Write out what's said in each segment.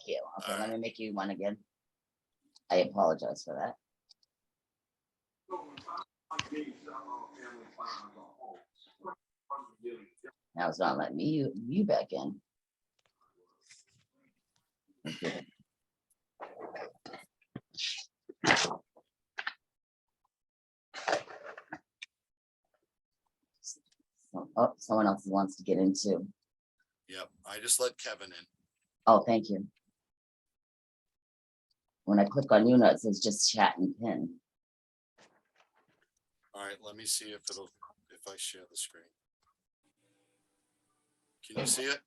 you. Okay, All let right. me make you one again. I apologize for that. Now it's not letting me you back in. Okay. Oh, someone else wants to get into. Yep, I just let Kevin in. Oh, thank you. When I click on Una, it says just chat and pin. All right, let me see if I share the screen. Can you see it?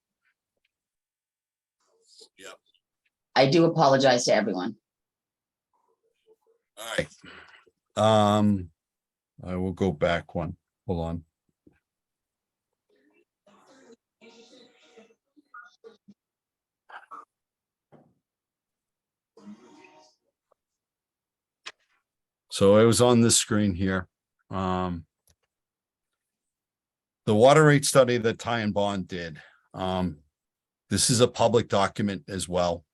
Yep. I do apologize to everyone. All right. I will go back one. Hold on. So it was on this screen here. The water rate study that Ty and Bond did. This is a public document as well.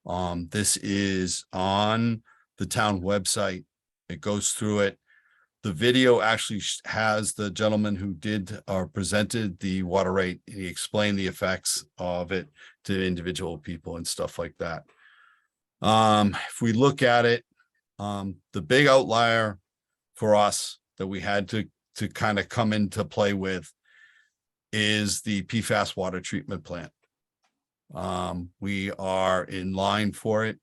This is on the town website. It goes through it. The video actually has the gentleman who did or presented the water rate. He explained the effects of it to individual people and stuff like that. If we look at it, the big outlier for us that we had to kind of come into play with is the PFAS water treatment plant. We are in line for it.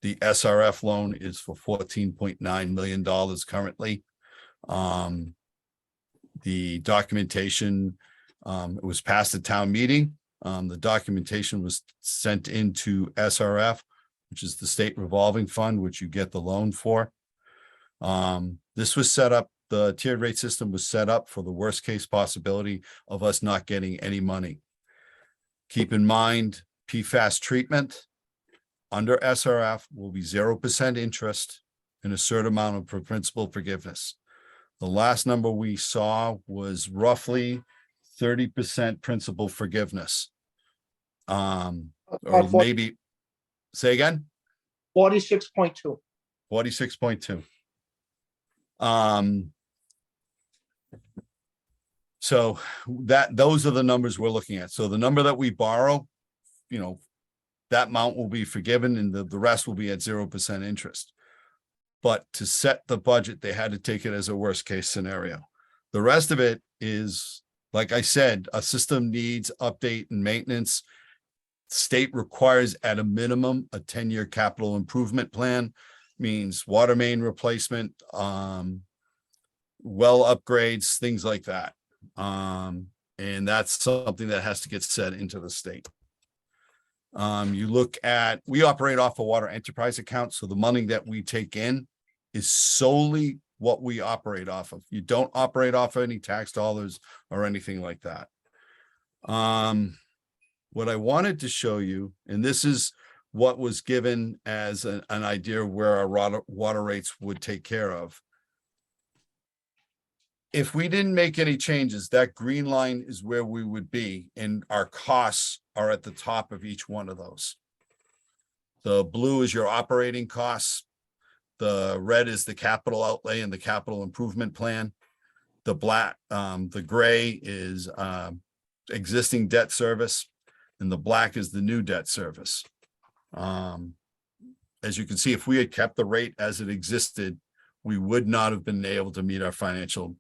The SRF loan is for $14.9 million currently. The documentation, it was passed at town meeting. The documentation was sent into SRF, which is the state revolving fund, which you get the loan for. This was set up, the tiered rate system was set up for the worst case possibility of us not getting any money. Keep in mind, PFAS treatment under SRF will be 0% interest and a certain amount of principal forgiveness. The last number we saw was roughly 30% principal forgiveness. Or maybe, say again? 46.2. 46.2. So those are the numbers we're looking at. So the number that we borrow, you know, that amount will be forgiven and the rest will be at 0% interest. But to set the budget, they had to take it as a worst case scenario. The rest of it is, like I said, a system needs update and maintenance. State requires at a minimum a 10-year capital improvement plan, means water main replacement, well upgrades, things like that. And that's something that has to get set into the state. You look at, we operate off a water enterprise account. So the money that we take in is solely what we operate off of. You don't operate off any tax dollars or anything like that. What I wanted to show you, and this is what was given as an idea of where our water rates would take care of. If we didn't make any changes, that green line is where we would be, and our costs are at the top of each one of those. The blue is your operating costs. The red is the capital outlay and the capital improvement plan. The black, the gray is existing debt service, and the black is the new debt service. As you can see, if we had kept the rate as it existed, we would not have been able to meet our financial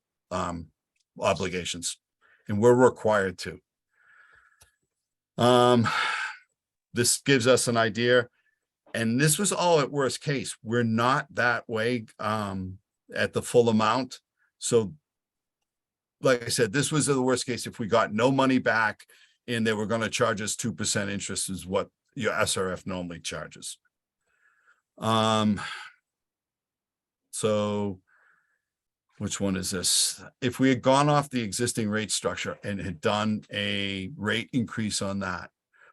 obligations, and we're required to. This gives us an idea, and this was all at worst case. We're not that way at the full amount. So like I said, this was the worst case. If we got no money back and they were going to charge us 2% interest is what your SRF normally charges. So which one is this? If we had gone off the existing rate structure and had done a rate increase on that,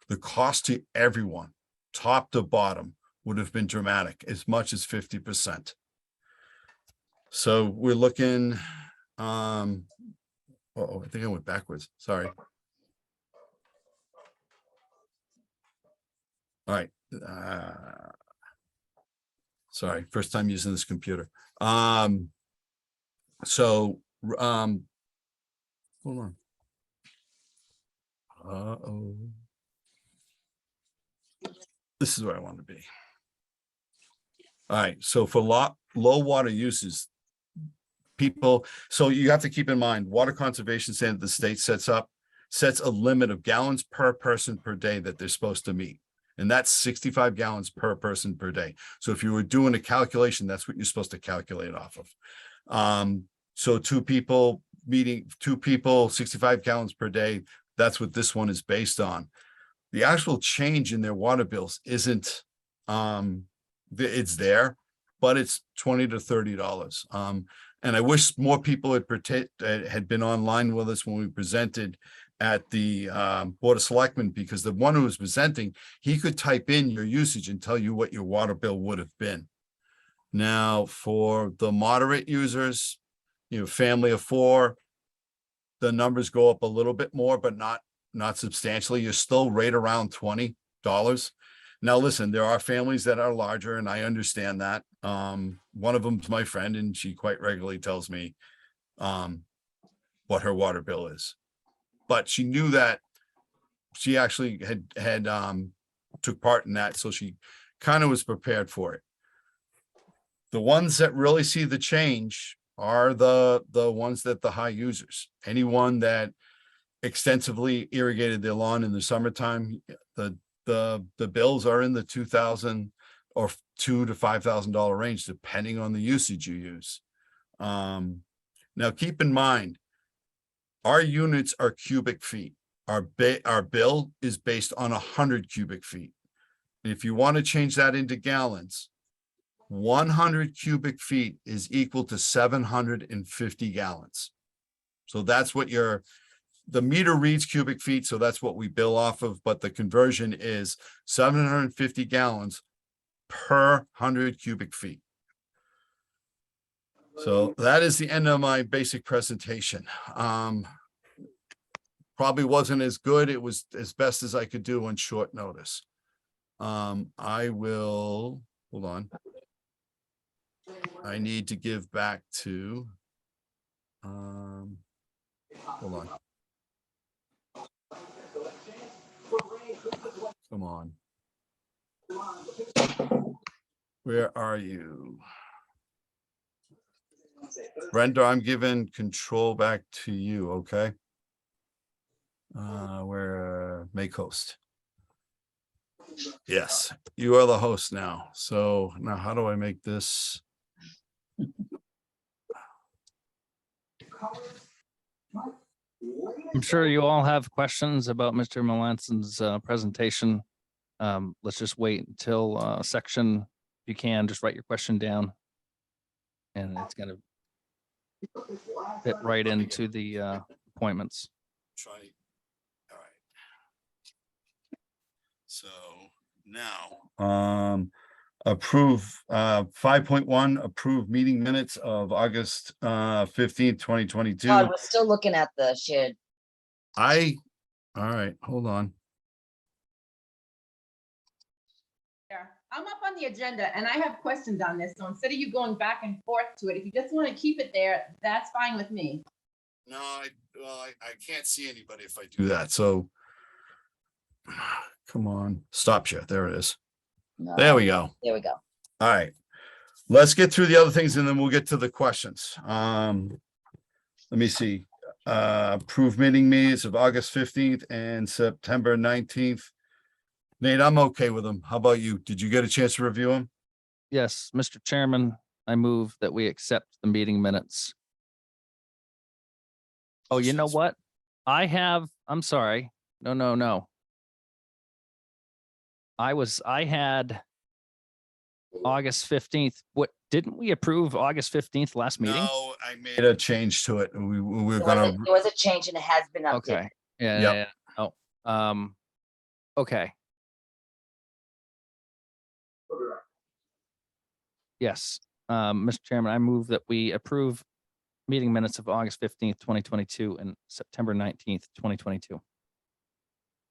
the cost to everyone, top to bottom, would have been dramatic, as much as 50%. So we're looking, I think I went backwards, sorry. All right. Sorry, first time using this computer. So, hold on. Uh-oh. This is where I want to be. All right, so for low water uses, people, so you have to keep in mind, water conservation standard the state sets a limit of gallons per person per day that they're supposed to meet. And that's 65 gallons per person per day. So if you were doing a calculation, that's what you're supposed to calculate off of. So two people, 65 gallons per day, that's what this one is based on. The actual change in their water bills isn't, it's there, but it's $20 to $30. And I wish more people had been online with us when we presented at the Board of Selectmen, because the one who was presenting, he could type in your usage and tell you what your water bill would have been. Now, for the moderate users, family of 4, the numbers go up a little bit more, but not substantially. You're still right around $20. Now, listen, there are families that are larger, and I understand that. One of them's my friend, and she quite regularly tells me what her water bill is. But she knew that she actually had took part in that, so she kind of was prepared for it. The ones that really see the change are the ones that the high users. Anyone that extensively irrigated their lawn in the summertime, the bills are in the $2,000 or $2,000 to $5,000 range, depending on the usage you use. Now, keep in mind, our units are cubic feet. Our bill is based on 100 cubic feet. And if you want to change that into gallons, 100 cubic feet is equal to 750 gallons. So that's what the meter reads cubic feet, so that's what we bill off of, but the conversion is 750 gallons per 100 cubic feet. So that is the end of my basic presentation. Probably wasn't as good. It was as best as I could do on short notice. I will, hold on. I need to give back to, hold on. Come on. Where are you? Brenda, I'm giving control back to you, okay? We're make host. Yes, you are the host now. So now how do I make this? I'm sure you all have questions about Mr. Melanson's presentation. Let's just wait until section, if you can, just write your question down. And it's gonna fit right into the appointments. Try. All right. So now, Approve 5.1, approve meeting minutes of August 15th, 2022. Todd, we're still looking at the shared. All right, hold on. There. I'm up on the agenda and I have questions on this. So instead of you going back and forth to it, if you just want to keep it there, that's fine with me. no, I can't see anybody if I do Do that, so. Come on, stop share, there it is. No, There we go. There we go. All right, let's get through the other things and then we'll get to the questions. Let me see. Approved meeting minutes of August 15th and September 19th. Nate, I'm okay with them. How about you? Did you get a chance to review them? Yes, Mr. Chairman, I move that we accept the meeting minutes. Oh, you know what? I'm sorry. No. I had August 15th. What, didn't we approve August 15th last meeting? No, I made Made a change to it. We were There gonna, was a change and it has been updated. Okay. Yeah. Yep. Yeah. Oh, okay. Yes, Mr. Chairman, I move that we approve meeting minutes of August 15th, 2022 and September 19th, 2022.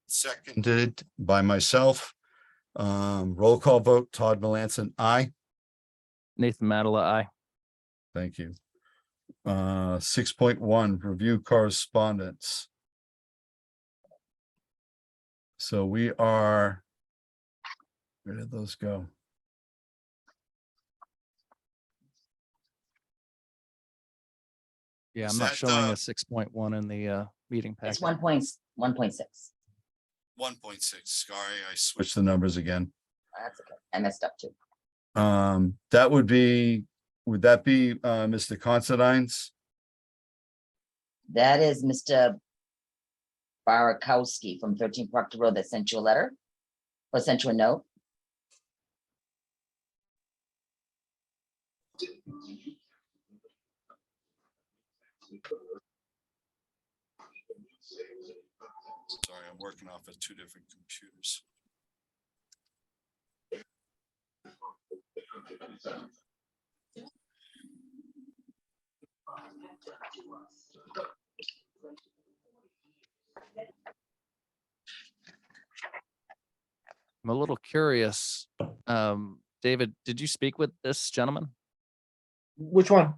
second. seconded by myself. Roll call vote, Todd Melanson, aye. Nathan Matala, aye. Thank you. 6.1, review correspondence. So we are. Where did those go? Yeah, Is I'm not that, showing a 6.1 in the meeting It's packet. 1.6. 1.6, sorry, I switched. Switch the numbers again. That's okay. I messed up too. That would be, would that be Mr. Considine's? That is Mr. Barakowski from 13 Proctor Road that sent you a letter or sent you a note. Sorry, I'm working off of two different computers. I'm a little curious. David, did you speak with this gentleman? Which one?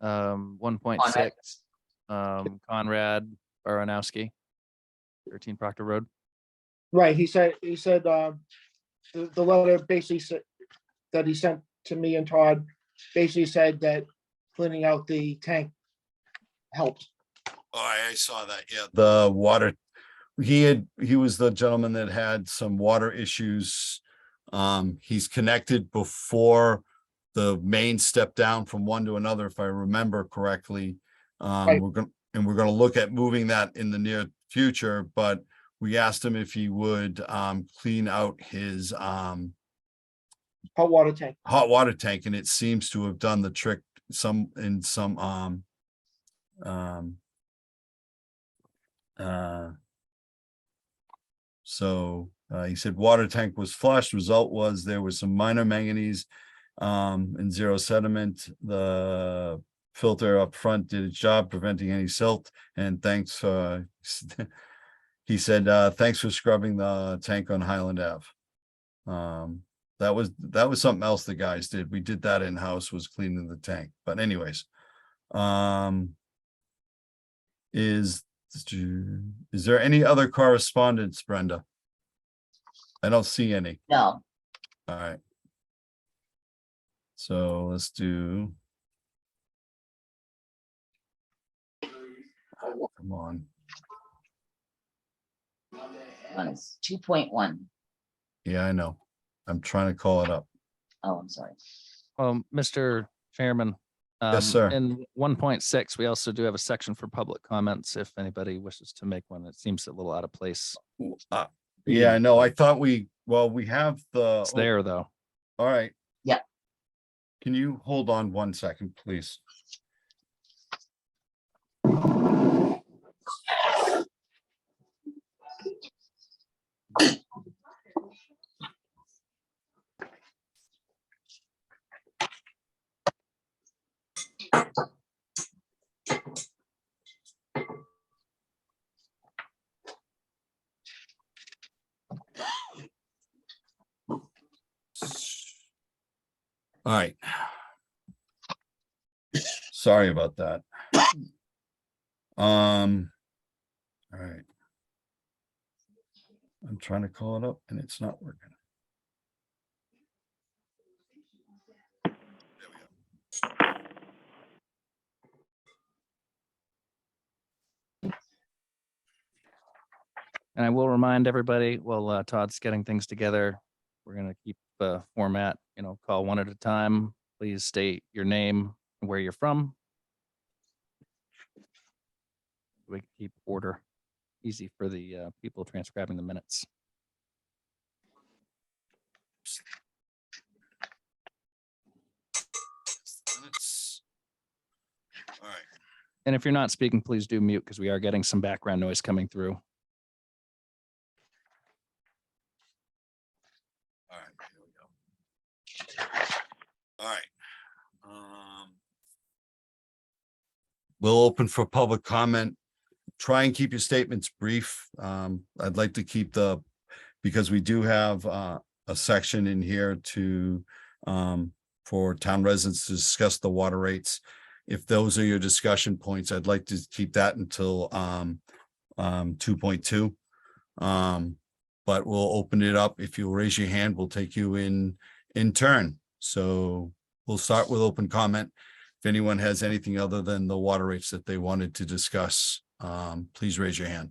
1.6, Conrad Baranowski, 13 Proctor Road. Right, he said, the letter basically said that he sent to me and Todd, basically said that cleaning out the tank helped. Oh, I saw that, yeah. The water, he was the gentleman that had some water issues. He's connected before the main step down from one to another, if I remember correctly. Right. We're gonna look at moving that in the near future, but we asked him if he would clean out his Hot water tank. hot water tank, and it seems to have done the trick some. So he said water tank was flushed. Result was there was some minor manganese and zero sediment. The filter up front did its job, preventing any silt. And thanks, he said, thanks for scrubbing the tank on Highland Ave. That was something else the guys did. We did that in-house, was cleaning the tank. But anyways, is there any other correspondence, Brenda? I don't see any. No, All right. So let's do. Come on. one is 2.1. Yeah, I know. I'm trying to call it up. Oh, I'm sorry. Mr. Chairman. Yes, sir. In 1.6, we also do have a section for public comments if anybody wishes to make one. It seems a little out of place. Yeah, I know. I thought we have the. It's there, though. All right. Yeah. Can you hold on 1 second, please? All right. Sorry about that. All right. I'm trying to call it up and it's not working. There we go. And I will remind everybody, while Todd's getting things together, we're going to keep the format, call one at a time. Please state your name and where you're from. We can keep order easy for the people transcribing the minutes. All right. And if you're not speaking, please do mute because we are getting some background noise coming through. All right, here we go. All right. We'll open for public comment. Try and keep your statements brief. I'd like to keep because we do have a section in here to, for town residents to discuss the water rates. If those are your discussion points, I'd like to keep that until, 2.2. But we'll open it up. If you'll raise your hand, we'll take you in turn. So we'll start with open comment. If anyone has anything other than the water rates that they wanted to discuss, please raise your hand.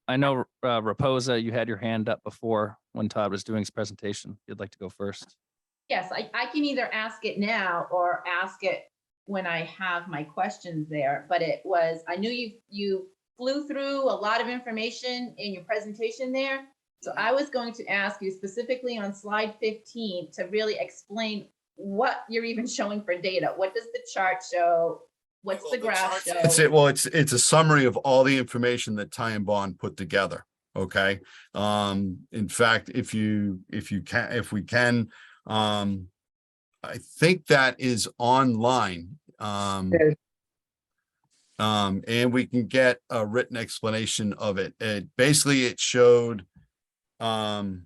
I know, Raposa, you had your hand up before when Todd was doing his presentation. You'd like to go first. Yes, I can either ask it now or ask it when I have my questions there, but it was, I knew you flew through a lot of information in your presentation there. So I was going to ask you specifically on slide 15 to really explain what you're even showing for data. What does the chart show? What's Well, the the graph charts- show? It's it, well, it's a summary of all the information that Ty and Bond put together. Okay. In fact, if we can, I think that is online. Okay. And we can get a written explanation of it. Basically it showed, Maybe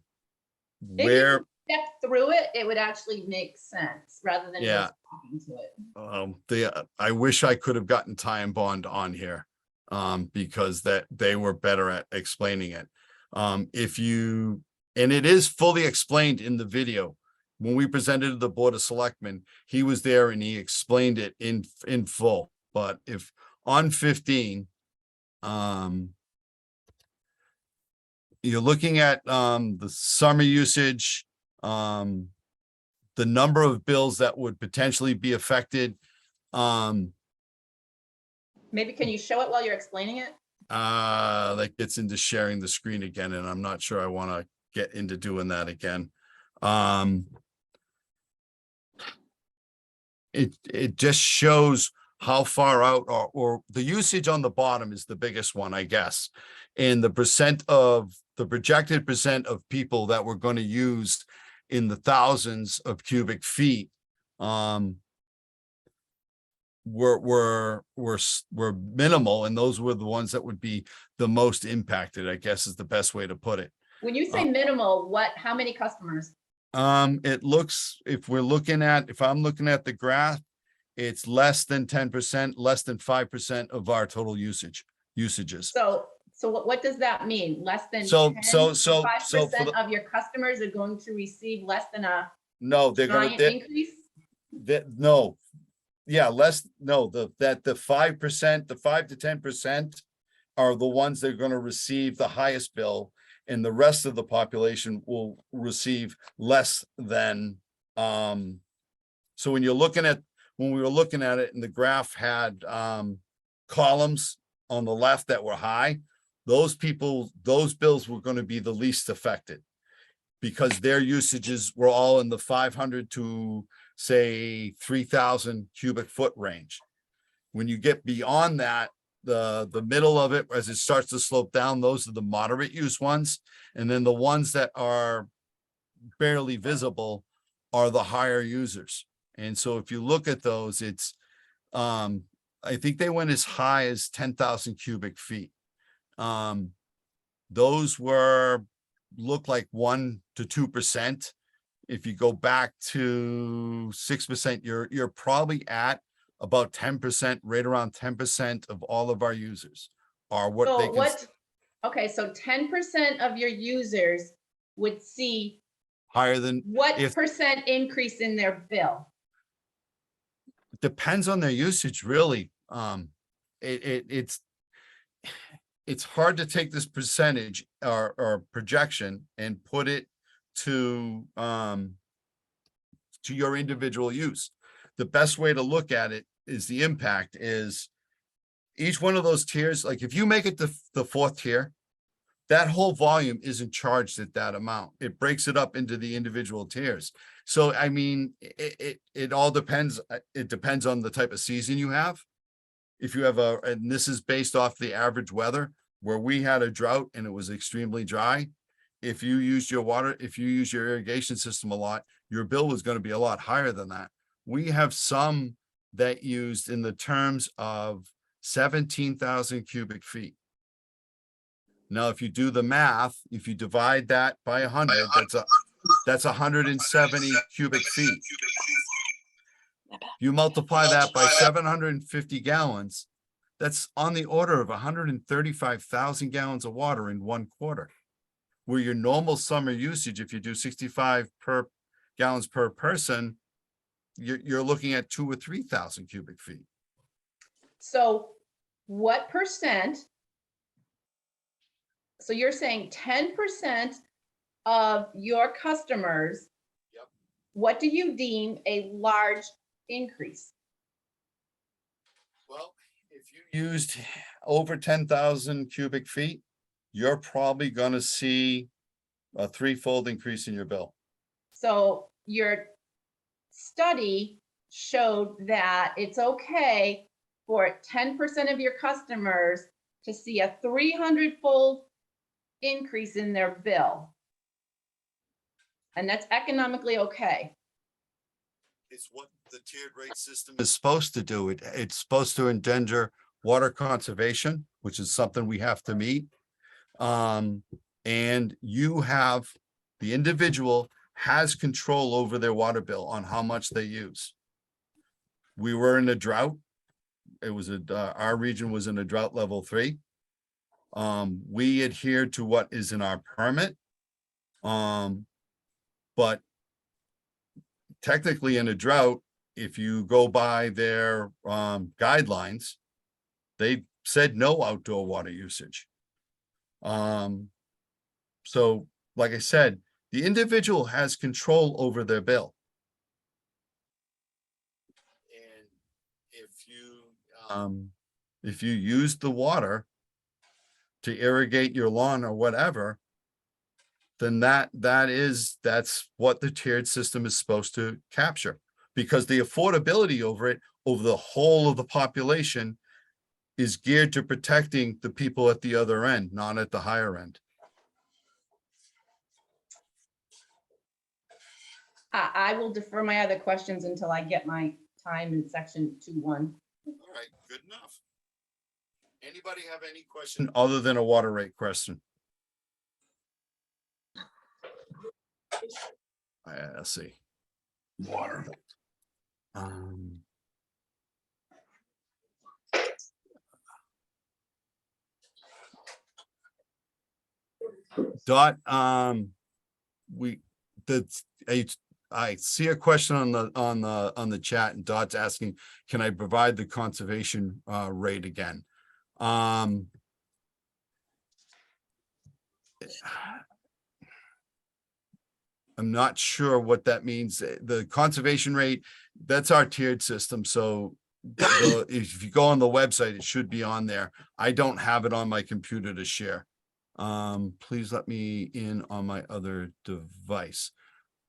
where, Step through it, it would actually make sense rather than Yeah. just talking to it. I wish I could have gotten Ty and Bond on here. Because that they were better at explaining it. And it is fully explained in the video. When we presented to the Board of Selectmen, he was there and he explained it in full. But if on 15, you're looking at the summer usage, the number of bills that would potentially be affected. Maybe can you show it while you're explaining it? That gets into sharing the screen again, and I'm not sure I want to get into doing that again. It just shows how far out or the usage on the bottom is the biggest one, I guess. And the projected percent of people that we're going to use in the thousands of cubic feet, were minimal, and those were the ones that would be the most impacted, I guess is the best way to put it. When you say minimal, how many customers? It looks, if I'm looking at the graph, it's less than 10%, less than 5% of our total usages. So what does that mean? Less than So 5% of your customers are going to receive less than a No, they're gonna, giant increase? no. Yeah, the 5%, the 5 to 10% are the ones that are gonna receive the highest bill, and the rest of the population will receive less than, so when we were looking at it and the graph had, columns on the left that were high, those bills were gonna be the least affected because their usages were all in the 500 to say 3,000 cubic foot range. When you get beyond that, the middle of it, as it starts to slope down, those are the moderate use ones. And then the ones that are barely visible are the higher users. And so if you look at those, it's, I think they went as high as 10,000 cubic feet. Those look like 1 to 2%. If you go back to 6%, you're probably at about 10%, right around 10% of all of our users are what So they can. okay, so 10% of your users would see Higher than, what if- percent increase in their bill? depends on their usage, really. It's hard to take this percentage or projection and put it to your individual use. The best way to look at it is the impact is each one of those tiers. Like if you make it the fourth tier, that whole volume isn't charged at that amount. It breaks it up into the individual tiers. So, I mean, it all depends. It depends on the type of season you have. If you have and this is based off the average weather, where we had a drought and it was extremely dry. If you use your irrigation system a lot, your bill was going to be a lot higher than that. We have some that used in the terms of 17,000 cubic feet. Now, if you do the math, if you divide that by 100, that's 170 cubic feet. You multiply that by 750 gallons, that's on the order of 135,000 gallons of water in 1 quarter. Where your normal summer usage, if you do 65 gallons per person, you're looking at 2,000 or 3,000 cubic feet. So what percent? So you're saying 10% of your customers? Yep. What do you deem a large increase? Well, If you used over 10,000 cubic feet, you're probably gonna see a 3-fold increase in your bill. So your study showed that it's okay for 10% of your customers to see a 300-fold increase in their bill. And that's economically okay. it's what the tiered rate system Is supposed to do it. It's supposed to endanger water conservation, which is something we have to meet. And you have, the individual has control over their water bill on how much they use. We were in a drought. It was our region was in a drought level 3. We adhered to what is in our permit. But technically in a drought, if you go by their guidelines, they said no outdoor water usage. So like I said, the individual has control over their bill. and If you use the water to irrigate your lawn or whatever, then that's what the tiered system is supposed to capture. Because the affordability over it, over the whole of the population, is geared to protecting the people at the other end, not at the higher end. I will defer my other questions until I get my time in section 2.1. all right, good enough. Anybody have any question? Other than a water rate question. Let's see. Water. Dot, I see a question on the chat, and Dot's asking, can I provide the conservation rate again? I'm not sure what that means. The conservation rate, that's our tiered system. So if you go on the website, it should be on there. I don't have it on my computer to share. Please let me in on my other device.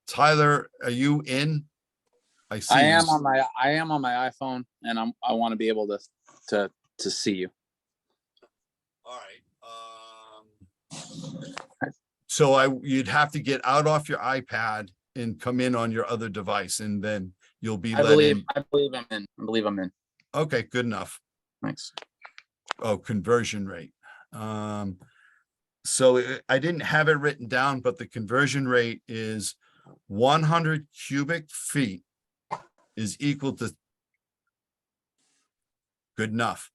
Tyler, are you in? I see. I am on my iPhone, and I want to be able to see you. All right, So you'd have to get out off your iPad and come in on your other device, and then you'll be I let believe in. I'm in. Okay, good enough. Thanks. Oh, conversion rate. So I didn't have it written down, but the conversion rate is 100 cubic feet is equal to, good enough.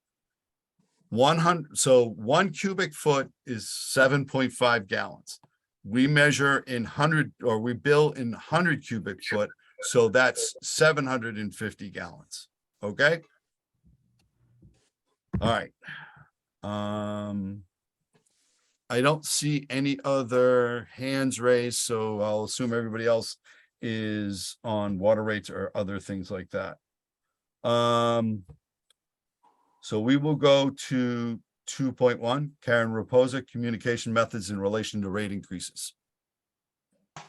100, so 1 cubic foot is 7.5 gallons. We measure in 100, or we bill in 100 cubic foot, so that's 750 gallons. Okay. All right. I don't see any other hands raised, so I'll assume everybody else is on water rates or other things like that. So we will go to 2.1, Karen Raposa, communication methods in relation to rate increases. All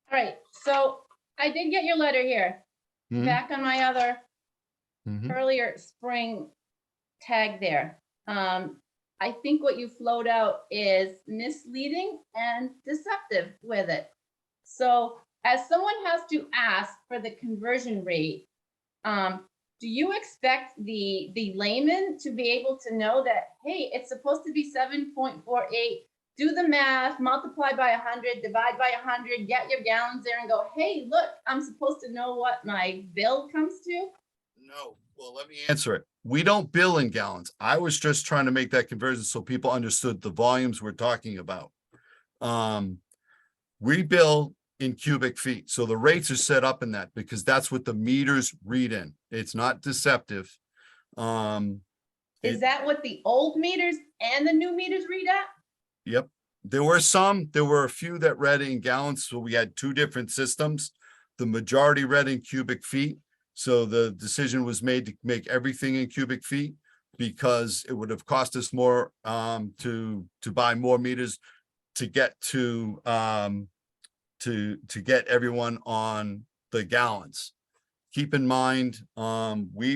right, so I did get your letter here. Mhm. Back on my other Mhm. earlier spring tag there. I think what you flowed out is misleading and deceptive with it. So as someone has to ask for the conversion rate, do you expect the layman to be able to know that, hey, it's supposed to be 7.48? Do the math, multiply by 100, divide by 100, get your gallons there and go, hey, look, I'm supposed to know what my bill comes to? No, well, let me Answer it. We don't bill in gallons. I was just trying to make that conversion so people understood the volumes we're talking about. We bill in cubic feet, so the rates are set up in that because that's what the meters read in. It's not deceptive. Is that what the old meters and the new meters read at? Yep. There were a few that read in gallons, so we had two different systems. The majority read in cubic feet. So the decision was made to make everything in cubic feet because it would have cost us more to buy more meters to get to get everyone on the gallons. Keep in mind, we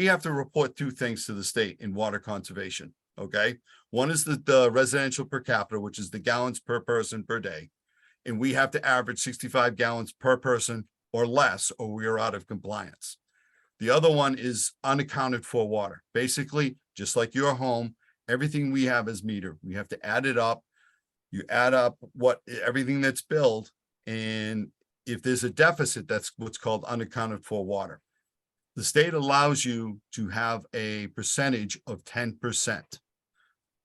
have to report two things to the state in water conservation. Okay. One is the residential per capita, which is the gallons per person per day. And we have to average 65 gallons per person or less, or we are out of compliance. The other one is unaccounted for water. Basically, just like your home, everything we have is meter. We have to add it up. You add up everything that's billed. And if there's a deficit, that's what's called unaccounted for water. The state allows you to have a percentage of 10%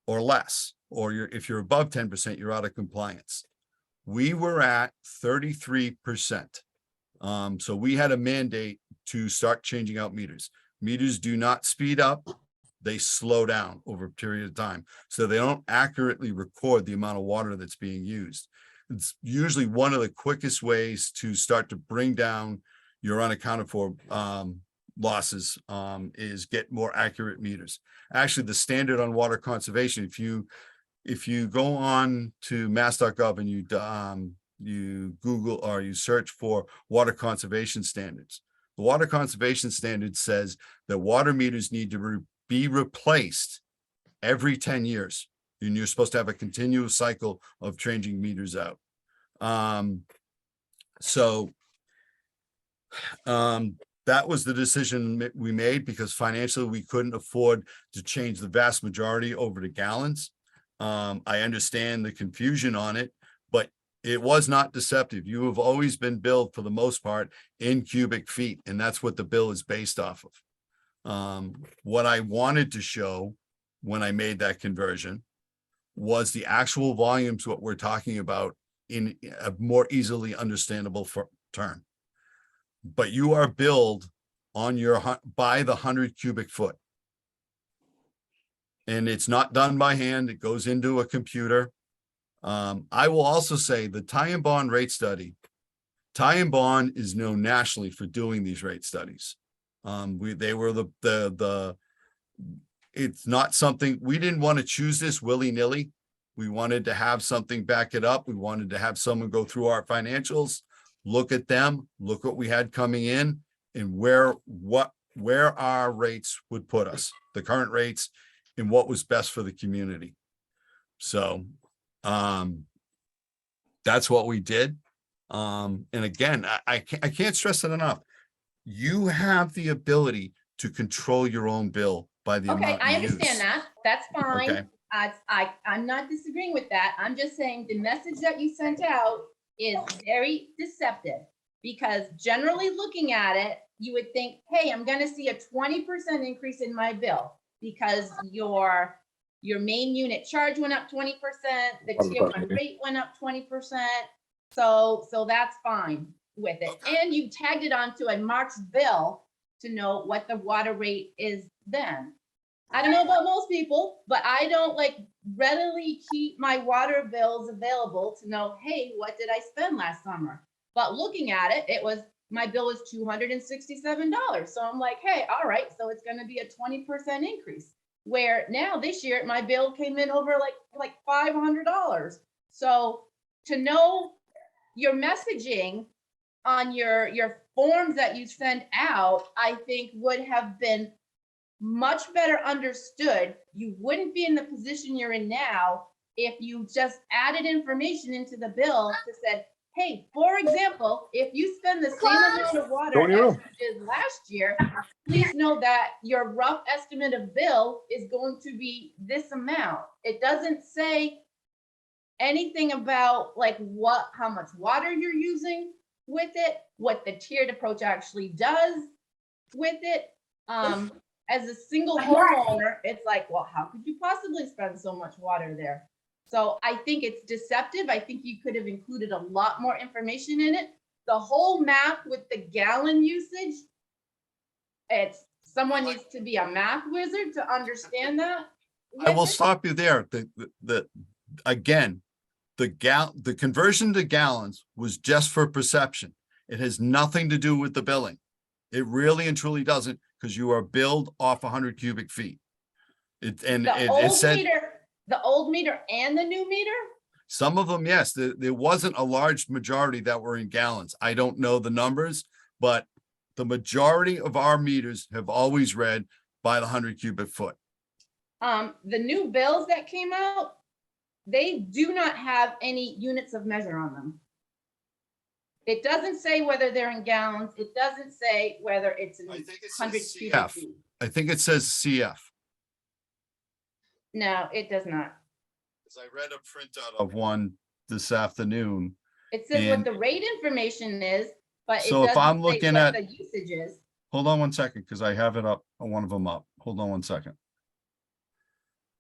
or less, or if you're above 10%, you're out of compliance. We were at 33%. So we had a mandate to start changing out meters. Meters do not speed up, they slow down over a period of time. So they don't accurately record the amount of water that's being used. It's usually one of the quickest ways to start to bring down your unaccounted for losses is get more accurate meters. Actually, the standard on water conservation, if you go on to mass.gov and you Google or you search for water conservation standards, the water conservation standard says that water meters need to be replaced every 10 years. And you're supposed to have a continuous cycle of changing meters out. That was the decision we made because financially we couldn't afford to change the vast majority over to gallons. I understand the confusion on it, but it was not deceptive. You have always been billed for the most part in cubic feet, and that's what the bill is based off of. What I wanted to show when I made that conversion was the actual volumes, what we're talking about in a more easily understandable term. But you are billed on by the 100 cubic foot. And it's not done by hand. It goes into a computer. I will also say the Ty and Bond rate study, Ty and Bond is known nationally for doing these rate studies. They were it's not something, we didn't want to choose this willy-nilly. We wanted to have something back it up. We wanted to have someone go through our financials, look at them, look what we had coming in and where our rates would put us, the current rates and what was best for the community. So that's what we did. And again, I can't stress it enough. You have the ability to control your own bill by the Okay, amount I you understand use. that. That's fine. Okay. I'm not disagreeing with that. I'm just saying the message that you sent out is very deceptive because generally looking at it, you would think, hey, I'm gonna see a 20% increase in my bill because your main unit charge went up 20%, the tier 1 rate went up 20%. So that's fine with it. Okay. And you tagged it onto a March bill to know what the water rate is then. I don't know about most people, but I don't like readily keep my water bills available to know, hey, what did I spend last summer? But looking at it, my bill was $267. So I'm like, hey, all right, so it's gonna be a 20% increase. Where now this year, my bill came in over like $500. So to know your messaging on your forms that you send out, I think would have been much better understood. You wouldn't be in the position you're in now if you just added information into the bill that said, hey, for example, if you spend the same amount of water Go in your as you did last year, please know that your rough estimate of bill is going to be this amount. It doesn't say anything about like how much water you're using with it, what the tiered approach actually does with it. As a single homeowner, it's like, well, how could you possibly spend so much water there? So I think it's deceptive. I think you could have included a lot more information in it. The whole map with the gallon usage, someone needs to be a math wizard to understand that. I will with it. stop you there. Again, the conversion to gallons was just for perception. It has nothing to do with the billing. It really and truly doesn't, because you are billed off 100 cubic feet. It said, The old meter and the new meter? some of them, yes, there wasn't a large majority that were in gallons. I don't know the numbers, but the majority of our meters have always read by the 100 cubic foot. The new bills that came out, they do not have any units of measure on them. It doesn't say whether they're in gallons. It doesn't say whether it's in I think it 100 says cubic CF. feet. I think it says CF. No, it does not. Because I read a printout Of one this afternoon. It says And- what the rate information is, but it So if I'm doesn't say looking what at- the usage is. Hold on one second, because I have it up, one of them up. Hold on one second.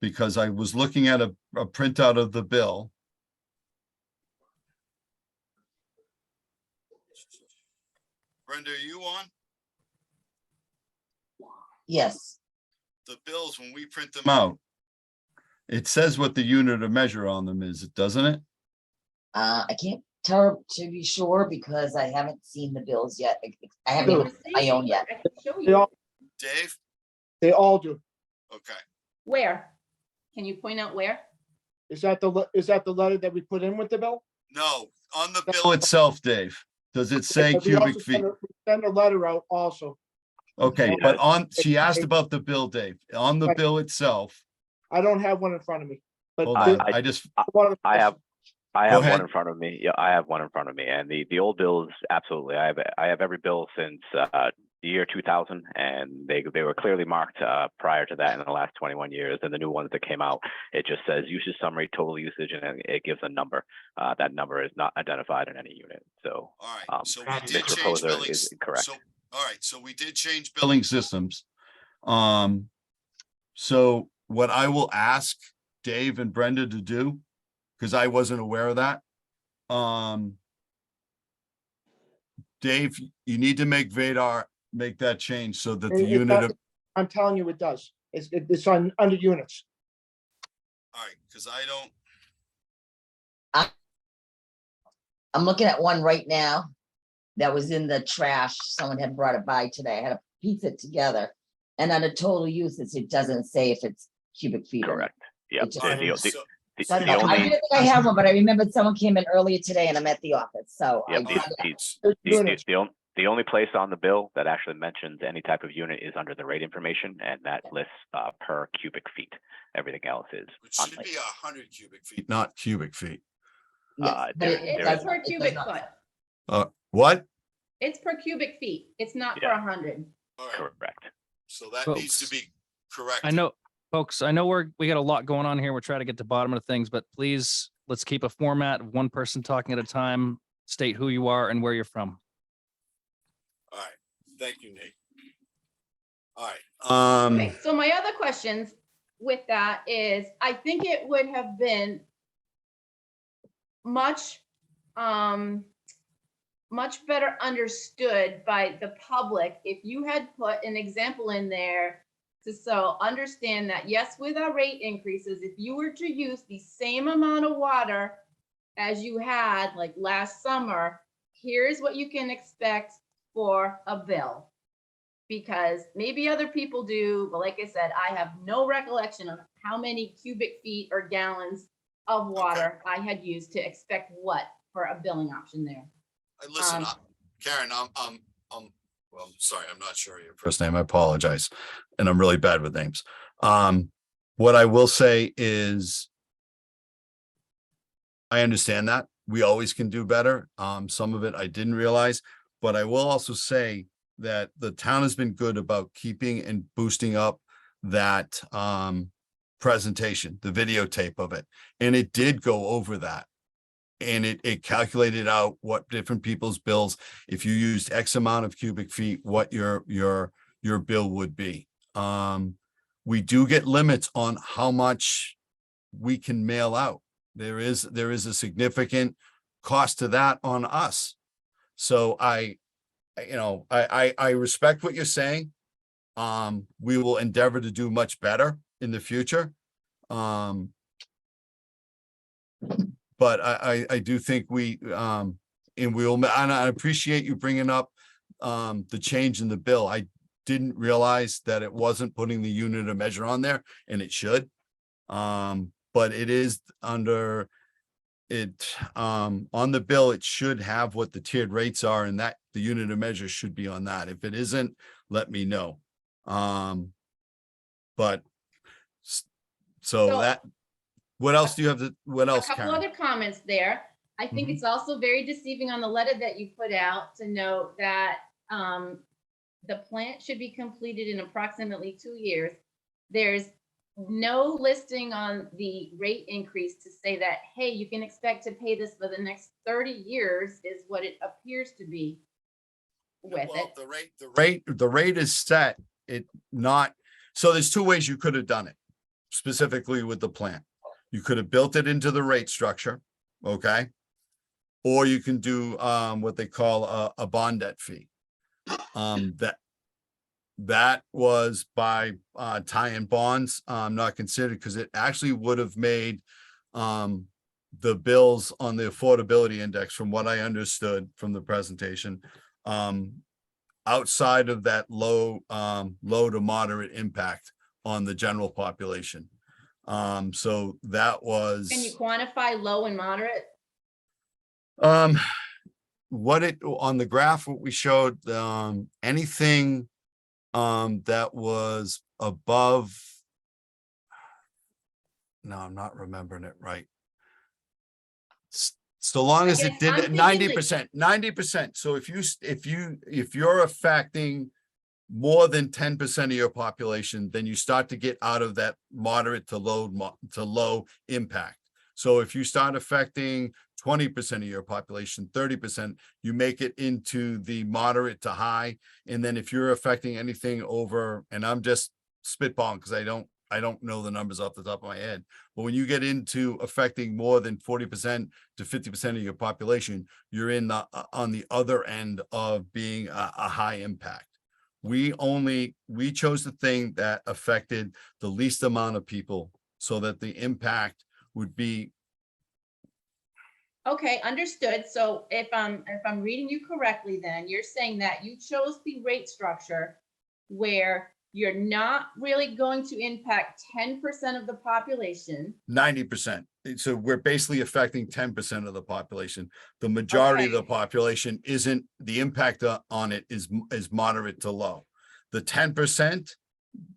Because I was looking at a printout of the bill. Brenda, are you on? Yes, The bills, when we print them Out. It says what the unit of measure on them is, doesn't it? I can't tell to be sure because I haven't seen the bills yet. I haven't Sure. even my own yet. I can show They you. all, Dave? they all do. Okay, Where? Can you point out where? Is that the letter that we put in with the bill? no, on the Bill bill, itself, Dave, does it say But we also cubic feet? Send a letter out also. Okay, but she asked about the bill, Dave, on the Right. bill itself. I don't have one in front of me, but Hold the- on, I just, one of the- I have Go one ahead. in front of me. Yeah, I have one in front of me, and the old bills, absolutely. I have every bill since the year 2000, and they were clearly marked prior to that in the last 21 years. And the new ones that came out, it just says usage summary, total usage, and it gives a number. That number is not identified in any unit. So all right, so we Mr. did change Reposer billing. is incorrect. So, all right, so we did change billing systems. So what I will ask Dave and Brenda to do, because I wasn't aware of that. Dave, you need to make Vadar make that change so that the It unit does- of, I'm telling you, it does. It's on, under units. All right, because I don't, I'm looking at one right now that was in the trash. Someone had brought it by today. I had to piece it together. And under total usage, it doesn't say if it's cubic feet. or not. correct. Yep. It's just- all The- right, the- so, the- So I don't the know. I only- didn't think I have one, but I remembered someone came in earlier today and I'm at the office, so. Yep, I- It's The, units. the only place on the bill that actually mentions any type of unit is under the rate information, and that lists per cubic feet. Everything else is it should unlinked. be 100 cubic feet. not cubic feet. Yes, Uh, but there- it It's does- per it does cubic not- foot. What? It's per cubic feet. It's not per Yeah. 100. All right, Correct. so that Folks, needs to be correct. I know, folks, I know we got a lot going on here. We're trying to get to the bottom of things, but please, let's keep a format of one person talking at a time. State who you are and where you're from. All right, thank you, Nate. All right, Okay, so my other questions with that is, I think it would have been much, much better understood by the public if you had put an example in there to so understand that, yes, with our rate increases, if you were to use the same amount of water as you had like last summer, here's what you can expect for a bill. Because maybe other people do, but like I said, I have no recollection of how many cubic feet or gallons of water I had used to expect what for a billing option there. listen, Karen, well, I'm sorry, I'm not sure your First name, I apologize. And I'm really bad with names. What I will say is I understand that, we always can do better. Some of it I didn't realize, but I will also say that the town has been good about keeping and boosting up that presentation, the videotape of it. And it did go over that. And it calculated out what different people's bills, if you used X amount of cubic feet, what your bill would be. We do get limits on how much we can mail out. There is a significant cost to that on us. So I respect what you're saying. We will endeavor to do much better in the future. But I do think and I appreciate you bringing up the change in the bill. I didn't realize that it wasn't putting the unit of measure on there, and it should. But it is under it, on the bill, it should have what the tiered rates are, and that the unit of measure should be on that. If it isn't, let me know. But so that, what else do you have what A else, couple Karen? other comments there. I think Mhm. it's also very deceiving on the letter that you put out to note that the plant should be completed in approximately 2 years. There's no listing on the rate increase to say that, hey, you can expect to pay this for the next 30 years is what it appears to be with Well, it. The rate is set, so there's two ways you could have done it, specifically with the plant. You could have built it into the rate structure, okay? Or you can do what they call a bond debt fee. That was by tie-in bonds, not considered, because it actually would have made the bills on the affordability index, from what I understood from the presentation, outside of that low to moderate impact on the general population. So that was. Can you quantify low and moderate? What it, on the graph, what we showed, anything that was above. No, I'm not remembering it right. So long as I it guess I'm did thinking 90%. So if you're affecting more than 10% of your population, then you start to get out of that moderate to low impact. So if you start affecting 20% of your population, 30%, you make it into the moderate to high. And then if you're affecting anything over, and I'm just spitballing because I don't know the numbers off the top of my head, but when you get into affecting more than 40% to 50% of your population, you're on the other end of being a high impact. We chose the thing that affected the least amount of people so that the impact would be. Okay, understood. So if I'm reading you correctly, then you're saying that you chose the rate structure where you're not really going to impact 10% of the population. 90%. So we're basically affecting 10% of the population. The majority of Okay. the population isn't, the impact on it is moderate to low. The 10%,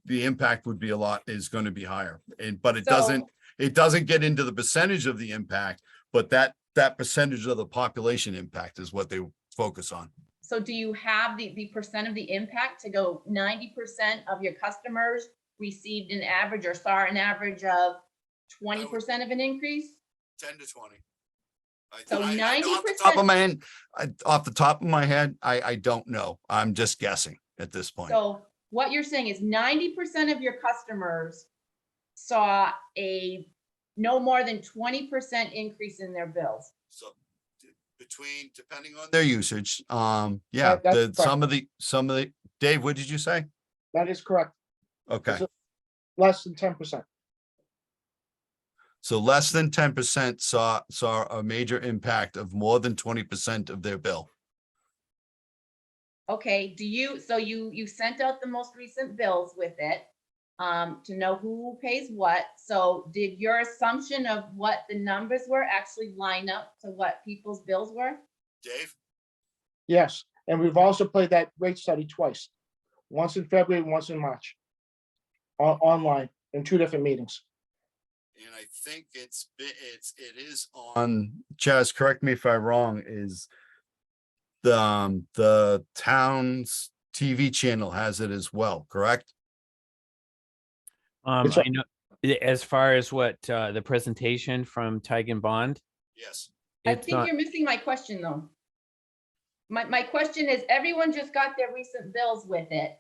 the impact would be is going to be higher. But it So- doesn't get into the percentage of the impact, but that percentage of the population impact is what they focus on. So do you have the percent of the impact to go 90% of your customers received an average or saw an average of 20% of an increase? 10 to 20. So I- Off the top of my head, off the top of my head, I don't know. I'm just guessing at this point. So what you're saying is 90% of your customers saw a no more than 20% increase in their bills. So depending on Their usage, yeah, That's some of the, Dave, what did you say? That is correct. Okay, It's less than 10%. so less than 10% saw a major impact of more than 20% of their bill. Okay, so you sent out the most recent bills with it, to know who pays what. So did your assumption of what the numbers were actually line up to what people's bills were? Dave, Yes, and we've also played that rate study twice. Once in February, once in March. Online, in 2 different meetings. And I think it is On, Chaz, correct me if I'm wrong, is the town's TV channel has it as well, correct? It's a- I know, as far as what, the presentation from Tigan Bond, yes. I it's think not, you're missing my question, though. My question is, everyone just got their recent bills with it.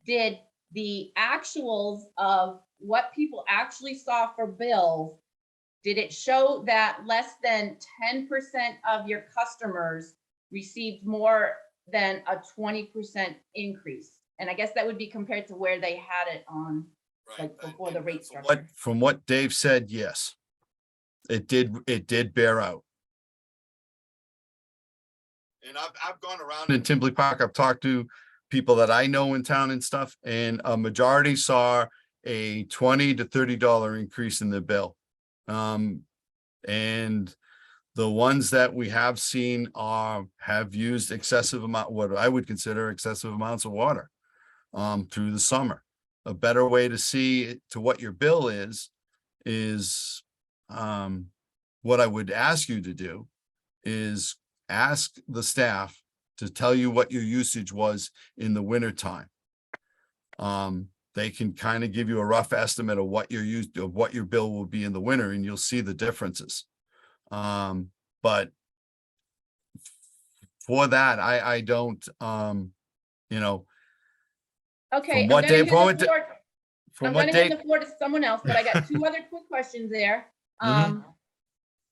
Did the actuals of what people actually saw for bills, did it show that less than 10% of your customers received more than a 20% increase? And I guess that would be compared to where they had it on, Right. like, before the rate What, structure. from what Dave said, yes. It did bear out. And I've gone around in Timberley Park. I've talked to people that I know in town and stuff, and a majority saw a $20 to $30 increase in the bill. And the ones that we have seen have used excessive amount, what I would consider excessive amounts of water through the summer. A better way to see to what your bill is what I would ask you to do is ask the staff to tell you what your usage was in the winter time. They can kind of give you a rough estimate of what your bill will be in the winter, and you'll see the differences. But for that, I don't, you know, Okay, I'm what gonna Dave- hand from the what Da- floor- from I'm what gonna hand Dave, the floor to someone else, but I got two other quick questions there. Mhm.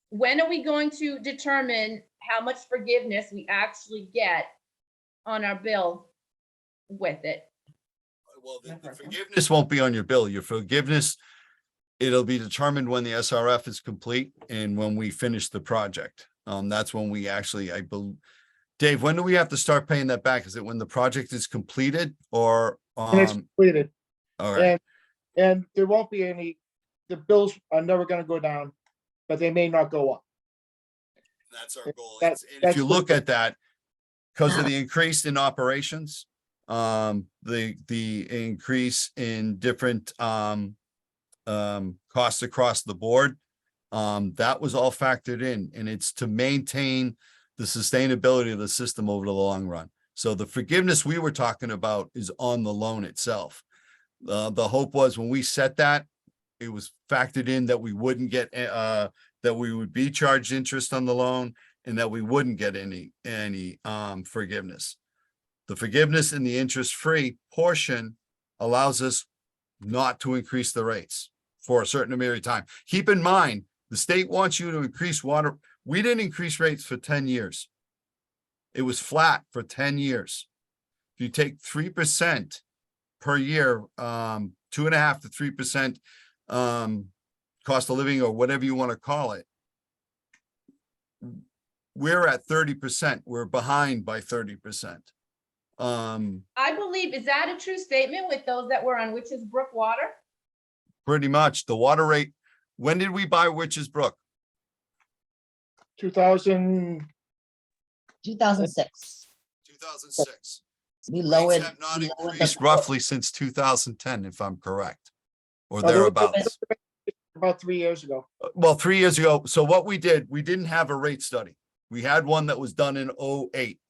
When are we going to determine how much forgiveness we actually get on our bill with it? Well, My the first one. forgiveness won't be on your bill. Your forgiveness, it'll be determined when the SRF is complete and when we finish the project. That's when we actually, I believe, Dave, when do we have to start paying that back? Is it when the project is completed or, And it's completed, all right, and there won't be any, the bills are never gonna go down, but they may not go up. that's our goal. That- It's- and if that's you what look the- at that, because of the increase in operations, the increase in different, costs across the board, that was all factored in, and it's to maintain the sustainability of the system over the long run. So the forgiveness we were talking about is on the loan itself. The hope was when we set that, it was factored in that we wouldn't get, that we would be charged interest on the loan and that we wouldn't get any forgiveness. The forgiveness and the interest-free portion allows us not to increase the rates for a certain period of time. Keep in mind, the state wants you to increase water. We didn't increase rates for 10 years. It was flat for 10 years. If you take 3% per year, 2.5% to 3%, cost of living or whatever you want to call it, we're at 30%. We're behind by 30%. I believe, is that a true statement with those that were on Witches Brook Water? Pretty much the water rate. When did we buy Witches Brook? 2000, 2006. 2006. We lowered. have not we lowered the Increased quote. roughly since 2010, if I'm correct, or Oh, there was- thereabouts. about 3 years ago. Well, 3 years ago. So what we did, we didn't have a rate study. We had one that was done in 2008.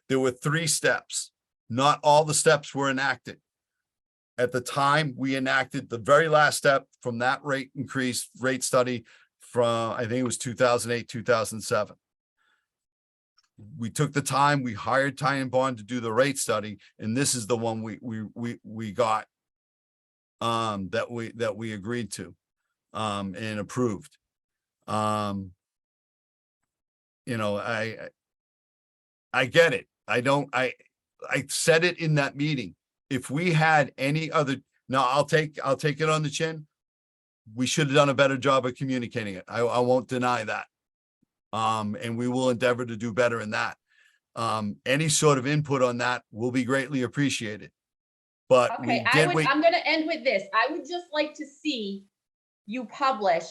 There were 3 steps. Not all the steps were enacted. At the time, we enacted the very last step from that rate increase rate study from, I think it was 2008, 2007. We took the time, we hired Ty and Bond to do the rate study, and this is the one we got that we agreed to and approved. You know, I get it. I said it in that meeting. If we had any other, now I'll take it on the chin. We should have done a better job of communicating it. I won't deny that. And we will endeavor to do better in that. Any sort of input on that will be greatly appreciated. But we Okay, did wait. I'm gonna end with this. I would just like to see you publish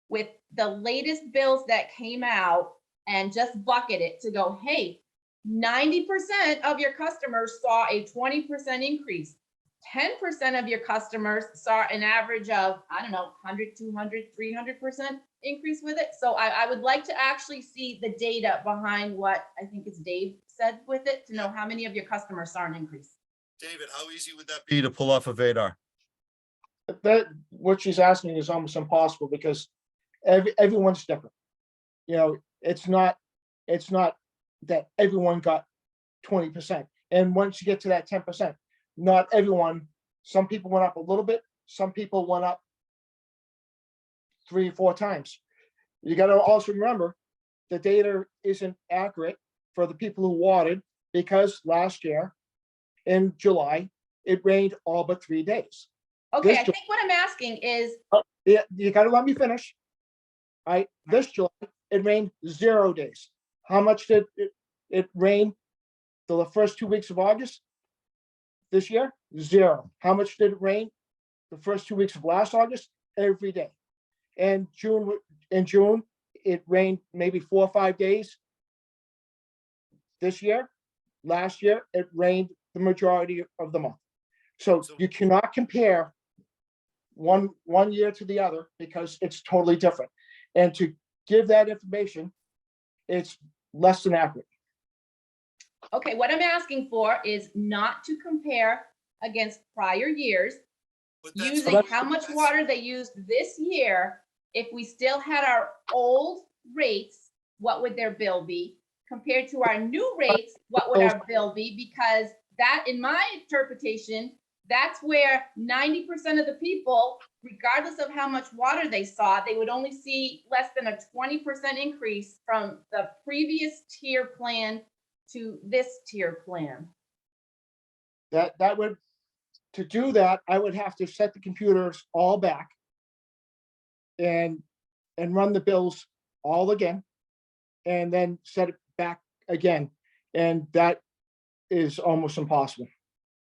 with the latest bills that came out and just bucket it to go, hey, 90% of your customers saw a 20% increase. 10% of your customers saw an average of, I don't know, 100, 200, 300% increase with it. So I would like to actually see the data behind what I think it's Dave said with it, to know how many of your customers saw an increase. David, how easy would that Be to pull off of Vadar. That, what she's asking is almost impossible because everyone's different. You know, it's not that everyone got 20%. And once you get to that 10%, not everyone, some people went up a little bit, some people went up 3 or 4 times. You gotta also remember, the data isn't accurate for the people who watered because last year in July, it rained all but 3 days. Okay, This I Ju- think what I'm asking is, Yeah, you gotta let me finish. This July, it rained 0 days. How much did it rain the first 2 weeks of August? This year, 0. How much did it rain the first 2 weeks of last August? Every day. And in June, it rained maybe 4 or 5 days. This year, last year, it rained the majority of the month. So So- you cannot compare one year to the other because it's totally different. And to give that information, it's less than accurate. okay, what I'm asking for is not to compare against prior years, But that's using fine. how much That's- water they used this year. If we still had our old rates, what would their bill be? Compared to our new rates, what would our bill be? Because that, in my interpretation, that's where 90% of the people, regardless of how much water they saw, they would only see less than a 20% increase from the previous tier plan to this tier plan. That would, to do that, I would have to set the computers all back and run the bills all again, and then set it back again. And that is almost impossible.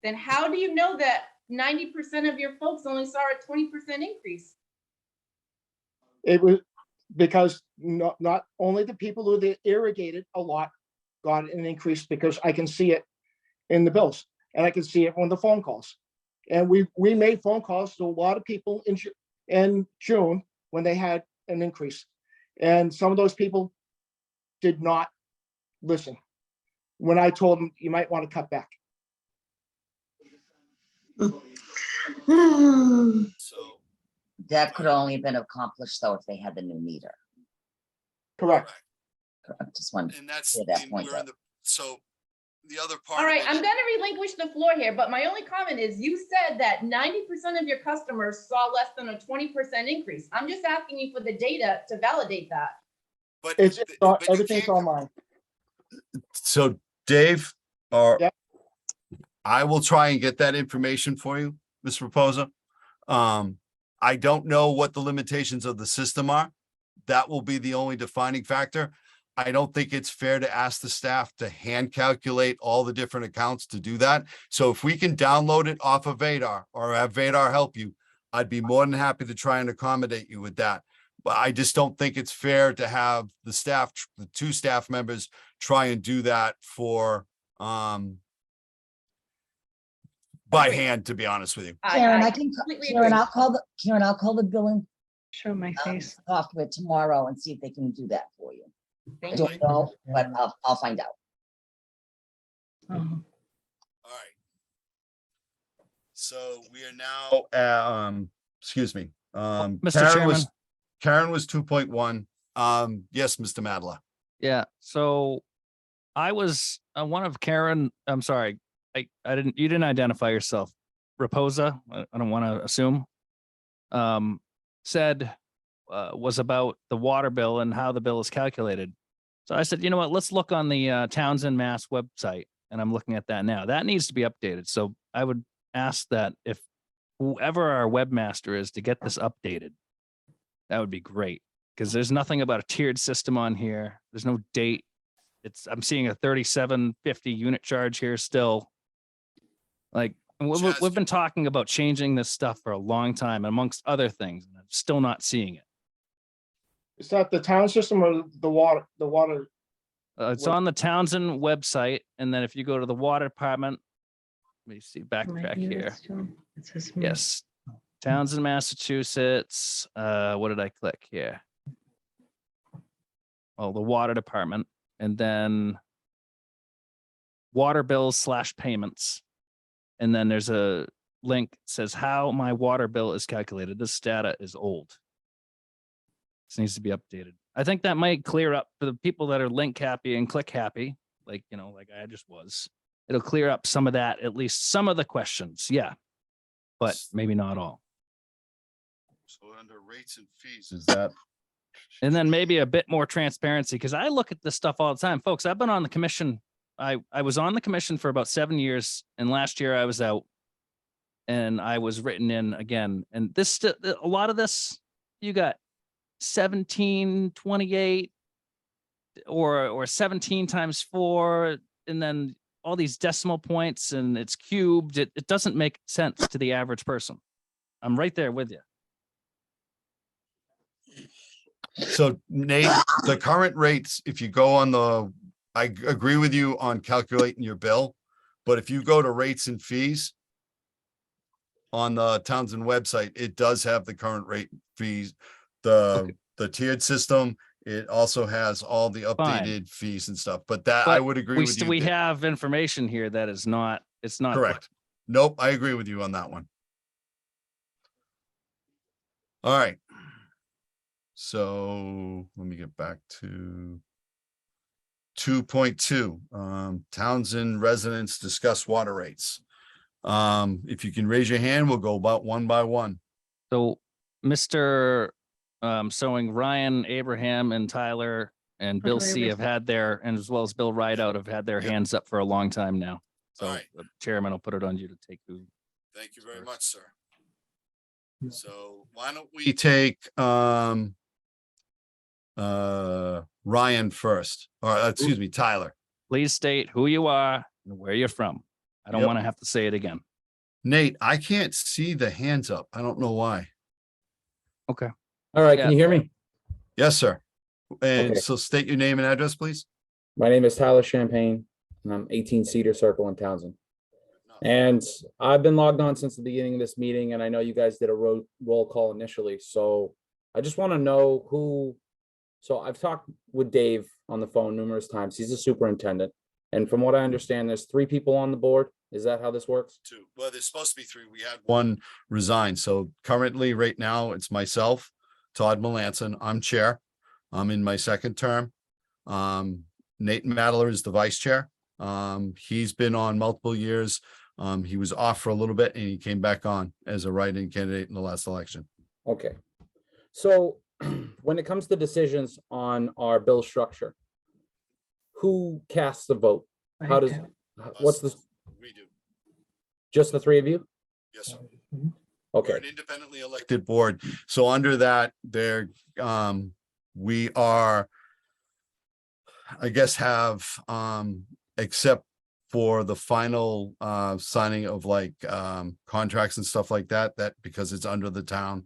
Then how do you know that 90% of your folks only saw a 20% increase? It was because not only the people who they irrigated a lot got an increase, because I can see it in the bills and I can see it on the phone calls. And we made phone calls to a lot of people in June when they had an increase. And some of those people did not listen when I told them you might want to cut back. So, That could only have been accomplished though if they had the new meter. Correct. I just want, and that's, Yeah, that and point we're in out. the, so the other part. All of right, it I'm is- gonna relinquish the floor here, but my only comment is, you said that 90% of your customers saw less than a 20% increase. I'm just asking you for the data to validate that. But, It's but you everything's can't- online. So Dave, or Yep. I will try and get that information for you, Mr. Reposa. I don't know what the limitations of the system are. That will be the only defining factor. I don't think it's fair to ask the staff to hand calculate all the different accounts to do that. So if we can download it off of Vadar or have Vadar help you, I'd be more than happy to try and accommodate you with that. But I just don't think it's fair to have the staff, the 2 staff members try and do that for, by Agreed. hand, to be honest with you. Karen, I can, completely Karen, agree. I'll call the billing Show my face. software tomorrow and see if they can do that for you. I Thank you. don't know, but I'll find out. Oh, All right. So we are now, excuse me, Mr. Chairman. Karen was 2.1. Yes, Mr. Madla. Yeah, so I was one of Karen, I'm sorry, you didn't identify yourself. Raposa, I don't want to assume, said was about the water bill and how the bill is calculated. So I said, you know what, let's look on the Townsend Mass website, and I'm looking at that now. That needs to be updated. So I would ask that if whoever our webmaster is to get this updated, that would be great. Because there's nothing about a tiered system on here. There's no date. I'm seeing a 37.50 unit charge here still. Like, we've been talking about changing this stuff for a long time, amongst other things, and I'm still not seeing it. Is that the town system or the water? The water, It's What- on the Townsend website, and then if you go to the water department, Let me see, My backtrack here. hands too. It says me. Yes. Townsend, Massachusetts. What did I click here? Oh, the water department, and then water bills / payments. And then there's a link that says how my water bill is calculated. This data is old. This needs to be updated. I think that might clear up for the people that are link happy and click happy, like, you know, like I just was. It'll clear up some of that, at least some of the questions. Yeah. But maybe not all. So under rates and fees, is that? And then maybe a bit more transparency, because I look at this stuff all the time. Folks, I've been on the commission. I was on the commission for about 7 years, and last year I was out and I was written in again. And this, a lot of this, you got 1728 or 17 times 4, and then all these decimal points, and it's cubed. It doesn't make sense to the average person. I'm right there with you. So Nate, the current rates, if you go on the, I agree with you on calculating your bill, but if you go to rates and fees on the Townsend website, it does have the current rate fees, the tiered system. It also has all the updated fees and stuff, but that I But would agree we with still, you. we Dave. have information here that is not, it's not Correct. Nope, I agree with you on that one. All right. So let me get back to 2.2. Townsend residents discuss water rates. If you can raise your hand, we'll go about one by one. So Mr. Sewing, Ryan, Abraham, and Tyler and How Bill do I C raise have had their, and as well as Bill Rideout have had their Yep. hands up for a long time now. So All right. the chairman will put it on you to take who. Thank you very much, sir. So why don't We we, take Ryan first, or excuse me, Tyler. Please state who you are and where you're from. I don't Yep. want to have to say it again. Nate, I can't see the hands up. I don't know why. Okay. All right, Yeah. can you hear me? Yes, sir. And Okay. so state your name and address, please. My name is Tyler Champagne, and I'm 18 Cedar Circle in Townsend. And I've been logged on since the beginning of this meeting, and I know you guys did a roll call initially, so I just want to know who. So I've talked with Dave on the phone numerous times. He's a superintendent, and from what I understand, there's 3 people on the board. Is that how this works? two, well, there's supposed to be three. We had One resigned. So currently, right now, it's myself, Todd Melanson. I'm chair. I'm in my second term. Nate Madler is the vice chair. He's been on multiple years. He was off for a little bit and he came back on as a write-in candidate in the last election. Okay. So when it comes to decisions on our bill structure, who casts the vote? How does, what's the, We do. just the 3 of you? Yes, sir. Okay. We're an independently elected. Elected board. So under that, there, we are, I guess, have, except for the final, signing of like, contracts and stuff like that, because it's under the town.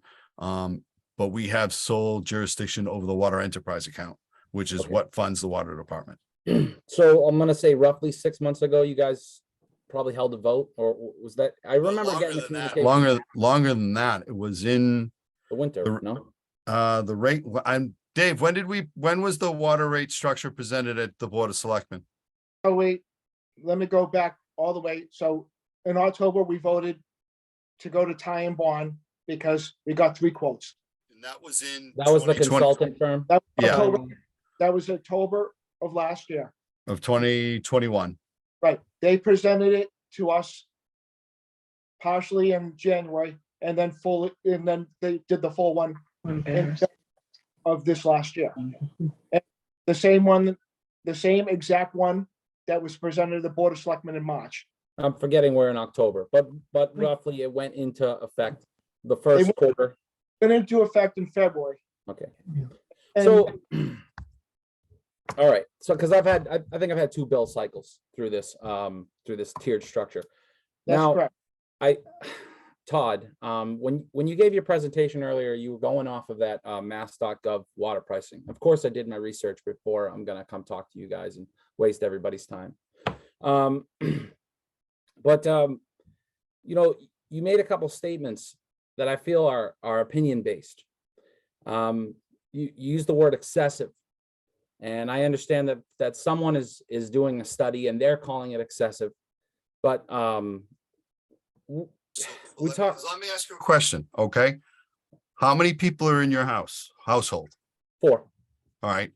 But we have sole jurisdiction over the water enterprise account, which is Okay. what funds the water department. So I'm gonna say roughly 6 months ago, you guys probably held a vote, or was that, I remember longer getting the than that. communication. Longer than that. It was in, The winter, the- no? the rate, Dave, when was the water rate structure presented at the Board of Selectmen? Oh, wait, let me go back all the way. So in October, we voted to go to Ty and Bond because we got 3 quotes. And that was in. That was the 2020. consultant firm? That was Yeah. October, that was October of last year. Of 2021. Right, they presented it to us partially in January and then fully, and then they did the full one in of this last year. And the same one, the same exact one that was presented to the Board of Selectmen in March. I'm forgetting we're in October, but roughly it went into effect the They first went- quarter. Went into effect in February. Okay, And so. All right, so because I think I've had 2 bill cycles through this tiered structure. that's Now, correct. Todd, when you gave your presentation earlier, you were going off of that mass.gov water pricing. Of course, I did my research before I'm gonna come talk to you guys and waste everybody's time. But you made a couple statements that I feel are opinion based. You use the word excessive. And I understand that someone is doing a study and they're calling it excessive. But we talk. Let me ask you a question, okay? How many people are in your household? 4. All right.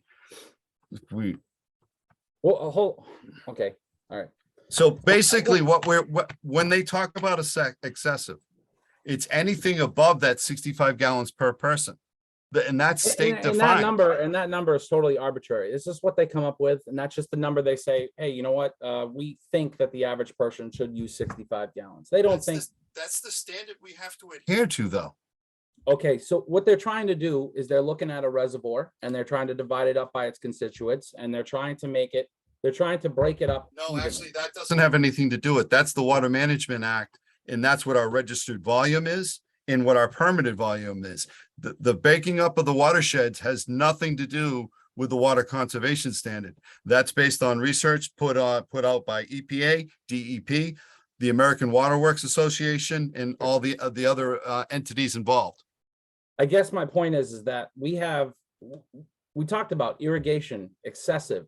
Okay, all right. So basically when they talk about excessive, it's anything above that 65 gallons per person. And that's state And that defined. number is totally arbitrary. It's just what they come up with, and that's just the number they say, hey, you know what? We think that the average person should use 65 gallons. They don't think. That's the standard we have to adhere. Here to though. Okay, so what they're trying to do is they're looking at a reservoir and they're trying to divide it up by its constituents, and they're trying to break it up. No, evenly. actually, that Doesn't have anything to do with, that's the Water Management Act, and that's what our registered volume is and what our permitted volume is. The breaking up of the watersheds has nothing to do with the water conservation standard. That's based on research put out by EPA, DEP, the American Water Works Association, and all the other entities involved. I guess my point is that we talked about irrigation excessive.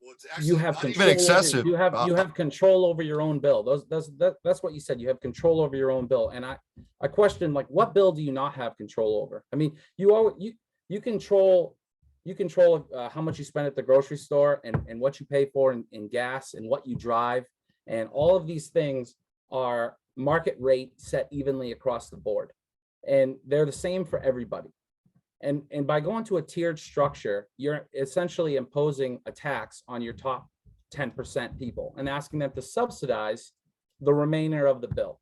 Well, it's You actually have not control. even excessive. You have control over your own bill. That's what you said. You have control over your own bill. And I question, like, what bill do you not have control over? I mean, you control how much you spend at the grocery store and what you pay for in gas and what you drive. And all of these things are market rate set evenly across the board. And they're the same for everybody. And by going to a tiered structure, you're essentially imposing a tax on your top 10% people and asking them to subsidize the remainder of the bill.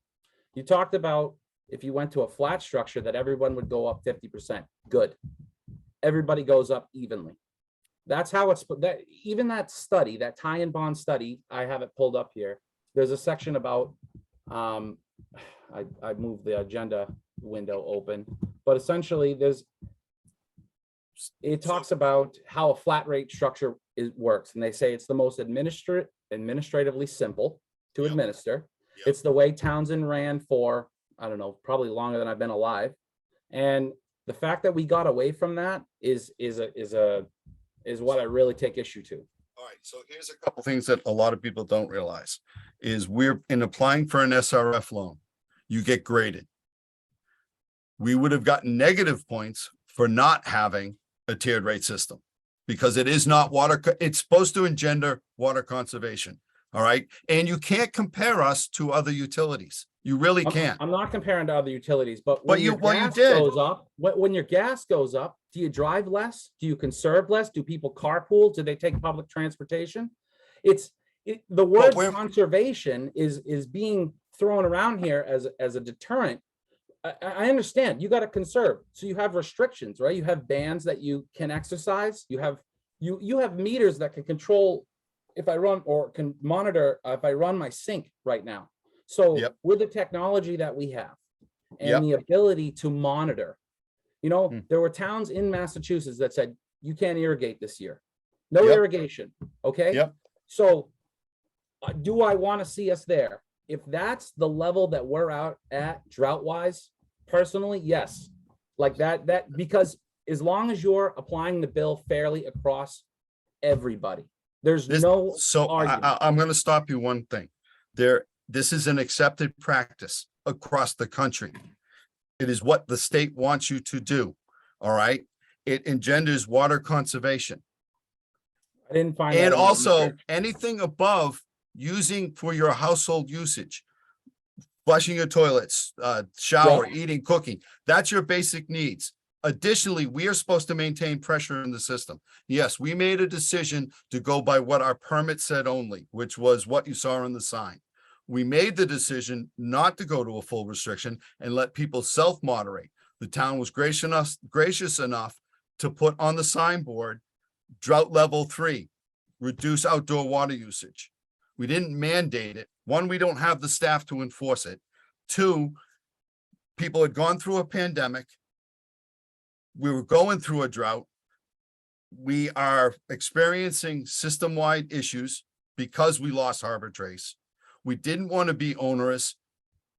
You talked about if you went to a flat structure that everyone would go up 50%. Good. Everybody goes up evenly. That's how it's that. Even that study, that tie and bond study, I have it pulled up here. There's a section about I moved the agenda window open, but essentially it talks about how a flat rate structure works, and they say it's the most administratively simple to Yep. administer. Yep. It's the way Townsend ran for, I don't know, probably longer than I've been alive. And the fact that we got away from that is what I really take issue to. All right, so here's a couple things that a lot of people don't realize is we're in applying for an SRF loan, you get graded. We would have gotten negative points for not having a tiered rate system because it is not it's supposed to engender water conservation. All right. And you can't compare us to other utilities. You really can't. I'm not comparing to other utilities, but But when you- your well, you gas did. goes up, when your gas goes up, do you drive less? Do you conserve less? Do people carpool? Do they take public transportation? The word we're- conservation is being thrown around here as a deterrent. I understand you got to conserve. So you have restrictions, right? You have bands that you can exercise. You have meters that can control if I run or can monitor if I run my sink right now. So Yep. with the technology that we have and Yep. the ability to monitor, there were towns in Massachusetts that said, you can't irrigate this year. No Yep. irrigation. Okay. Yep. So do I want to see us there? If that's the level that we're out at drought wise, personally, yes. Like that, because as long as you're applying the bill fairly across everybody, there's no So argument. I'm going to stop you one thing. This is an accepted practice across the country. It is what the state wants you to do. All right. It engenders water conservation. I didn't find that And in the also research. anything above using for your household usage. Flushing your toilets, shower, eating, cooking, that's your basic needs. Additionally, we are supposed to maintain pressure in the system. Yes, we made a decision to go by what our permit said only, which was what you saw on the sign. We made the decision not to go to a full restriction and let people self-moderate. The town was gracious enough to put on the signboard, drought level 3, reduce outdoor water usage. We didn't mandate it. One, we don't have the staff to enforce it. 2, people had gone through a pandemic. We were going through a drought. We are experiencing system-wide issues because we lost Harbor Trace. We didn't want to be onerous.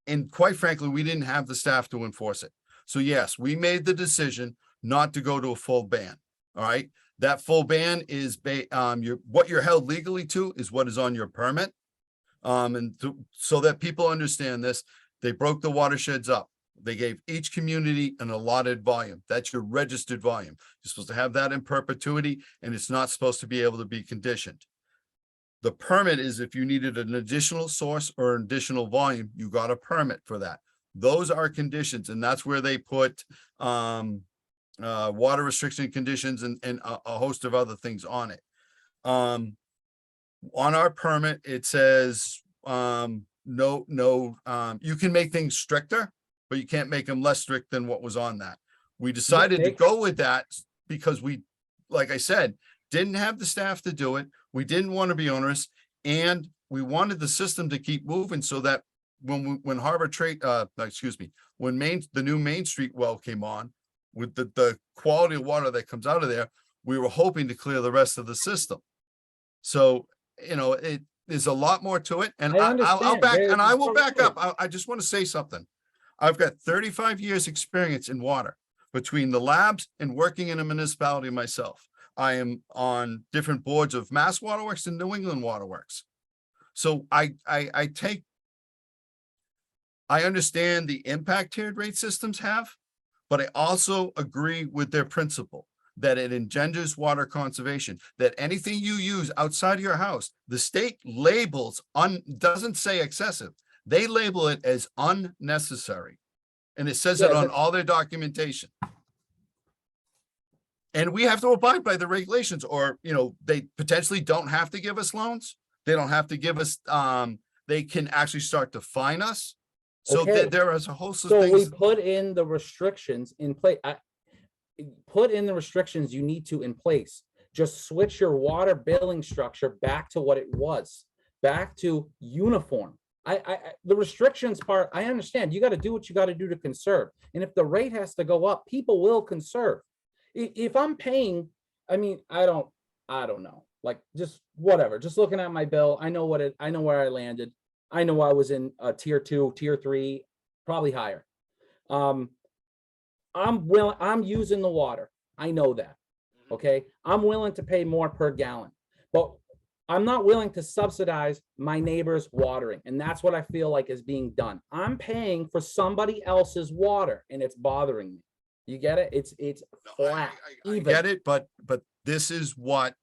And quite frankly, we didn't have the staff to enforce it. So yes, we made the decision not to go to a full ban. All right. That full ban is what you're held legally to is what is on your permit. So that people understand this, they broke the watersheds up. They gave each community an allotted volume. That's your registered volume. You're supposed to have that in perpetuity, and it's not supposed to be able to be conditioned. The permit is if you needed an additional source or an additional volume, you got a permit for that. Those are conditions, and that's where they put water restriction conditions and a host of other things on it. On our permit, it says you can make things stricter, but you can't make them less strict than what was on that. We decided to go with that because we, like I said, didn't have the staff to do it. We didn't want to be onerous, and we wanted the system to keep moving so that when Harbor Trade, when the new Main Street well came on, with the quality of water that comes out of there, we were hoping to clear the rest of the system. So, there's a lot more to it, and I will back up. I just want to say something. I've got 35 years experience in water between the labs and working in a municipality myself. I am on different boards of Mass Waterworks and New England Waterworks. So I understand the impact tiered rate systems have, but I also agree with their principle that it engenders water conservation, that anything you use outside of your house, the state labels doesn't say excessive. They label it as unnecessary. And it says it on all their documentation. And we have to abide by the regulations, or, they potentially don't have to give us loans. They don't have to give us, they can actually start to fine us. So there is a host of things. So we put in the restrictions in place. Put in the restrictions you need to in place. Just switch your water billing structure back to what it was, back to uniform. The restrictions part, I understand. You got to do what you got to do to conserve. And if the rate has to go up, people will conserve. If I'm paying, I don't know, like just whatever, just looking at my bill, I know where I landed. I know I was in a tier 2, tier 3, probably higher. I'm using the water. I know that. Okay. I'm willing to pay more per gallon, but I'm not willing to subsidize my neighbor's watering. And that's what I feel like is being done. I'm paying for somebody else's water and it's bothering me. You get it? It's flat. I get it, but this is what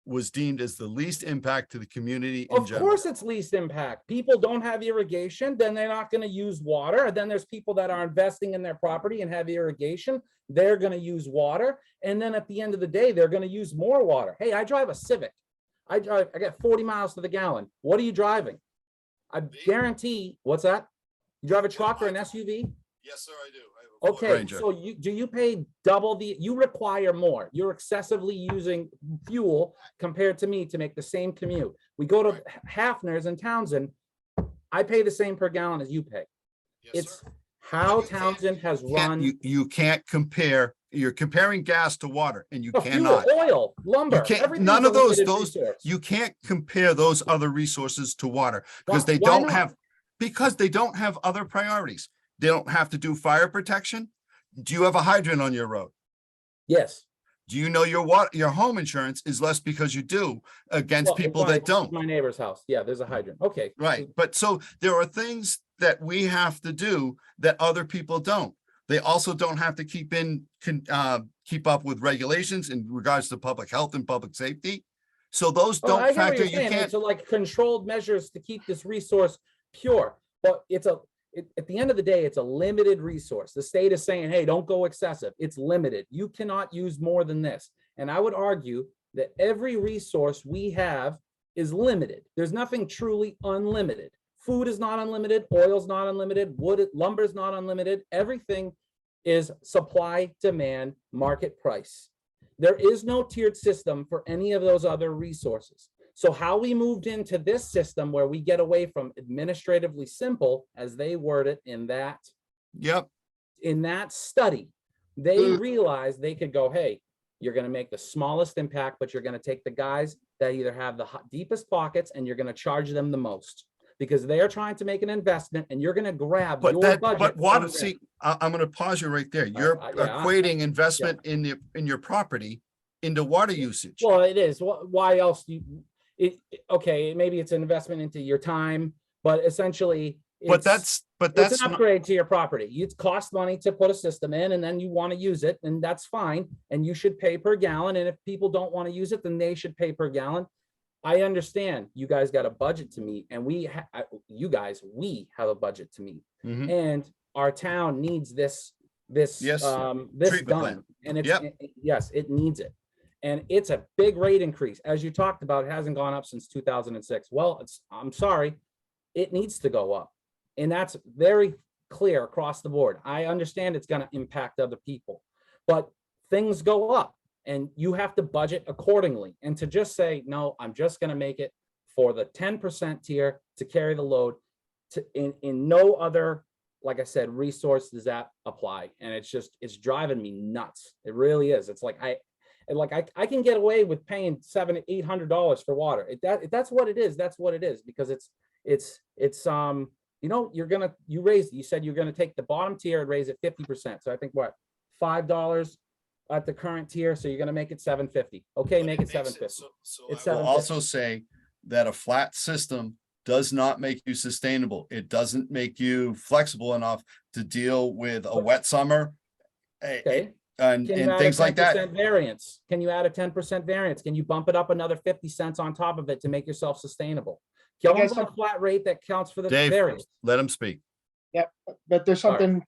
was deemed as the least impact to the community in general. Of course it's least impact. People don't have irrigation, then they're not going to use water. And then there's people that are investing in their property and have irrigation. They're going to use water. And then at the end of the day, they're going to use more water. Hey, I drive a Civic. I got 40 miles to the gallon. What are you driving? I guarantee, what's that? You drive a truck or an SUV? Yes, sir, I do. Okay, so you pay double you require more. You're excessively using fuel compared to me to make the same commute. We go to Hafner's in Townsend. I pay the same per gallon as you pay. Yes, It's sir. how Townsend has run. You can't compare. You're comparing gas to water, and you No, cannot. fuel, oil, lumber. You can't, everything's none a of those, limited resource. you can't compare those other resources to water because Why- they why don't not? have, because they don't have other priorities. They don't have to do fire protection. Do you have a hydrant on your road? Yes. Do you know your home insurance is less because you do against Well, people it's that don't? My neighbor's house. Yeah, there's a hydrant. Okay. Right, but so there are things that we have to do that other people don't. They also don't have to keep up with regulations in regards to public health and public safety. So those Oh, I don't get what factor, you're you saying. can't, It's like controlled measures to keep this resource pure, but at the end of the day, it's a limited resource. The state is saying, hey, don't go excessive. It's limited. You cannot use more than this. And I would argue that every resource we have is limited. There's nothing truly unlimited. Food is not unlimited. Oil's not unlimited. Lumber is not unlimited. Everything is supply, demand, market price. There is no tiered system for any of those other resources. So how we moved into this system where we get away from administratively simple, as they word it in that study, they realized they could go, hey, you're going to make the smallest impact, but you're going to take the guys that either have the deepest pockets and you're going to charge them the most. because they are trying to make an investment and you're gonna grab But your that, budget. but water, from there. see, I'm gonna pause you right there. You're yeah, equating investment in your property into water usage. Well, it is. Why else do you, okay, maybe it's an investment into your time, but essentially. But it's that's an not, upgrade to your property. It costs money to put a system in and then you want to use it and that's fine. And you should pay per gallon. And if people don't want to use it, then they should pay per gallon. I understand you guys got a budget to meet and we have a budget to meet. Mhm. And our town needs this Yes, this treatment done. plant. And it's, Yep. yes, it needs it. And it's a big rate increase. As you talked about, it hasn't gone up since 2006. Well, I'm sorry, it needs to go up. And that's very clear across the board. I understand it's going to impact other people, but things go up and you have to budget accordingly. And to just say, no, I'm just going to make it for the 10% tier to carry the load in no other, like I said, resource does that apply. And it's driving me nuts. It really is. It's like, I can get away with paying $700-800 for water. If that's what it is, that's what it is, because it's you said you're gonna take the bottom tier and raise it 50%. So I think what, $5 at the current tier, so you're gonna make it $750. Okay, But make it makes $750. so It's I will will- $750. also say that a flat system does not make you sustainable. It doesn't make you flexible enough to deal with a wet summer. Okay. And Can you add a things like that. 10% variance? Can you add a 10% variance? Can you bump it up another 50 cents on top of it to make yourself sustainable? Kill guess them on a flat rate that counts for the Dave, variance. let him speak. But there's All right. something.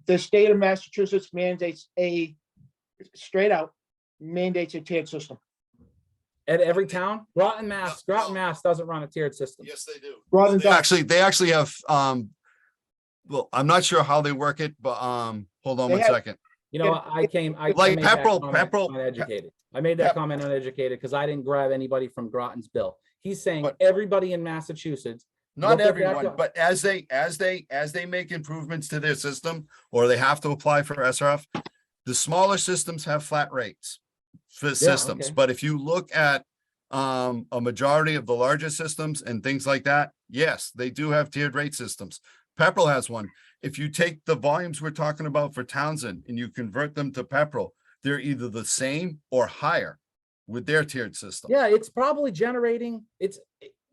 The state of Massachusetts mandates straight out mandates a tiered system. At every town, Groton, Mass doesn't run a tiered system. Yes, they do. Groton They does. They actually have, well, I'm not sure how they work it, but, hold on They one have- second. You know, I Like made that Pepperell- comment Pepperell- uneducated. I made that Pep- comment uneducated because I didn't grab anybody from Groton's bill. He's saying But- everybody in Massachusetts. Not Look at that everyone, go- but as they make improvements to their system, or they have to apply for SRF, the smaller systems have flat rates for systems. okay. But if you look at a majority of the larger systems and things like that, yes, they do have tiered rate systems. Pepperell has one. If you take the volumes we're talking about for Townsend and you convert them to Pepperell, they're either the same or higher with their tiered system. Yeah, it's probably generating,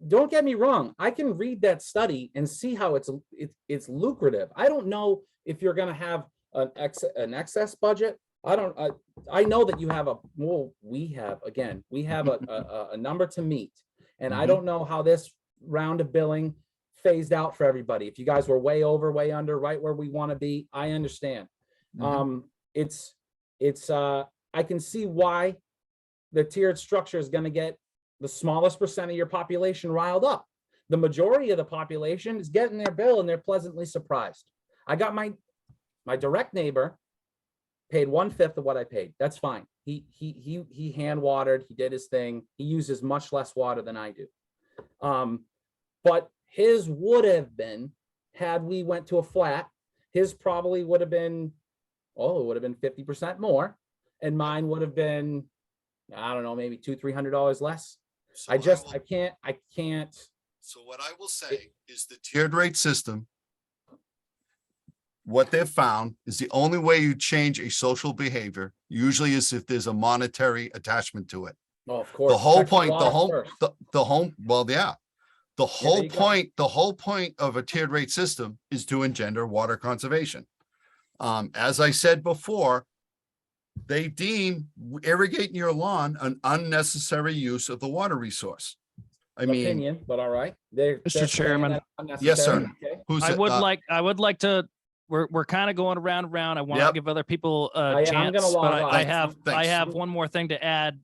don't get me wrong, I can read that study and see how it's lucrative. I don't know if you're gonna have an excess budget. I know that you have we have a number to meet. And I Mhm. don't know how this round of billing phased out for everybody. If you guys were way over, way under, right where we want to be, I understand. Mhm. I can see why the tiered structure is going to get the smallest percent of your population riled up. The majority of the population is getting their bill and they're pleasantly surprised. I got my direct neighbor paid 1/5 of what I paid. That's fine. He hand watered, he did his thing. He uses much less water than I do. But his would have been, had we went to a flat, his probably would have been, it would have been 50% more. And mine would have been, I don't know, maybe $200-300 less. So I will- can't. So what I will say is the Tiered rate system, what they've found is the only way you change a social behavior usually is if there's a monetary attachment to it. Oh, of course. The whole protect point, water first. the whole, well, yeah. The whole you go. point of a tiered rate system is to engender water conservation. As I said before, they deem irrigating your lawn an unnecessary use of the water resource. I mean, Opinion, but all right. Mr. Chairman. Yes, sir. Okay. who's, I would uh, like to, we're kind of going around and around. I want to Yep. give other people I'm a gonna chance, log but off. I have Thanks. one more thing to add.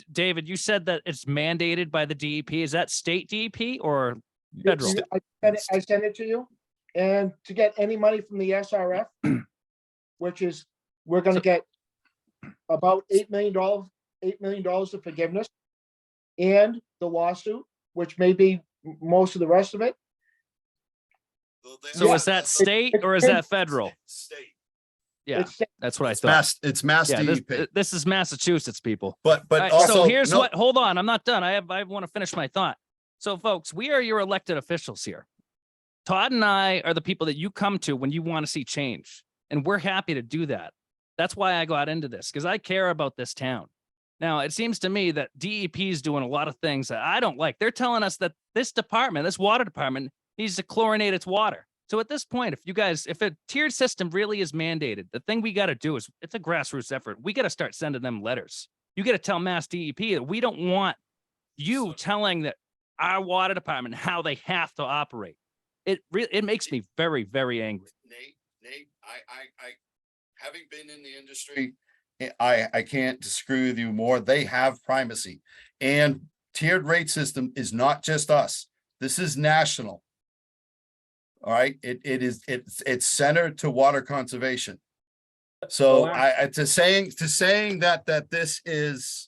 David, you said that it's mandated by the DEP. Is that state DEP or federal? I sent it to you, and to get any money from the SRF, which is, we're gonna get about $8 million of forgiveness, and the lawsuit, which may be most of the rest of it. So is that state or is that federal? State. Yeah, It's that's what I It's thought. it's Mass Yeah, DEP, this is Massachusetts, people. but All right, also. so here's no, what, hold on, I'm not done. I want to finish my thought. So folks, we are your elected officials here. Todd and I are the people that you come to when you want to see change, and we're happy to do that. That's why I got into this, because I care about this town. Now, it seems to me that DEP is doing a lot of things that I don't like. They're telling us that this department, this water department, needs to chlorinate its water. So at this point, if a tiered system really is mandated, the thing we got to do is, it's a grassroots effort. We got to start sending them letters. You got to tell Mass DEP that we don't want you telling that our water department how they have to operate. It makes me very, very angry. Nate, I, having been in the industry, I can't disagree with you more. They have primacy. And tiered rate system is not just us. This is national. All right, it's centered to water conservation. So Well, to saying that this is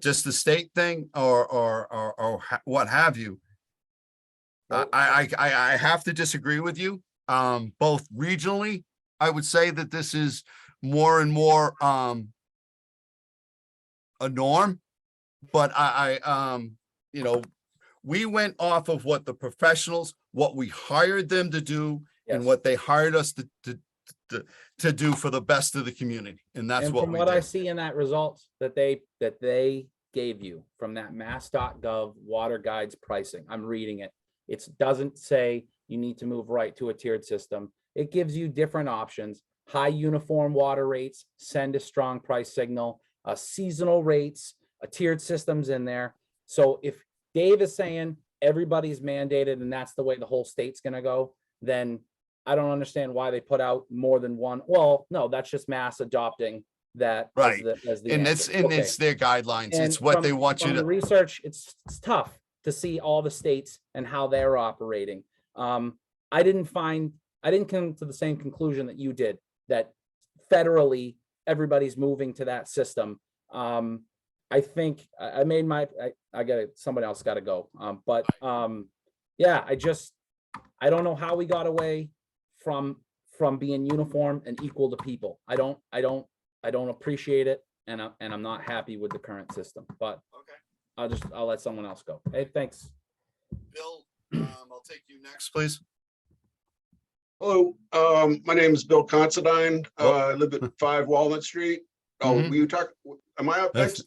just a state thing or what have you. I have to disagree with you. Both regionally, I would say that this is more and more a norm. But we went off of what the professionals, what we hired them to do, and Yes. what they hired us to do for the best of the community, and that's And what from we what I did. see in that results that they gave you from that mass.gov water guides pricing, I'm reading it. It doesn't say you need to move right to a tiered system. It gives you different options, high uniform water rates, send a strong price signal, seasonal rates, a tiered systems in there. So if Dave is saying everybody's mandated and that's the way the whole state's gonna go, then I don't understand why they put out more than one. Well, no, that's just mass adopting that. Right. As the And answer. it's their guidelines. And It's what they from- want you from the to. research, it's tough to see all the states and how they're operating. I didn't come to the same conclusion that you did, that federally, everybody's moving to that system. I think I made I got it, somebody else got to go. Yeah, I don't know how we got away from being uniform and equal to people. I don't appreciate it, and I'm not happy with the current system, but Okay. I'll let someone else go. Hey, thanks. Bill, I'll take you next, please. Hello, my name is Bill Considine. Oh. I live at 5 Walnut Street. Oh, Mhm. will you talk? Am I up next?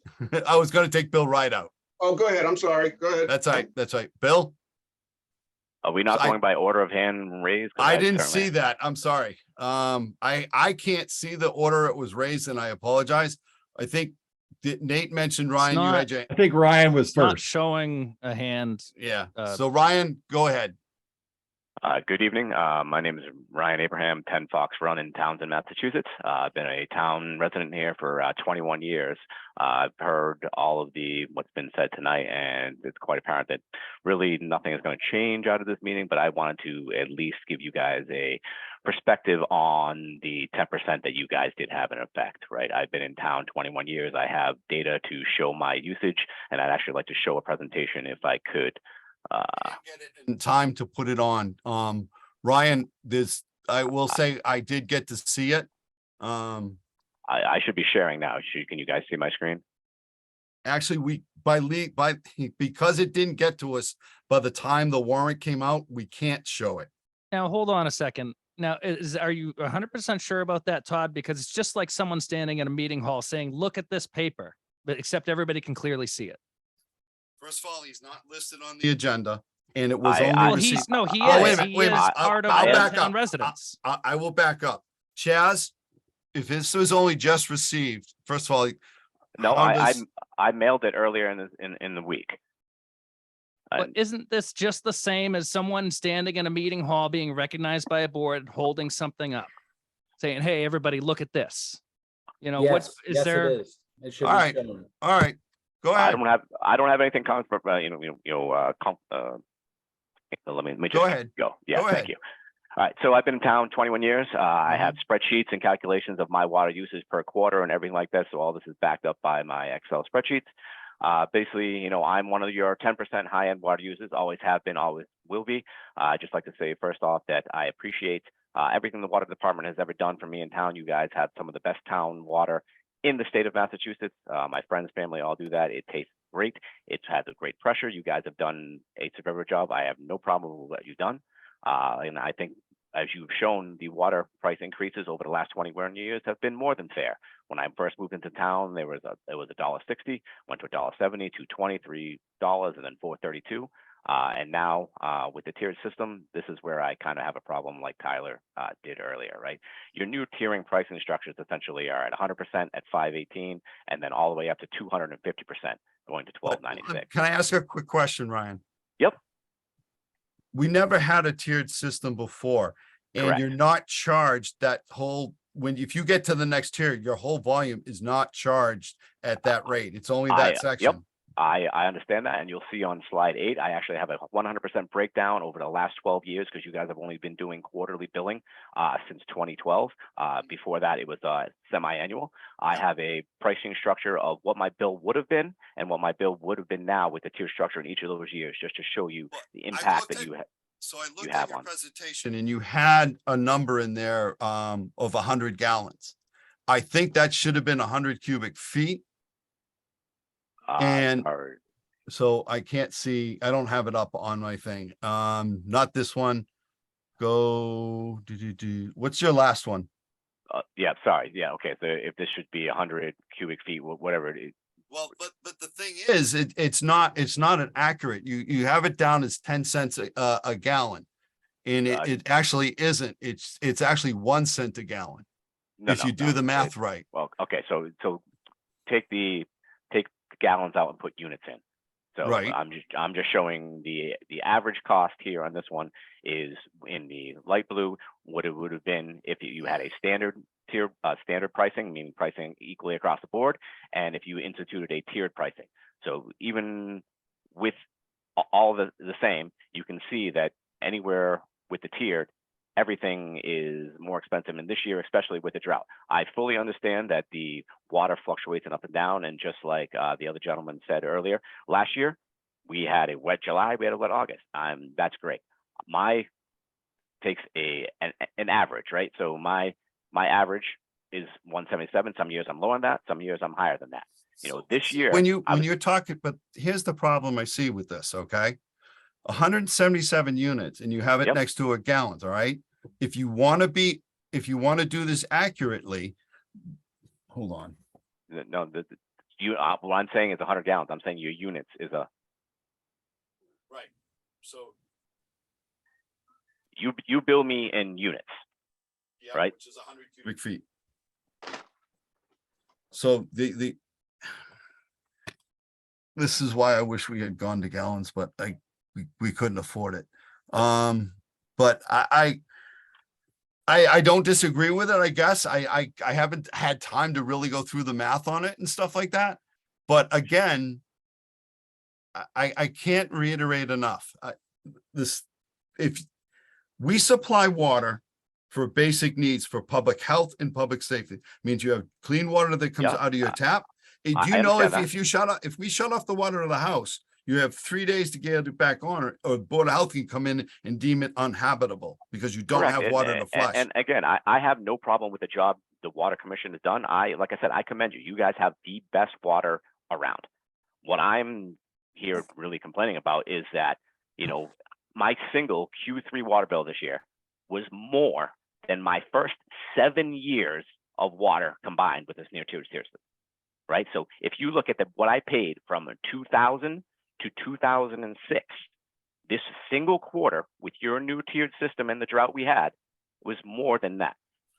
I was gonna take Bill right out. Oh, go ahead. I'm sorry. Go ahead. That's right. That's right. Bill, Are we not So I- going by order of hand raised? 'Cause I didn't certainly- see that. I'm sorry. I can't see the order it was raised, and I apologize. I think Nate mentioned Ryan, you not- had your, I think Ryan was Not first. showing a hand. yeah. Uh, So Ryan, go ahead. Good evening. My name is Ryan Abraham, 10 Fox Run in Townsend, Massachusetts. I've been a town resident here for 21 years. I've heard all of what's been said tonight, and it's quite apparent that really nothing is going to change out of this meeting, but I wanted to at least give you guys a perspective on the 10% that you guys did have in effect, right? I've been in town 21 years. I have data to show my usage, and I'd actually like to show a presentation if I could. Get it in time to put it on. Ryan, I will say I did get to see it. I should be sharing now. Can you guys see my screen? Actually, because it didn't get to us by the time the warrant came out, we can't show it. Now, hold on a second. Now, are you 100% sure about that, Todd? Because it's just like someone standing in a meeting hall saying, look at this paper, but except everybody can clearly see it. First of all, he's not listed on the agenda, and it was I- only Well, received. he Oh, wait a is. minute, He wait a is minute. part of I'll all back town up. residents. I will back up. Chaz, if this was only just received, first of all. No, how I does- mailed it earlier in the week. But isn't this just the same as someone standing in a meeting hall being recognized by a board, holding something up, saying, hey, everybody, look at this? You know, Yes, is yes, there? it is. It should All be right. shown. All right, go I ahead. don't have anything let me Go just ahead. go. Yeah, Go thank ahead. you. All right, so I've been in town 21 years. I have spreadsheets and calculations of my water usage per quarter and everything like that. So all this is backed up by my Excel spreadsheets. Basically, I'm one of your 10% high-end water users, always have been, always will be. I'd just like to say first off that I appreciate Everything the water department has ever done for me in town, you guys have some of the best town water in the state of Massachusetts. My friends, family all do that. It tastes great. It has a great pressure. You guys have done a superb job. I have no problem with what you've done. And I think, as you've shown, the water price increases over the last 21 years have been more than fair. When I first moved into town, it was $1.60, went to $1.70, $2.20, $3, and then $4.32. And now with the tiered system, this is where I kind of have a problem, like Tyler did earlier, right? Your new tiering pricing structures essentially are at 100% at $5.18, and then all the way up to 250%, going to $12.96. Can I ask a quick question, Ryan? Yep. We never had a tiered system before, and Correct. you're not charged that whole, if you get to the next tier, your whole volume is not charged at that rate. It's only that Yep. section. I understand that, and you'll see on slide 8, I actually have a 100% breakdown over the last 12 years, because you guys have only been doing quarterly billing since 2012. Before that, it was semi-annual. I have a pricing structure of what my bill would have been and what my bill would have been now with the tier structure in each of those years, just to show you the impact that you have. So I looked you at have your on. presentation and you had a number in there of 100 gallons. I think that should have been 100 cubic feet. And so I can't see, I don't have it up on my thing. Not this one. Go what's your last one? Yeah, sorry. Yeah, okay. So if this should be 100 cubic feet, whatever it is. Well, but the thing is, it's not an accurate. You have it down as 10 cents a gallon. And it actually isn't. It's actually 1 cent a gallon. If you do the math right. Well, okay. So take the gallons out and put units in. So Right. I'm just showing the average cost here on this one is in the light blue, what it would have been if you had a standard tier, standard pricing, meaning pricing equally across the board, and if you instituted a tiered pricing. So even with all the same, you can see that anywhere with the tiered, everything is more expensive. And this year, especially with the drought, I fully understand that the water fluctuates up and down. And just like the other gentleman said earlier, last year, we had a wet July, we had a wet August. That's great. My takes an average, right? So my average is 177. Some years I'm lower than that. Some years I'm higher than that. You know, this year. When you're talking, but here's the problem I see with this, okay? 177 units and you have it next to a gallons, all right? If you want to do this accurately, hold on. No, what I'm saying is 100 gallons. I'm saying your units is a. Right. So. You bill me in units. Yeah, right? Which is 100 cubic feet. So this is why I wish we had gone to gallons, but we couldn't afford it. But I don't disagree with it. I guess I haven't had time to really go through the math on it and stuff like that. But again, I can't reiterate enough. If we supply water for basic needs for public health and public safety, means you have clean water that comes out of your tap. Do you know if we shut off the water to the house, you have 3 days to get it back on, or Board of Health can come in and deem it uninhabitable because you don't have water to flush. And again, I have no problem with the job the Water Commission has done. Like I said, I commend you. You guys have the best water around. What I'm here really complaining about is that, you know, my single Q3 water bill this year was more than my first 7 years of water combined with this near tier system, right? So if you look at what I paid from 2000 to 2006, this single quarter with your new tiered system and the drought we had was more than that.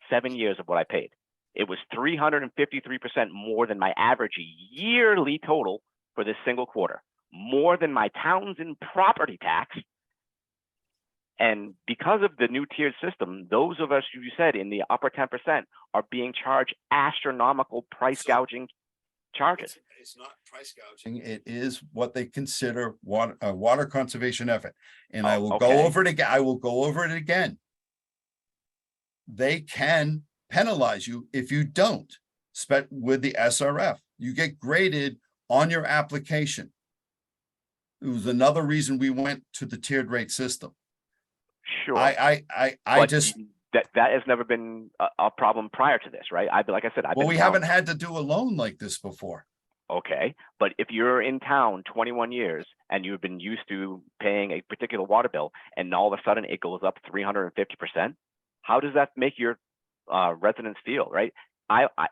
7 years of what I paid. It was 353% more than my average yearly total for this single quarter, more than my Townsend property tax. And because of the new tiered system, those of us, you said, in the upper 10% are being charged astronomical price gouging charges. It's not price gouging. It is what they consider water conservation effort. And I will go over it again. I will go over it again. They can penalize you if you don't with the SRF. You get graded on your application. It was another reason we went to the tiered rate system. Sure. I just that has never been a problem prior to this, right? Like I said, I've Well, been we in town- haven't had to do a loan like this before. Okay, but if you're in town 21 years and you've been used to paying a particular water bill and all of a sudden it goes up 350%, how does that make your residents feel, right?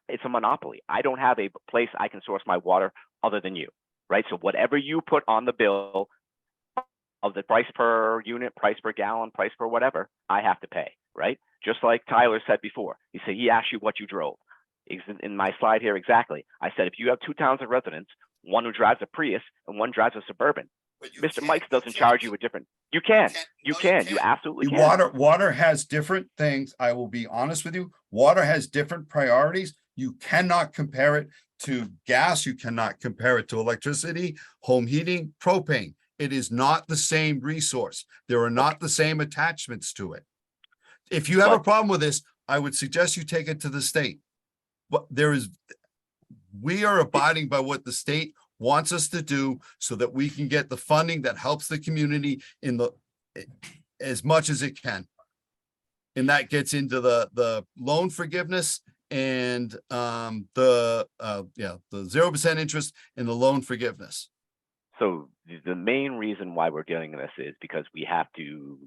It's a monopoly. I don't have a place I can source my water other than you, right? So whatever you put on the bill of the price per unit, price per gallon, price per whatever, I have to pay, right? Just like Tyler said before, he asked you what you drove. In my slide here, exactly. I said, if you have two towns of residents, one who drives a Prius and one drives a Suburban, Mr. Mike's doesn't charge you a different. You can, you absolutely can. Water has different things. I will be honest with you. Water has different priorities. You cannot compare it to gas. You cannot compare it to electricity, home heating, propane. It is not the same resource. There are not the same attachments to it. If you have a problem with this, I would suggest you take it to the state. But we are abiding by what the state wants us to do so that we can get the funding that helps the community as much as it can. And that gets into the loan forgiveness and the 0% interest in the loan forgiveness. So the main reason why we're doing this is because we have to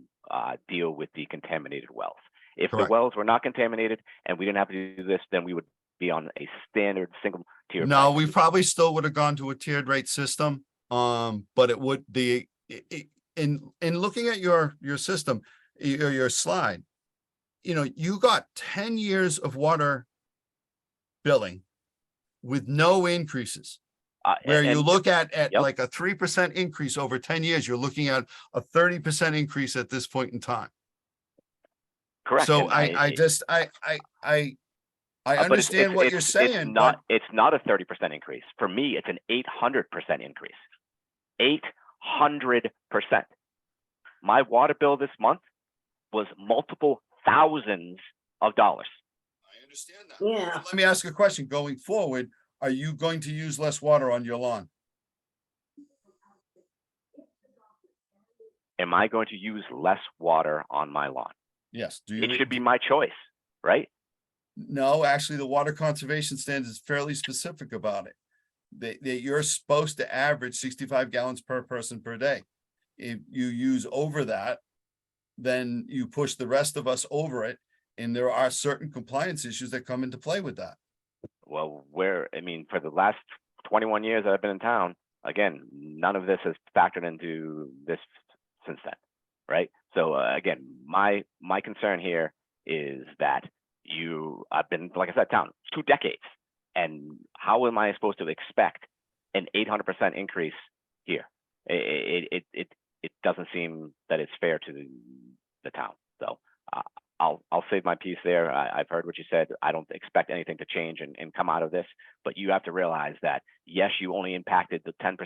deal with the contaminated wells. If Correct. the wells were not contaminated and we didn't have to do this, then we would be on a standard single tier. No, we probably still would have gone to a tiered rate system. But it would be in looking at your system, your slide, you got 10 years of water billing with no increases. Where you look at like a 3% increase over 10 years, you're looking at a 30% increase at this point in time. Correct. So And I but understand what you're saying, but It's not a 30% increase. For me, it's an 800% increase. 800%. My water bill this month was multiple thousands of dollars. I understand that. Yeah. Let me ask you a question. Going forward, are you going to use less water on your lawn? Am I going to use less water on my lawn? Yes. It should be my choice, right? No, actually, the water conservation standard is fairly specific about it. That you're supposed to average 65 gallons per person per day. If you use over that, then you push the rest of us over it. And there are certain compliance issues that come into play with that. Well, for the last 21 years that I've been in town, again, none of this has factored into this since then, right? So again, my concern here is that I've been, like I said, town 2 decades, and how am I supposed to expect an 800% increase here? It doesn't seem that it's fair to the town. So I'll save my piece there. I've heard what you said. I don't expect anything to change and come out of this, but you have to realize that yes, you only impacted the 10%,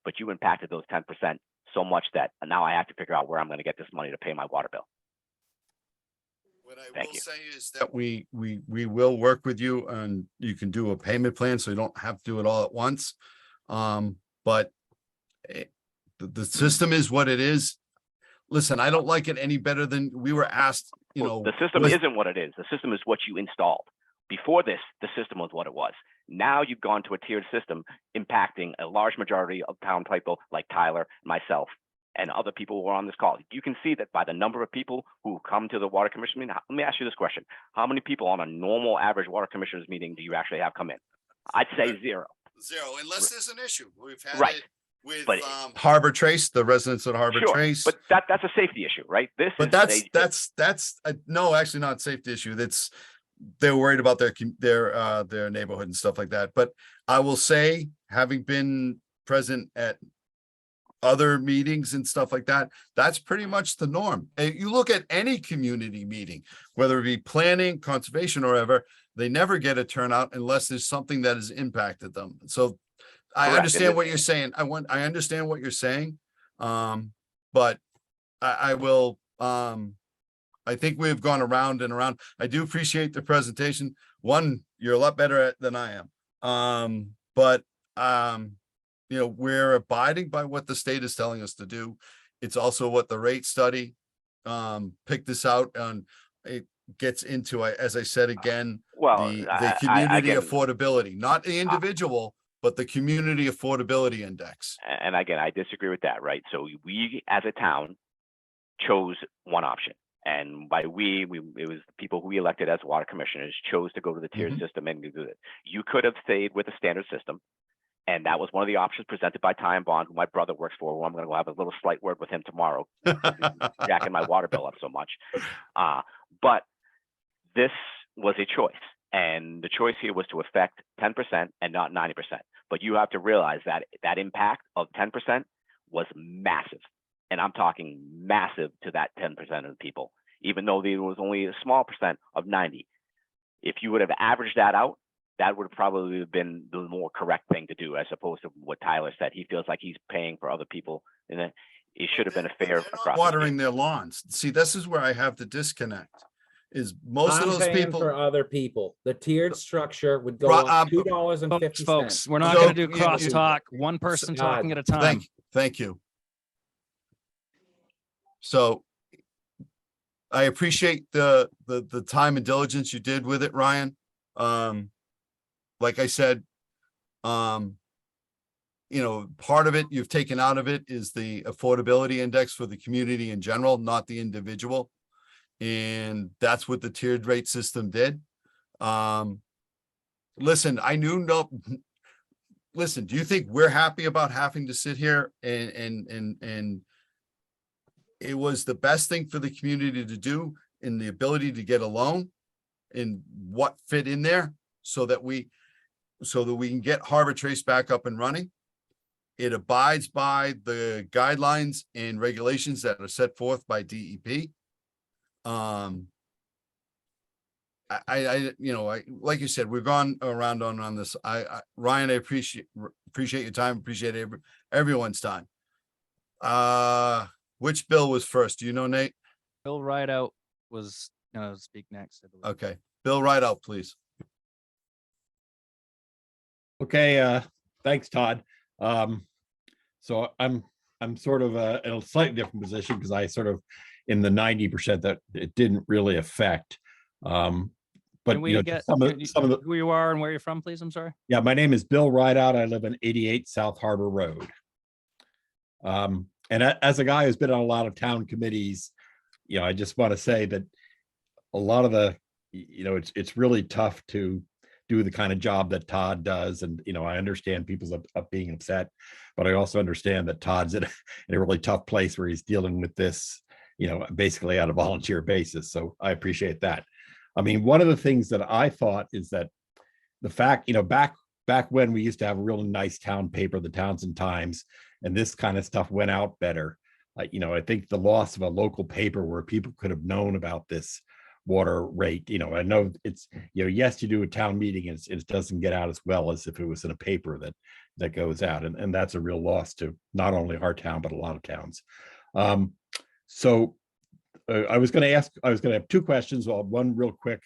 but you impacted those 10% so much that now I have to figure out where I'm going to get this money to pay my water bill. What I Thank will you. say is that we will work with you, and you can do a payment plan, so you don't have to do it all at once. But the system is what it is. Listen, I don't like it any better than we were asked, The system isn't what it is. The system is what you installed. Before this, the system was what it was. Now you've gone to a tiered system impacting a large majority of town people like Tyler, myself, and other people who are on this call. You can see that by the number of people who come to the water commission meeting. Let me ask you this question. How many people on a normal average water commissioners meeting do you actually have come in? I'd say zero. Zero, unless there's an issue. We've had Right. it with But- Harbor Trace, the residents at Harbor Sure, Trace. but that's a safety issue, right? But that's no, actually not a safety issue. They're worried about their neighborhood and stuff like that. But I will say, having been present at other meetings and stuff like that, that's pretty much the norm. And you look at any community meeting, whether it be planning, conservation, or whatever, they never get a turnout unless there's something that has impacted them. So I Correct. understand what you're saying. I understand what you're saying. But I will, I think we've gone around and around. I do appreciate the presentation. One, you're a lot better at than I am. But we're abiding by what the state is telling us to do. It's also what the rate study picked this out it gets into, as I said again, Well, the community again, affordability, not the individual, but the community affordability index. and again, I disagree with that, right? So we, as a town, chose one option. And by we, it was the people who we elected as water commissioners chose to go to the tiered system and do it. You could have stayed with the standard system. And that was one of the options presented by Ty and Bond, who my brother works for, who I'm going to go have a little slight word with him tomorrow, jacking my water bill up so much. But this was a choice. And the choice here was to affect 10% and not 90%. But you have to realize that that impact of 10% was massive. And I'm talking massive to that 10% of the people, even though there was only a small percent of 90. If you would have averaged that out, that would probably have been the more correct thing to do, as opposed to what Tyler said. He feels like he's paying for other people, and it should have been a fair They're not across. watering their lawns. See, this is where I have the disconnect. Is most of I'm those paying people. for other people. The tiered structure would go Ro- up $2.50. Folks, we're not So, gonna do you- crosstalk, one person talking at a time. Thank you. So I appreciate the time and diligence you did with it, Ryan. Like I said, you know, part of it you've taken out of it is the affordability index for the community in general, not the individual. And that's what the tiered rate system did. Listen, listen, do you think we're happy about having to sit here and it was the best thing for the community to do in the ability to get a loan and what fit in there so that we can get Harbor Trace back up and running? It abides by the guidelines and regulations that are set forth by DEP. You know, like you said, we've gone around on this. Ryan, I appreciate your time. Appreciate everyone's time. Which bill was first? Do you know, Nate? Bill Rideout was gonna speak next, I believe. Okay, Bill Rideout, please. Okay, thanks, Todd. So I'm sort of in a slightly different position because I sort of in the 90% that it didn't really affect. But Can we you know, get some of the who you are and where you're from, please? I'm sorry. yeah, my name is Bill Rideout. I live in 88 South Harbor Road. And as a guy who's been on a lot of town committees, you know, I just want to say that a lot of the, you know, it's really tough to do the kind of job that Todd does. And, you know, I understand people's up being upset, but I also understand that Todd's in a really tough place where he's dealing with this, you know, basically on a volunteer basis. So I appreciate that. I mean, one of the things that I thought is that the fact, you know, back when we used to have a real nice town paper, the Townsend Times, and this kind of stuff went out better. You know, I think the loss of a local paper where people could have known about this water rate, you know, I know it's, you know, yes, you do a town meeting and it doesn't get out as well as if it was in a paper that goes out. And that's a real loss to not only our town, but a lot of towns. I was going to have two questions. Well, one real quick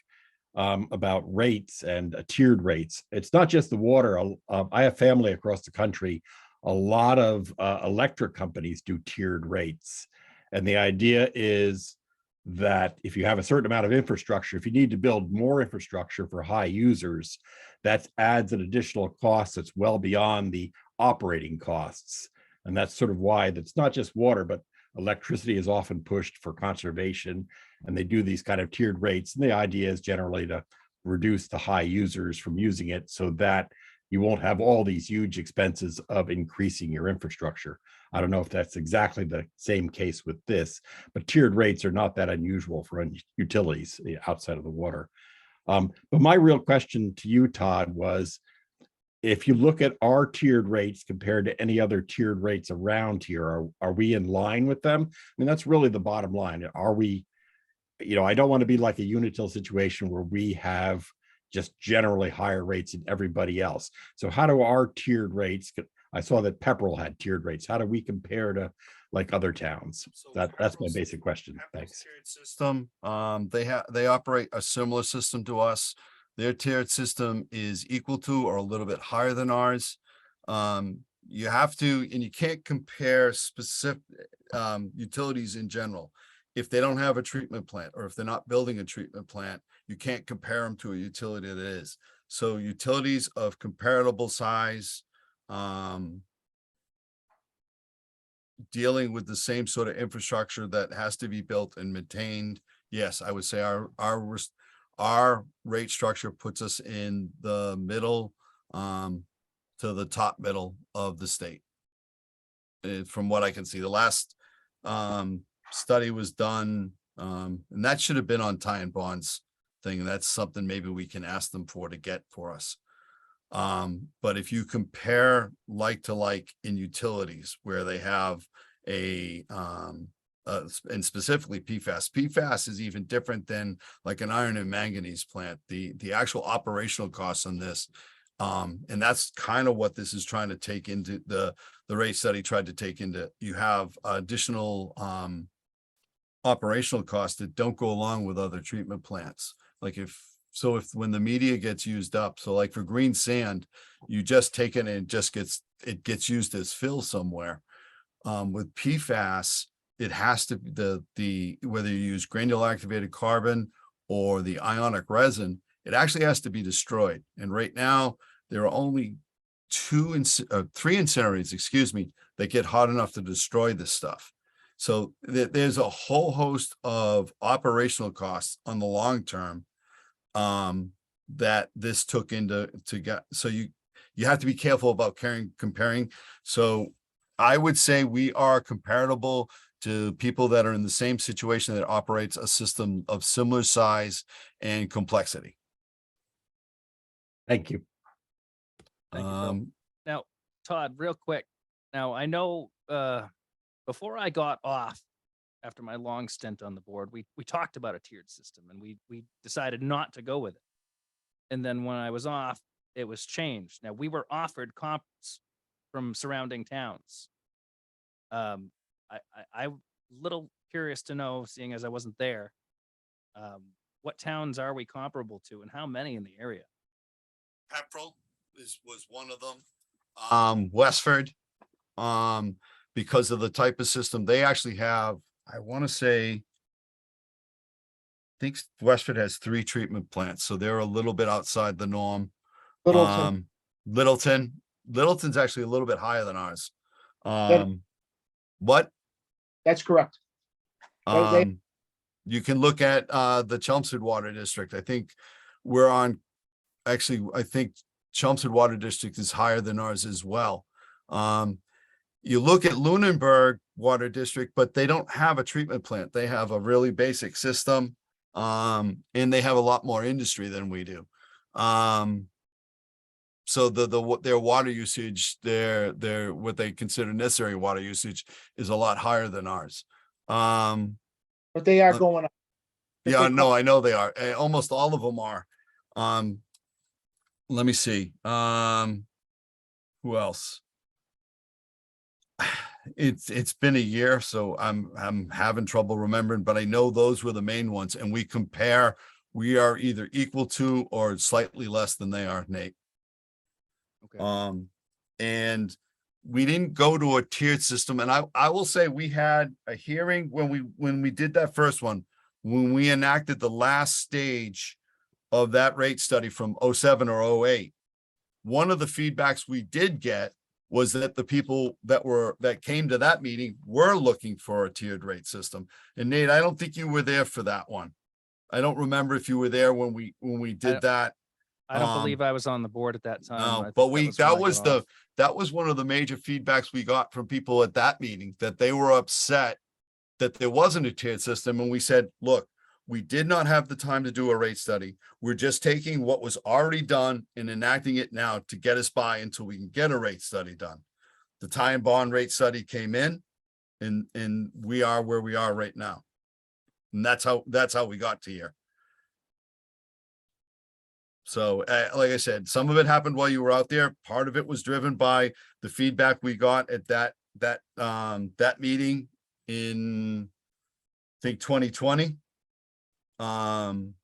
about rates and tiered rates. It's not just the water. I have family across the country. A lot of electric companies do tiered rates. And the idea is that if you have a certain amount of infrastructure, if you need to build more infrastructure for high users, that adds an additional cost that's well beyond the operating costs. And that's sort of why that's not just water, but electricity is often pushed for conservation, and they do these kind of tiered rates. And the idea is generally to reduce the high users from using it so that you won't have all these huge expenses of increasing your infrastructure. I don't know if that's exactly the same case with this, but tiered rates are not that unusual for utilities outside of the water. But my real question to you, Todd, was if you look at our tiered rates compared to any other tiered rates around here, are we in line with them? I mean, that's really the bottom line. Are we, you know, I don't want to be like a Unitil situation where we have just generally higher rates than everybody else. So how do our tiered rates, I saw that Pepperell had tiered rates. How do we compare to like other towns? That's my basic question. Thanks. Tiered system, they operate a similar system to us. Their tiered system is equal to or a little bit higher than ours. You have to, and you can't compare specific utilities in general. if they don't have a treatment plant, or if they're not building a treatment plant, you can't compare them to a utility that is. So utilities of comparable size, dealing with the same sort of infrastructure that has to be built and maintained. Yes, I would say our rate structure puts us in the middle, to the top middle of the state. From what I can see, the last, study was done, and that should have been on Ty and Bond's thing. And that's something maybe we can ask them for to get for us. But if you compare like to like in utilities where they have and specifically PFAS is even different than like an iron and manganese plant, the actual operational costs on this. And that's kind of what this is trying to take into the rate study tried to take into. You have additional, operational costs that don't go along with other treatment plants. Like if when the media gets used up, so like for green sand, you just take it and it gets used as fill somewhere. With PFAS, it has to be whether you use granular activated carbon or the ionic resin, it actually has to be destroyed. And right now there are only three incinerators, that get hot enough to destroy this stuff. So there's a whole host of operational costs on the long term that this took into get. So you have to be careful about comparing. So I would say we are comparable to people that are in the same situation that operates a system of similar size and complexity. Thank you. Thank you, Bill. Now, Todd, real quick. Now, I know before I got off after my long stint on the board, we talked about a tiered system and we decided not to go with it. And then when I was off, it was changed. Now, we were offered comps from surrounding towns. I'm a little curious to know, seeing as I wasn't there, what towns are we comparable to and how many in the area? Pepperell was one of them. Westford, because of the type of system they actually have, I want to say, I think Westford has 3 treatment plants, so they're a little bit outside the norm. Littleton's actually a little bit higher than ours. What? That's correct. You can look at the Chelmsford Water District. I think we're on, actually, I think Chelmsford Water District is higher than ours as well. You look at Lunenburg Water District, but they don't have a treatment plant. They have a really basic system, and they have a lot more industry than we do. So their water usage, their what they consider necessary water usage is a lot higher than ours. But they are going up. Yeah, no, I know they are. Almost all of them are. Let me see. Who else? It's been a year, so I'm having trouble remembering, but I know those were the main ones. And we are either equal to or slightly less than they are, Nate. Okay. And we didn't go to a tiered system. And I will say we had a hearing when we did that first one, when we enacted the last stage of that rate study from 07 or 08. One of the feedbacks we did get was that the people that came to that meeting were looking for a tiered rate system. And Nate, I don't think you were there for that one. I don't remember if you were there when we did that. I don't believe I was on the board at that time. I No, think but that was one of the major feedbacks we got from people at that meeting, that they were upset that there wasn't a tiered system. And we said, look, we did not have the time to do a rate study. We're just taking what was already done and enacting it now to get us by until we can get a rate study done. The Ty and Bond rate study came in and we are where we are right now. And that's how we got to here. So like I said, some of it happened while you were out there. Part of it was driven by the feedback we got at that meeting in, I think, 2020. And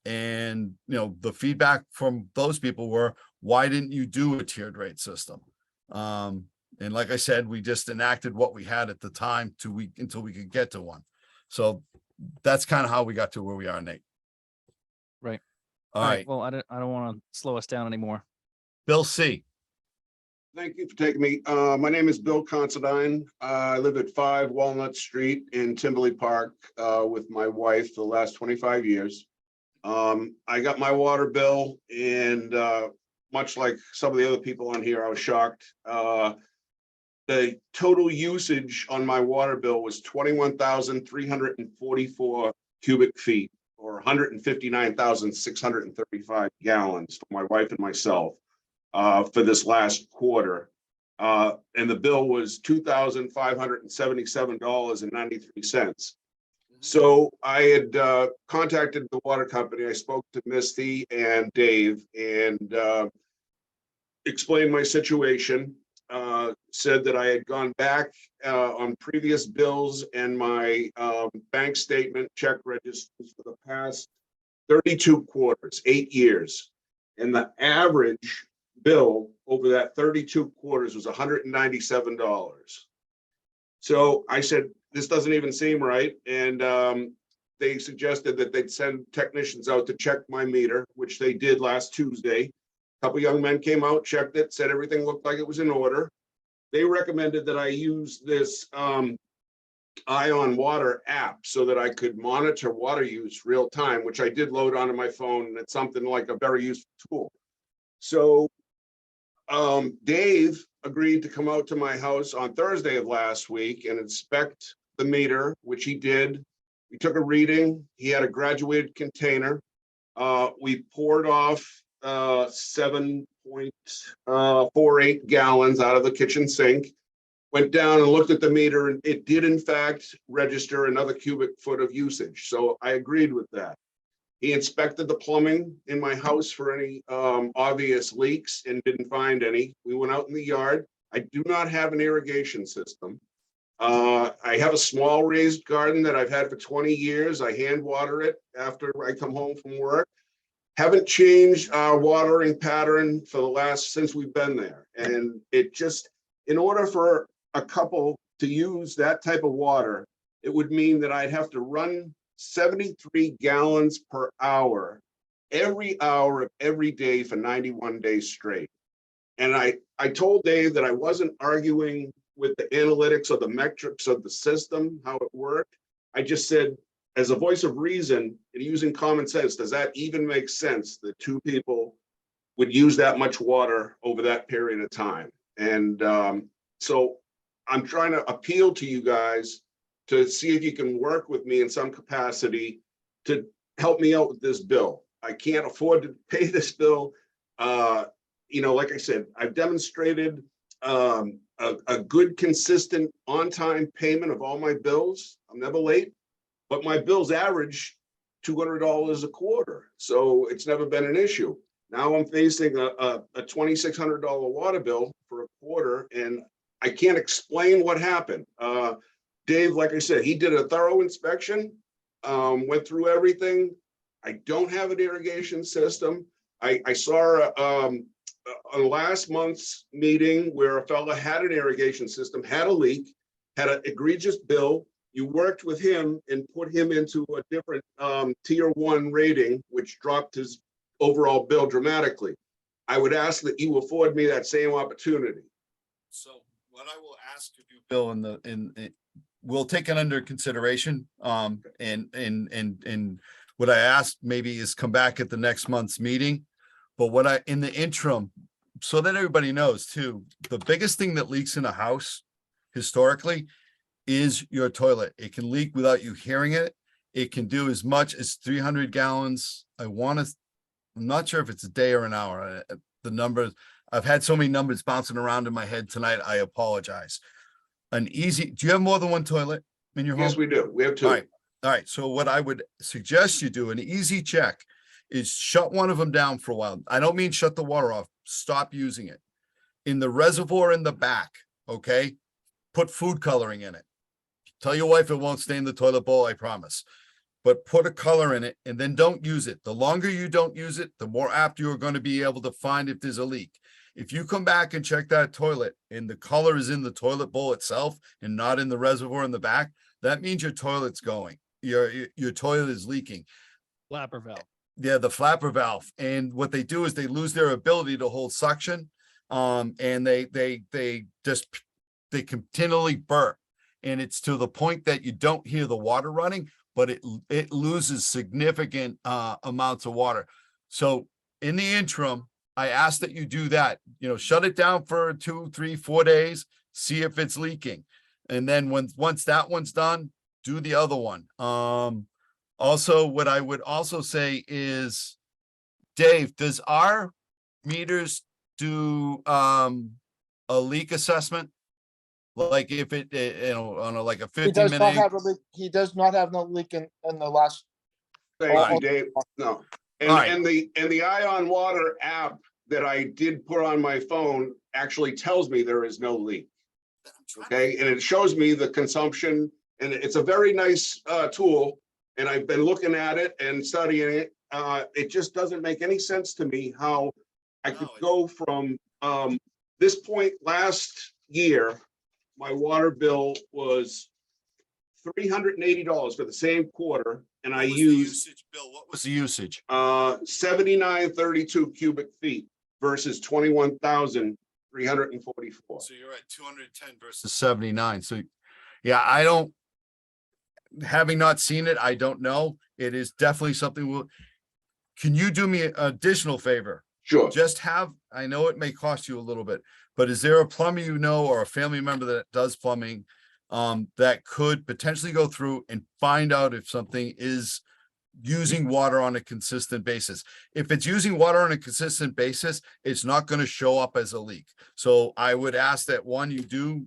the feedback from those people were, why didn't you do a tiered rate system? And like I said, we just enacted what we had at the time until we could get to one. So that's kind of how we got to where we are, Nate. Right. All right, Well, I don't want to slow us down anymore. Bill C. Thank you for taking me. My name is Bill Considine. I live at 5 Walnut Street in Timberley Park with my wife for the last 25 years. I got my water bill and much like some of the other people on here, I was shocked. The total usage on my water bill was 21,344 cubic feet, or 159,635 gallons for my wife and myself for this last quarter. And the bill was $2,577.93. So I had contacted the water company. I spoke to Misty and Dave and explained my situation. Said that I had gone back on previous bills and my bank statement check registers for the past 32 quarters, 8 years. And the average bill over that 32 quarters was $197. So I said, this doesn't even seem right. And they suggested that they'd send technicians out to check my meter, which they did last Tuesday. A couple young men came out, checked it, said everything looked like it was in order. They recommended that I use this Ion Water app so that I could monitor water use real time, which I did load onto my phone, and it's something like a very useful tool. So Dave agreed to come out to my house on Thursday of last week and inspect the meter, which he did. We took a reading. He had a graduated container. We poured off 7.48 gallons out of the kitchen sink, went down and looked at the meter, and it did in fact register another cubic foot of usage. So I agreed with that. He inspected the plumbing in my house for any obvious leaks and didn't find any. We went out in the yard. I do not have an irrigation system. I have a small raised garden that I've had for 20 years. I hand water it after I come home from work. Haven't changed our watering pattern for the last, since we've been there. And it just, in order for a couple to use that type of water, it would mean that I'd have to run 73 gallons per hour, every hour of every day for 91 days straight. And I told Dave that I wasn't arguing with the analytics or the metrics of the system, how it worked. I just said, as a voice of reason and using common sense, does that even make sense that two people would use that much water over that period of time? And so I'm trying to appeal to you guys to see if you can work with me in some capacity to help me out with this bill. I can't afford to pay this bill. You know, like I said, I've demonstrated a good, consistent, on-time payment of all my bills. I'm never late. But my bills average $200 a quarter. So it's never been an issue. Now I'm facing a $2,600 water bill for a quarter, and I can't explain what happened. Dave, like I said, he did a thorough inspection, went through everything. I don't have an irrigation system. I saw on last month's meeting where a fella had an irrigation system, had a leak, had an egregious bill. You worked with him and put him into a different tier 1 rating, which dropped his overall bill dramatically. I would ask that you afford me that same opportunity. So what I will ask of you, Bill, we'll take it under consideration. And what I asked maybe is come back at the next month's meeting. But in the interim, so that everybody knows too, the biggest thing that leaks in a house historically is your toilet. It can leak without you hearing it. It can do as much as 300 gallons. I'm not sure if it's a day or an hour. The numbers, I've had so many numbers bouncing around in my head tonight. I apologize. Do you have more than one toilet in your home? Yes, we do. We have 2. All right. So what I would suggest you do, an easy check, is shut one of them down for a while. I don't mean shut the water off. Stop using it. In the reservoir in the back, okay? Put food coloring in it. Tell your wife it won't stain the toilet bowl, I promise. But put a color in it and then don't use it. The longer you don't use it, the more apt you are going to be able to find if there's a leak. If you come back and check that toilet and the color is in the toilet bowl itself and not in the reservoir in the back, that means your toilet's going. Your toilet is leaking. Flapper valve. Yeah, the flapper valve. And what they do is they lose their ability to hold suction. And they continually burp. And it's to the point that you don't hear the water running, but it loses significant amounts of water. So in the interim, I ask that you do that, shut it down for 2, 3, 4 days, see if it's leaking. And then once that one's done, do the other one. Also, what I would also say is, Dave, does our meters do a leak assessment? Like if it, on like a He does 15-minute. not have a leak. He does not have no leak in the last. Thank you, Dave. No. And, All right. and the Ion Water app that I did put on my phone actually tells me there is no leak. Okay, and it shows me the consumption, and it's a very nice tool. And I've been looking at it and studying it. It just doesn't make any sense to me how I could go from this point last year. My water bill was $380 for the same quarter, and I used Bill, what was the usage? 7932 cubic feet versus 21,344. So you're at 210 versus 79. So yeah, having not seen it, I don't know. It is definitely something can you do me an additional favor? Sure. I know it may cost you a little bit, but is there a plumber or a family member that does plumbing that could potentially go through and find out if something is using water on a consistent basis? If it's using water on a consistent basis, it's not going to show up as a leak. So I would ask that you do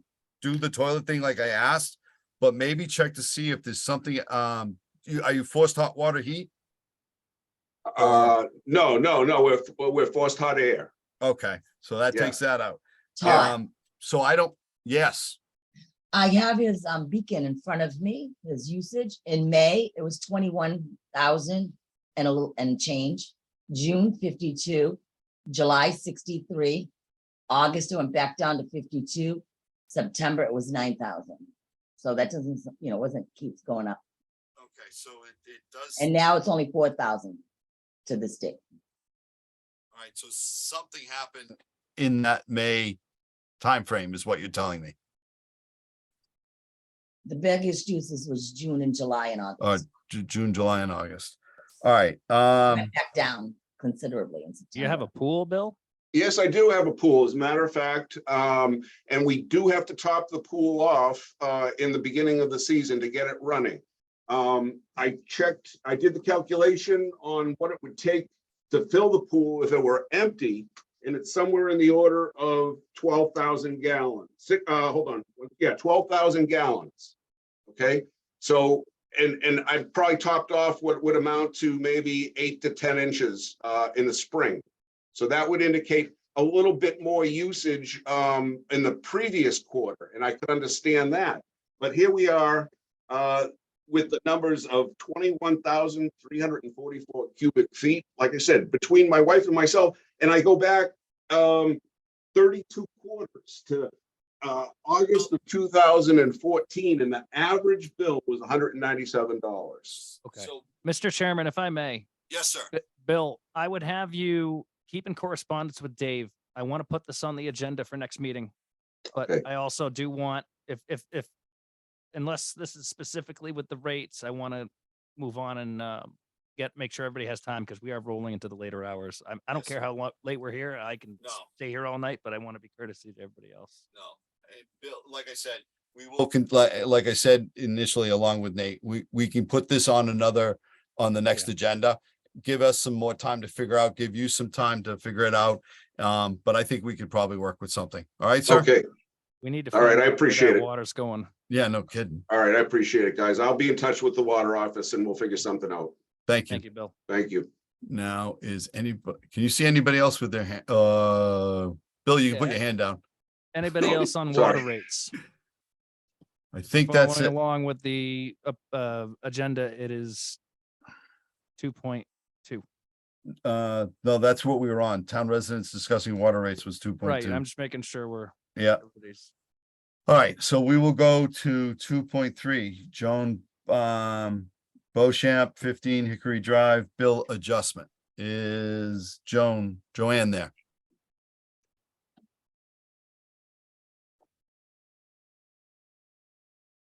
the toilet thing like I asked, but maybe check to see if there's something, are you forced hot water heat? No, we're forced hot air. Okay, so that Yeah. takes that out. Todd, So yes, I have his beacon in front of me, his usage. In May, it was 21,000 and a little and change. June 52, July 63, August it went back down to 52. September it was 9,000. So that doesn't, keeps going up. okay, so it does. And now it's only 4,000 to this day. All right, so something happened in that May timeframe is what you're telling me. The biggest uses was June and July and August. June, July, and August. All right, Went back down considerably in September. Do you have a pool, Bill? Yes, I do have a pool, as a matter of fact, and we do have to top the pool off in the beginning of the season to get it running. I did the calculation on what it would take to fill the pool if it were empty, and it's somewhere in the order of 12,000 gallons. 12,000 gallons. Okay, so and I probably topped off what would amount to maybe 8 to 10 inches in the spring. So that would indicate a little bit more usage in the previous quarter, and I could understand that. But here we are with the numbers of 21,344 cubic feet. Like I said, between my wife and myself, and I go back 32 quarters to August of 2014, and the average bill was $197. Okay. So, Mr. Chairman, if I may, yes, sir. Bill, I would have you keep in correspondence with Dave. I want to put this on the agenda for next meeting. But Okay. I also do want, if unless this is specifically with the rates, I want to move on and make sure everybody has time because we are rolling into the later hours. I don't Yes, care how late we're here. I can No. stay here all night, but I want to be courtesy to everybody else. No, and Bill, like I said, we will, like I said initially, along with Nate, we can put this on the next agenda. Give us some more time to figure out, give you some time to figure it out. But I think we could probably work with something. All right, sir? Okay, We need to. All right, find I out where appreciate that it. Water's going. Yeah, no kidding. all right, I appreciate it, guys. I'll be in touch with the water office and we'll figure something out. Thank you. Thank you, Bill. Thank you. Now, can you see anybody else with their hand? Bill, you can put Yeah. your hand down. Anybody else on Sorry. water rates? I think that's Following it. along with the agenda, it is 2.2. No, that's what we were on. Town residents discussing water rates was 2.2. Right, I'm just making sure we're. Yeah, everybody's- All right, so we will go to 2.3, Joan, Beauchamp, 15 Hickory Drive, bill adjustment. Is Joanne there?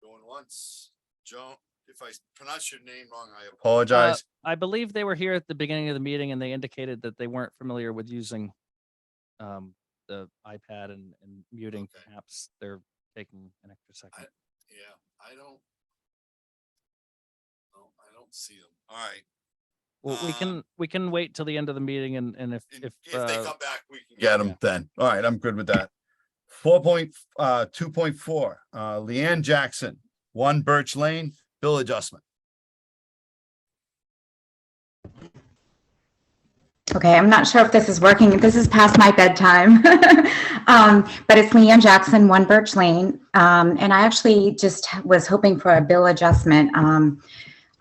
Going once, Joan, if I pronounce your name wrong, I apologize. I believe they were here at the beginning of the meeting and they indicated that they weren't familiar with using the iPad and muting. Okay. Perhaps they're taking an extra second. Yeah, I don't see them. All right. Well, we can wait till the end of the meeting and if If they come back, we can get yeah. them then. All right, I'm good with that. 2.4, Leanne Jackson, 1 Birch Lane, bill adjustment. Okay, I'm not sure if this is working. This is past my bedtime. But it's Leanne Jackson, 1 Birch Lane. And I actually just was hoping for a bill adjustment.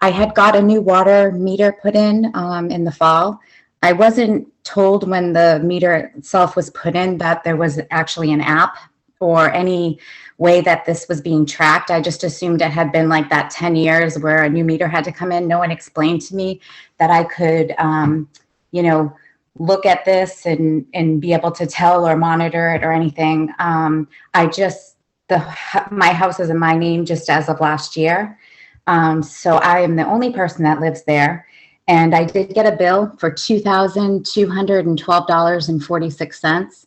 I had got a new water meter put in the fall. I wasn't told when the meter itself was put in that there was actually an app or any way that this was being tracked. I just assumed it had been like that 10 years where a new meter had to come in. No one explained to me that I could, look at this and be able to tell or monitor it or anything. My house is in my name just as of last year. So I am the only person that lives there. And I did get a bill for $2,212.46.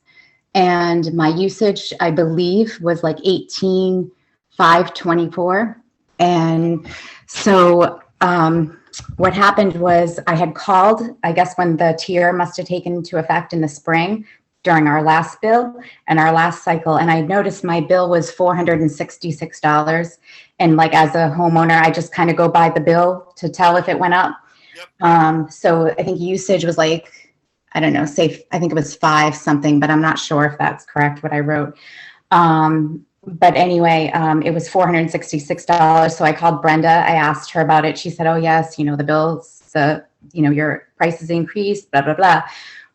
And my usage, I believe, was like $18,524. And so what happened was I had called, I guess when the tier must have taken into effect in the spring during our last bill and our last cycle. And I noticed my bill was $466. And like as a homeowner, I just kind of go by the bill to tell if it went up. Yep. So I think usage was like, I don't know, I think it was 5 something, but I'm not sure if that's correct what I wrote. But anyway, it was $466. So I called Brenda. I asked her about it. She said, oh, yes, the bills, your prices increased, blah, blah, blah.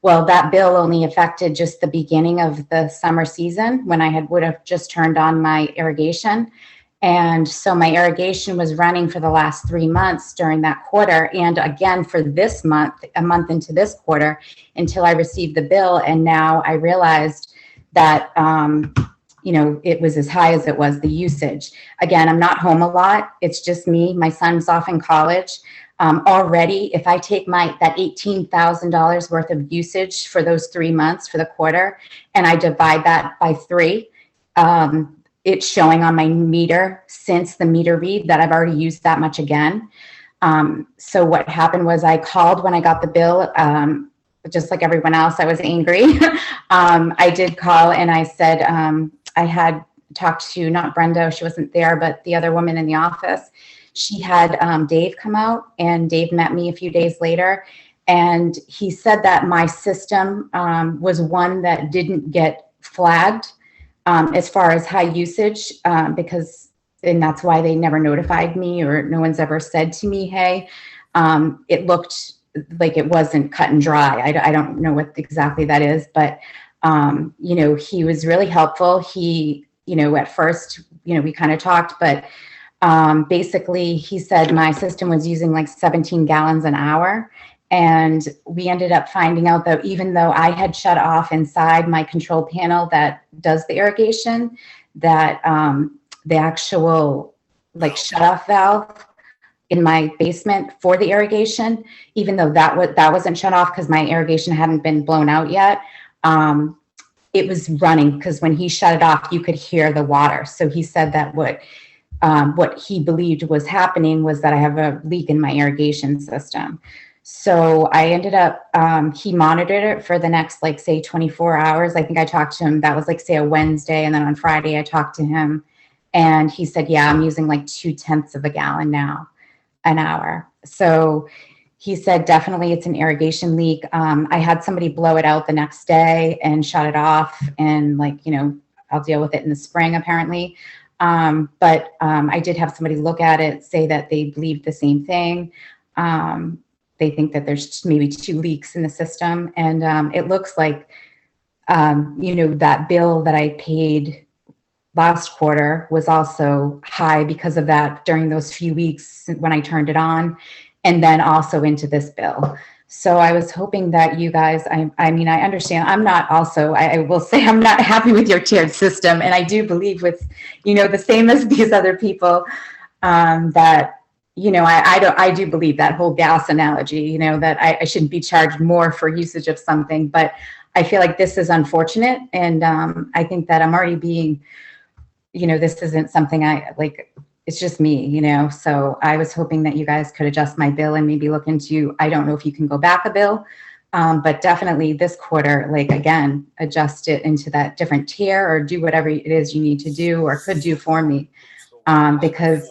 Well, that bill only affected just the beginning of the summer season when I would have just turned on my irrigation. And so my irrigation was running for the last 3 months during that quarter. And again, for this month, a month into this quarter, until I received the bill. And now I realized that, it was as high as it was, the usage. Again, I'm not home a lot. It's just me. My son's off in college. Already, if I take that $18,000 worth of usage for those 3 months for the quarter, and I divide that by 3, it's showing on my meter since the meter read that I've already used that much again. So what happened was I called when I got the bill. Just like everyone else, I was angry. I did call and I said, I had talked to, not Brenda, she wasn't there, but the other woman in the office. She had Dave come out, and Dave met me a few days later. And he said that my system was one that didn't get flagged as far as high usage, and that's why they never notified me, or no one's ever said to me, hey, it looked like it wasn't cut and dry. I don't know what exactly that is, but he was really helpful. He, at first, we kind of talked, but basically he said my system was using like 17 gallons an hour. And we ended up finding out that even though I had shut off inside my control panel that does the irrigation, that the actual shut off valve in my basement for the irrigation, even though that wasn't shut off because my irrigation hadn't been blown out yet, it was running, because when he shut it off, you could hear the water. So he said that what he believed was happening was that I have a leak in my irrigation system. So I ended up, he monitored it for the next, 24 hours. I think I talked to him, that was say a Wednesday. And then on Friday, I talked to him and he said, yeah, I'm using 0.2 of a gallon now an hour. So he said, definitely it's an irrigation leak. I had somebody blow it out the next day and shut it off, and I'll deal with it in the spring apparently. But I did have somebody look at it, say that they believed the same thing. They think that there's maybe 2 leaks in the system. And it looks like, that bill that I paid last quarter was also high because of that during those few weeks when I turned it on, and then also into this bill. So I was hoping that you guys, I mean, I understand, I'm not also, I will say I'm not happy with your tiered system. And I do believe with, you know, the same as these other people, that, you know, I do believe that whole gas analogy, you know, that I shouldn't be charged more for usage of something, but I feel like this is unfortunate. And I think that I'm already being, you know, this isn't something I like, it's just me, you know, so I was hoping that you guys could adjust my bill and maybe look into, I don't know if you can go back a bill, but definitely this quarter, like, again, adjust it into that different tier or do whatever it is you need to do or could do for me. Because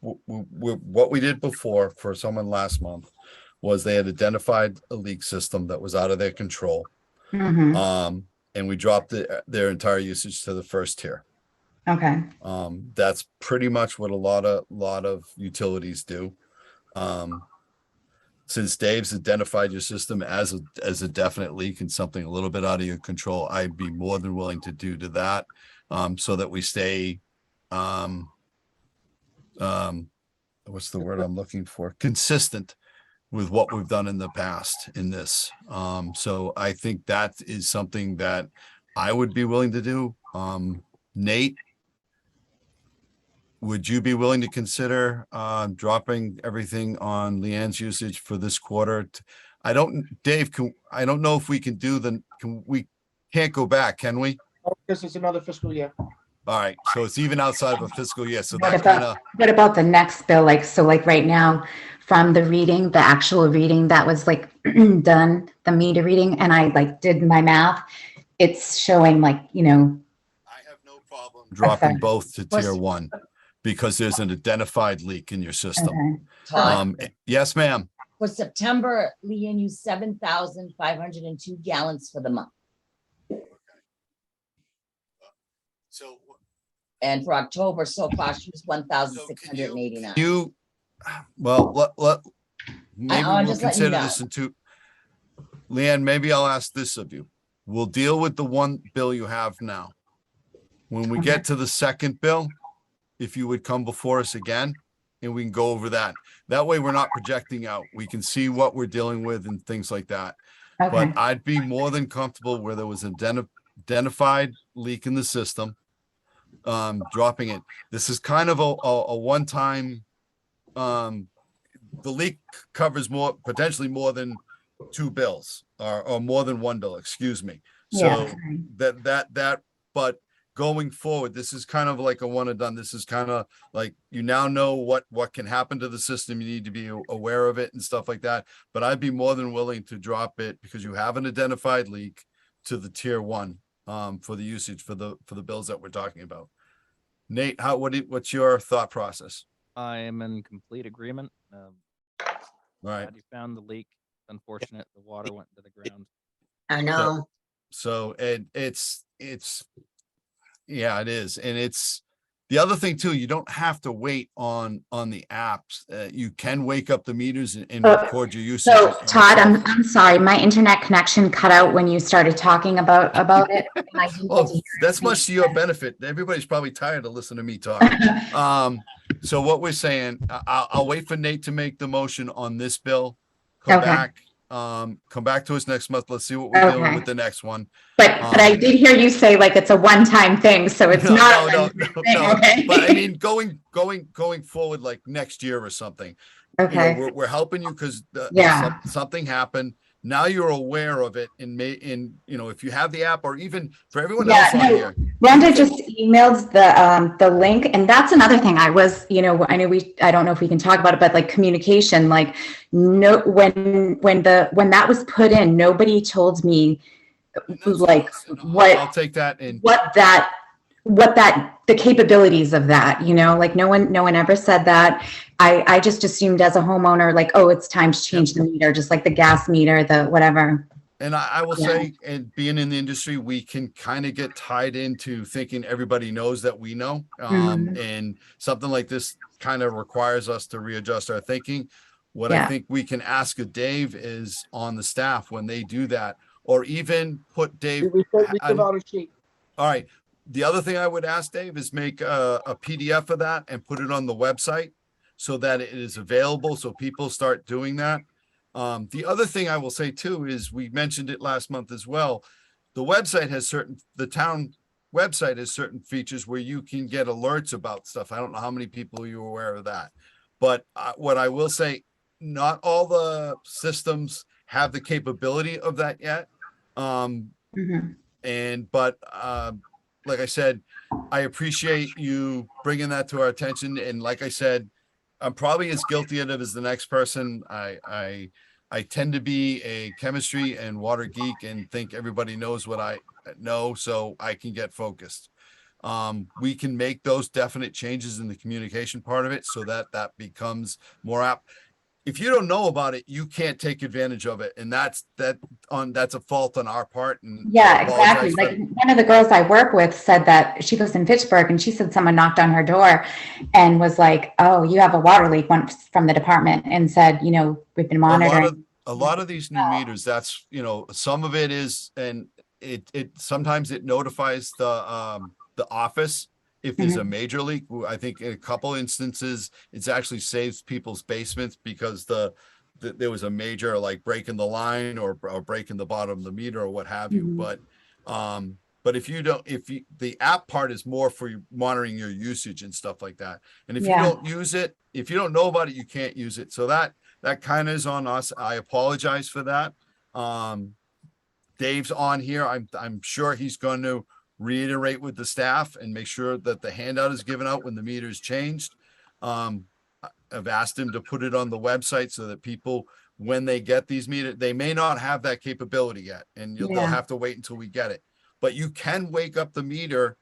What we did before for someone last month was they had identified a leak system that was out of their control. Mhm. And we dropped their entire usage to the first tier. Okay. That's pretty much what a lot of utilities do. Since Dave's identified your system as a definite leak and something a little bit out of your control, I'd be more than willing to do to that, so that we stay, what's the word I'm looking for? Consistent with what we've done in the past in this. So I think that is something that I would be willing to do. Nate, would you be willing to consider dropping everything on Leanne's usage for this quarter? Dave, I don't know if we can do we can't go back, can we? Because it's another fiscal year. All right, so it's even outside of a fiscal year, so What that kind of, about, what about the next bill? Like, so like right now, from the reading, the actual reading that was like done, the meter reading, and I like did my math, it's showing like, you know. I have no problem dropping Okay. both to tier one because there's an identified leak in your system. Okay. Todd, Yes, ma'am. for September, Leanne used 7,502 gallons for the month. So And for October, so far, she was 1,689. well, maybe I'm we'll just letting you consider know. this into, Leanne, maybe I'll ask this of you. We'll deal with the one bill you have now. When we get to the second bill, if you would come before us again and we can go over that. That way we're not projecting out. We can see what we're dealing with and things like that. Okay. But I'd be more than comfortable where there was an identified leak in the system, dropping it. This is kind of a one-time, the leak covers potentially more than two bills or more than one bill, excuse me. So but going forward, this is kind of like a one and done. This is kind of like, you now know what can happen to the system. You need to be aware of it and stuff like that. But I'd be more than willing to drop it because you have an identified leak to the tier one, for the usage for the bills that we're talking about. Nate, what's your thought process? I am in complete agreement. All right. Glad you found the leak. Unfortunate, the water went to the ground. I know. So it's yeah, it is. And it's the other thing too, you don't have to wait on the apps. You can wake up the meters and record your usage. So Todd, I'm sorry, my internet connection cut out when you started talking about it. And I didn't get to Well, hear that's anything much to you your said. benefit. Everybody's probably tired of listening to me talk. So what we're saying, I'll wait for Nate to make the motion on this bill. Come back to us next month. Let's see what we're doing with the next one. But I did hear you say like it's a one-time thing, so it's not. No. Okay. But I mean, going forward, like next year or something. Okay. You know, we're helping you because Yeah. something happened. Now you're aware of it, and if you have the app, or even for everyone else on here. Rhonda just emailed the link, and that's another thing. I was, I know I don't know if we can talk about it, but like communication, like no, when that was put in, nobody told me like I'll take that and the capabilities of that, like no one ever said that. I just assumed as a homeowner, like, oh, it's time to change the meter, just like the gas meter, the whatever. And I will say, and being in the industry, we can kind of get tied into thinking everybody knows that we know. And something like this kind of requires us to readjust our thinking. What I think we can ask of Dave is on the staff when they do that, or even put Dave. We fill out a sheet. All right. The other thing I would ask Dave is make a PDF of that and put it on the website so that it is available, so people start doing that. The other thing I will say too is we mentioned it last month as well. The website has the town website has certain features where you can get alerts about stuff. I don't know how many people you're aware of that. But what I will say, not all the systems have the capability of that yet. Like I said, I appreciate you bringing that to our attention. And like I said, I'm probably as guilty of it as the next person. I tend to be a chemistry and water geek and think everybody knows what I know, so I can get focused. We can make those definite changes in the communication part of it so that becomes more apt. If you don't know about it, you can't take advantage of it. And that's a fault on our part. And I Yeah, apologize exactly. for- Like one of the girls I work with said that she lives in Fitchburg and she said someone knocked on her door and was like, "Oh, you have a water leak," went from the department and said, "You know, we've been monitoring." A lot of these new meters, that's, some of it is, and it sometimes it notifies the office if there's a major leak. I think in a couple instances, it's actually saves people's basements because there was a major like break in the line or break in the bottom of the meter or what have you. But if the app part is more for monitoring your usage and stuff like that. And if you don't use it, if you don't know about it, you can't use it. So that kind of is on us. I apologize for that. Dave's on here. I'm sure he's going to reiterate with the staff and make sure that the handout is given out when the meter is changed. I've asked him to put it on the website so that people, when they get these meters, they may not have that capability yet, and they'll have to wait until we get it. But you can wake up the meter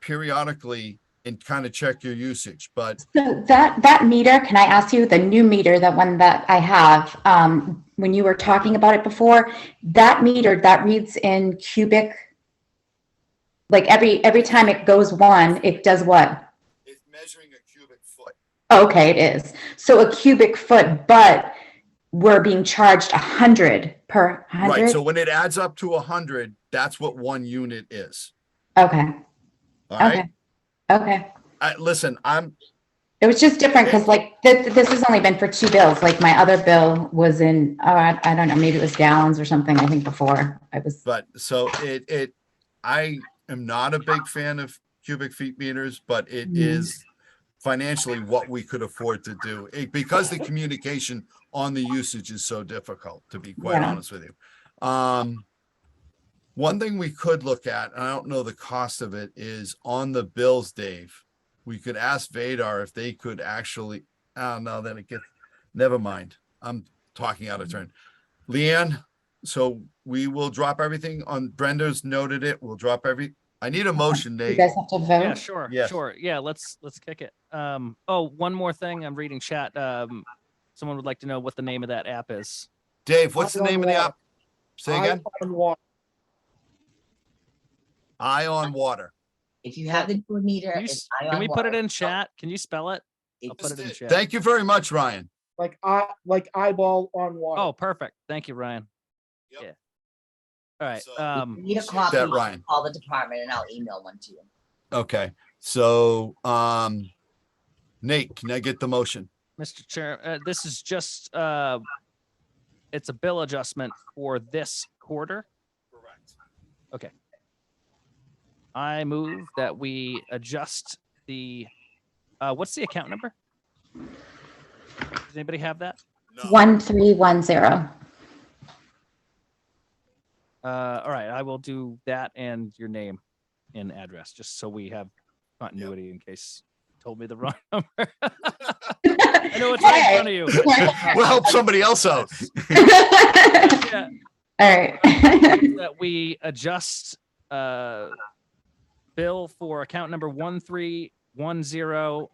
periodically and kind of check your usage. But So that meter, can I ask you, the new meter, that one that I have, when you were talking about it before, that meter that reads in cubic, like every time it goes one, it does what? it's measuring a cubic foot. Okay, it is. So a cubic foot, but we're being charged 100 per 100? Right. So when it adds up to 100, that's what 1 unit is. Okay, All right. okay. Listen, It was just different because like this has only been for 2 bills. Like my other bill was in, I don't know, maybe it was gallons or something, I think before I was. but so I am not a big fan of cubic feet meters, but it is financially what we could afford to do because the communication on the usage is so difficult, to be quite honest with you. One thing we could look at, and I don't know the cost of it, is on the bills, Dave. We could ask Vadar if they could actually, no, then it gets, never mind. I'm talking out of turn. Leanne, so we will drop everything on, Brenda's noted it. We'll drop I need a motion, You Dave. guys have to vote? Yeah, sure, Yes. sure. Yeah, let's kick it. One more thing. I'm reading chat. Someone would like to know what the name of that app is. Dave, what's the name of the app? Say again? Eye on Water. If you have the new meter, Can, it's can we put it in chat? Can you spell it? I'll put it in chat. Thank you very much, Ryan. Like eyeball on water. Oh, perfect. Thank you, Ryan. Yep. Yeah. All right. So- Need a copy, That, Ryan. call the department and I'll email one to you. Okay, so, Nate, can I get the motion? Mr. Chair, this is just, it's a bill adjustment for this quarter. Correct. Okay. I move that we adjust the, what's the account number? Does anybody have that? 1310. All right, I will do that and your name and address, just so we have continuity in case you told me the wrong number. I know it's right in front of you. We'll help somebody else out. Yeah. All right. That we adjust bill for account number 1310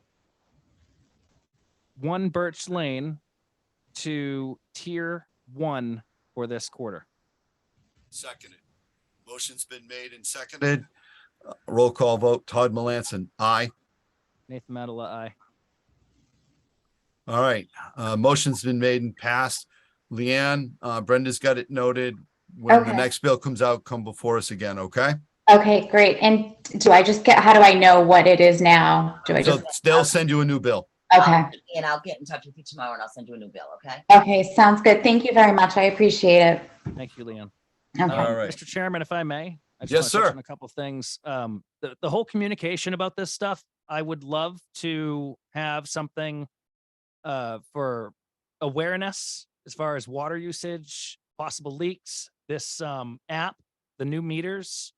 1 Birch Lane to tier 1 for this quarter. Seconded. Motion's been made and seconded. Roll call vote. Todd Melanson, aye. Nathan Madela, aye. All right, motion's been made and passed. Leanne, Brenda's got it noted. When the Okay. next bill comes out, come before us again, okay? Okay, great. And do I just how do I know what it is now? Do I So just, they'll send you a new bill. okay. And I'll get in touch with you tomorrow and I'll send you a new bill, okay? Okay, sounds good. Thank you very much. I appreciate it. Thank you, Leon. Okay. All right. Mr. Chairman, if I may, I just Yes, want to touch sir. on a couple of things. The whole communication about this stuff, I would love to have something for awareness as far as water usage, possible leaks, this app, the new meters,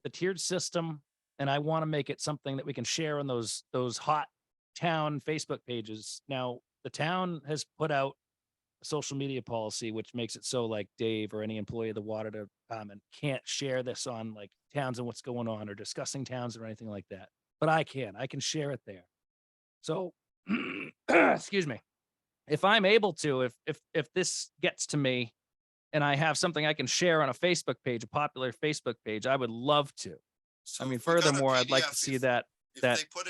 the tiered system, and I want to make it something that we can share on those hot town Facebook pages. Now, the town has put out a social media policy, which makes it so like Dave or any employee of the water department can't share this on like towns and what's going on or discussing towns or anything like that. But I can share it there. So, excuse me. If I'm able to, if this gets to me and I have something I can share on a Facebook page, a popular Facebook page, I would love to. I mean, furthermore, I'd like to see that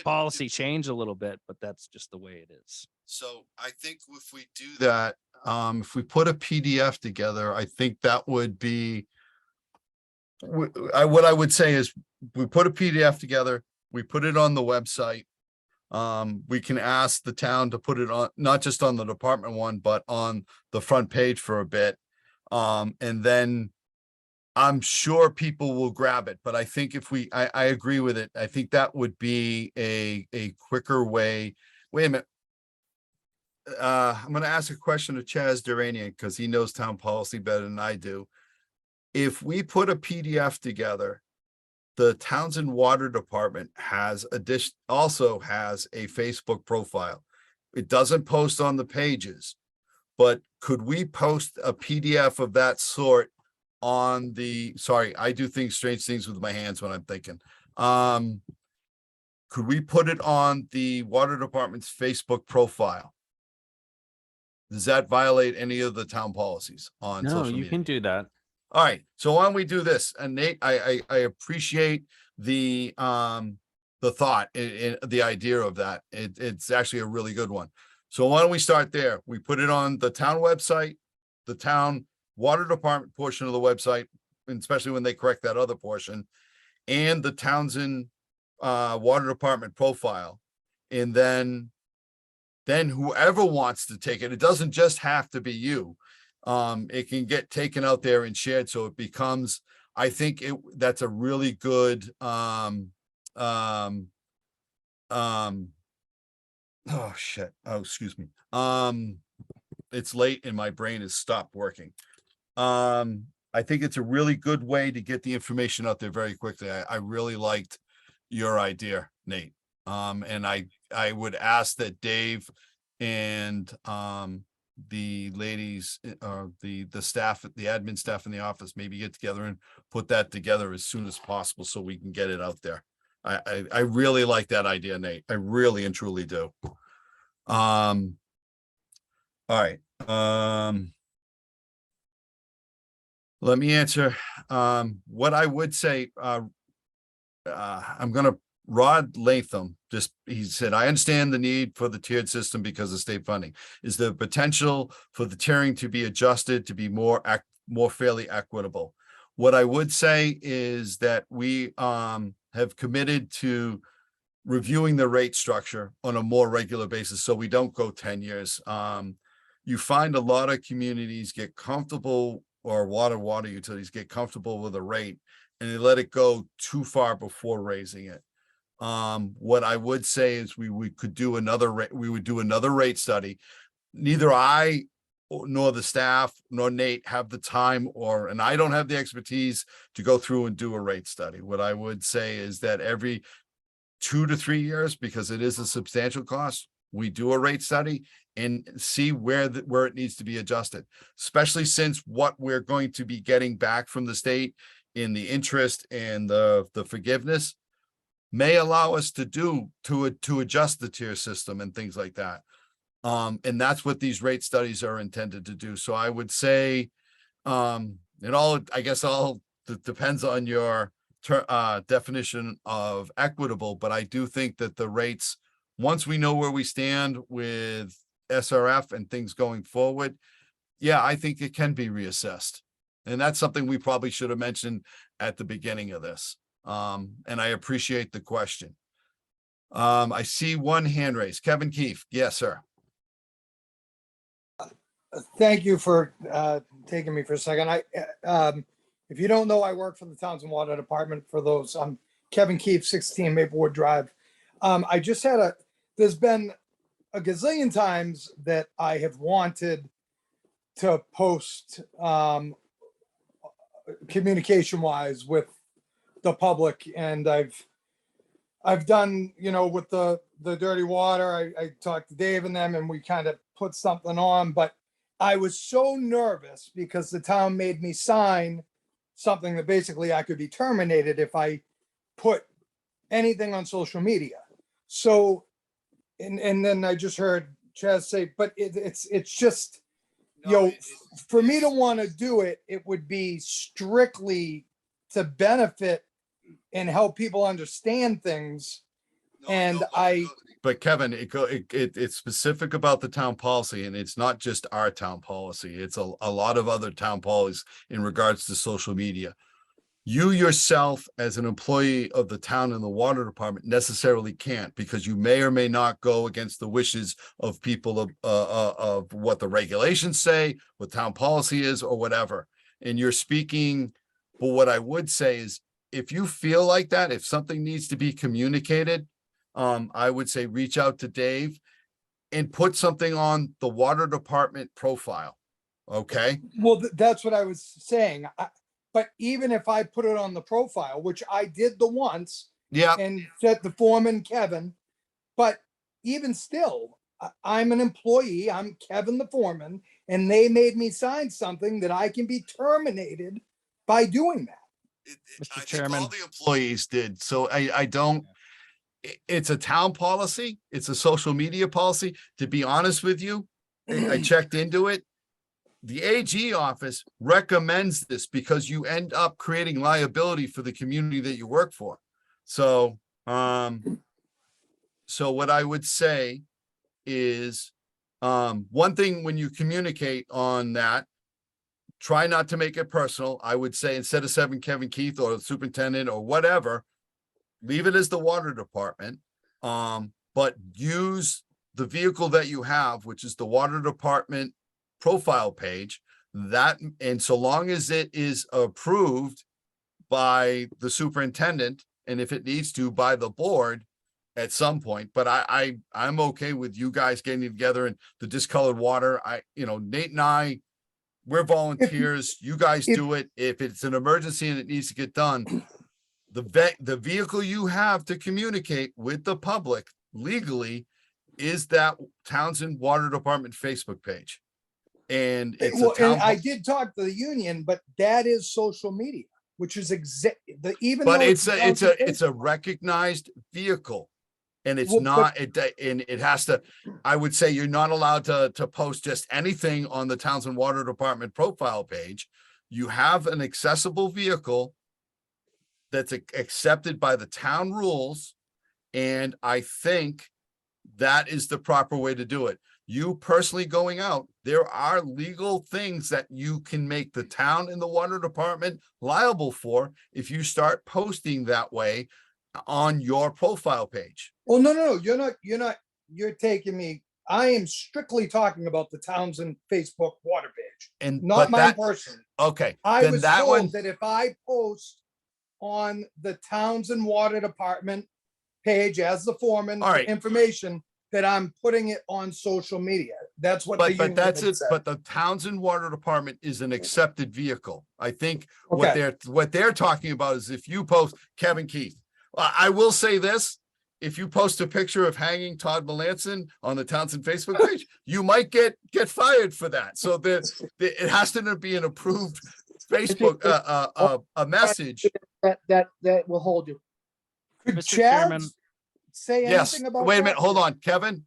policy change a little bit, but that's just the way it is. So I think if we do that, if we put a PDF together, I think that would be. What I would say is we put a PDF together, we put it on the website. We can ask the town to put it on, not just on the department one, but on the front page for a bit. And then I'm sure people will grab it, but I think if I agree with it. I think that would be a quicker way. Wait a minute. I'm gonna ask a question to Chaz Duranian because he knows town policy better than I do. If we put a PDF together, the Townsend Water Department also has a Facebook profile. It doesn't post on the pages, but could we post a PDF of that sort on sorry, I do strange things with my hands when I'm thinking. Could we put it on the water department's Facebook profile? Does that violate any of the town policies on No, social you media? can do that. All right, so why don't we do this? And Nate, I appreciate the thought, the idea of that. It's actually a really good one. So why don't we start there? We put it on the town website, the town water department portion of the website, and especially when they correct that other portion, and the Townsend water department profile. And then whoever wants to take it, it doesn't just have to be you. It can get taken out there and shared, so it becomes, I think that's a really good, oh shit, oh, excuse me. It's late and my brain has stopped working. I think it's a really good way to get the information out there very quickly. I really liked your idea, Nate. And I would ask that Dave and the ladies or the staff, the admin staff in the office, maybe get together and put that together as soon as possible so we can get it out there. I really like that idea, Nate. I really and truly do. All right. Let me answer. What I would say, Rod Latham, he said, I understand the need for the tiered system because of state funding. Is there potential for the tiering to be adjusted to be more fairly equitable? What I would say is that we have committed to reviewing the rate structure on a more regular basis so we don't go 10 years. You find a lot of communities get comfortable, or water utilities get comfortable with a rate and they let it go too far before raising it. What I would say is we could do another rate study. Neither I nor the staff nor Nate have the time and I don't have the expertise to go through and do a rate study. What I would say is that every 2 to 3 years, because it is a substantial cost, we do a rate study and see where it needs to be adjusted, especially since what we're going to be getting back from the state in the interest and the forgiveness may allow us to adjust the tier system and things like that. And that's what these rate studies are intended to do. So I would say, I guess it depends on your definition of equitable, but I do think that the rates, once we know where we stand with SRF and things going forward, yeah, I think it can be reassessed. And that's something we probably should have mentioned at the beginning of this. And I appreciate the question. I see one hand raised. Kevin Keefe. Yes, sir. Thank you for taking me for a second. If you don't know, I work for the Townsend Water Department. For those, I'm Kevin Keefe, 16 Maplewood Drive. I just had there's been a gazillion times that I have wanted to post communication wise with the public, and I've done, with the dirty water, I talked to Dave and them, and we kind of put something on, but I was so nervous because the town made me sign something that basically I could be terminated if I put anything on social media. So, and then I just heard Chaz say, but it's just, for me to want to do it, it would be strictly to benefit and help people understand things. And But Kevin, it's specific about the town policy, and it's not just our town policy. It's a lot of other town policies in regards to social media. You yourself, as an employee of the town and the water department, necessarily can't, because you may or may not go against the wishes of people of what the regulations say, what town policy is, or whatever. And you're speaking, but what I would say is, if you feel like that, if something needs to be communicated, I would say reach out to Dave and put something on the water department profile. Okay. Well, that's what I was saying. But even if I put it on the profile, which I did the once, Yeah. and set the foreman Kevin, but even still, I'm an employee. I'm Kevin the foreman, and they made me sign something that I can be terminated by doing that. Mr. Chairman, all the employees did. So I don't. It's a town policy. It's a social media policy. To be honest with you, I checked into it. The AG office recommends this because you end up creating liability for the community that you work for. So, so what I would say is, one thing when you communicate on that, try not to make it personal. I would say instead of saying Kevin Keith or the superintendent or whatever, leave it as the water department. But use the vehicle that you have, which is the water department profile page, that, and so long as it is approved by the superintendent, and if it needs to by the board at some point, but I'm okay with you guys getting together and the discolored water. Nate and I, we're volunteers. You guys do it. If it's an emergency and it needs to get done, the vehicle you have to communicate with the public legally is that Townsend Water Department Facebook page. And it's Well, and I did talk to the union, but that is social media, which is even but though it's a recognized vehicle, and it's not, and it has to, I would say you're not allowed to post just anything on the Townsend Water Department profile page. You have an accessible vehicle that's accepted by the town rules, and I think that is the proper way to do it. You personally going out, there are legal things that you can make the town and the water department liable for if you start posting that way on your profile page. Well, no, you're taking me. I am strictly talking about the Townsend Facebook water page, And not mine personally. Okay. I then was that told one, that if I post on the Townsend Water Department page as the foreman All right. information, that I'm putting it on social media. That's what the but union that's had it. said. But the Townsend Water Department is an accepted vehicle. I think Okay. what they're talking about is if you post Kevin Keith. I will say this. If you post a picture of hanging Todd Melanson on the Townsend Facebook page, you might get fired for that. So it has to be an approved Facebook a message. That will hold you. Could Mr. Chaz Chairman. say Yes. anything about Wait a that? minute. Hold on, Kevin.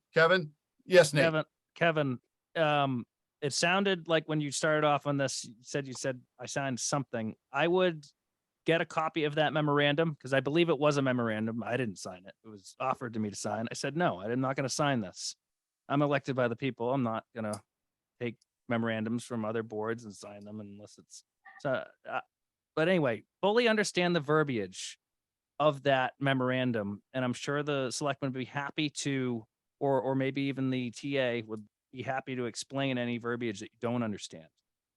Yes, Nate. Kevin, it sounded like when you started off on this, you said I signed something. I would get a copy of that memorandum, because I believe it was a memorandum. I didn't sign it. It was offered to me to sign. I said, no, I'm not going to sign this. I'm elected by the people. I'm not going to take memorandums from other boards and sign them unless it's so. But anyway, fully understand the verbiage. of that memorandum, and I'm sure the selectmen would be happy to, or maybe even the TA would be happy to explain any verbiage that you don't understand.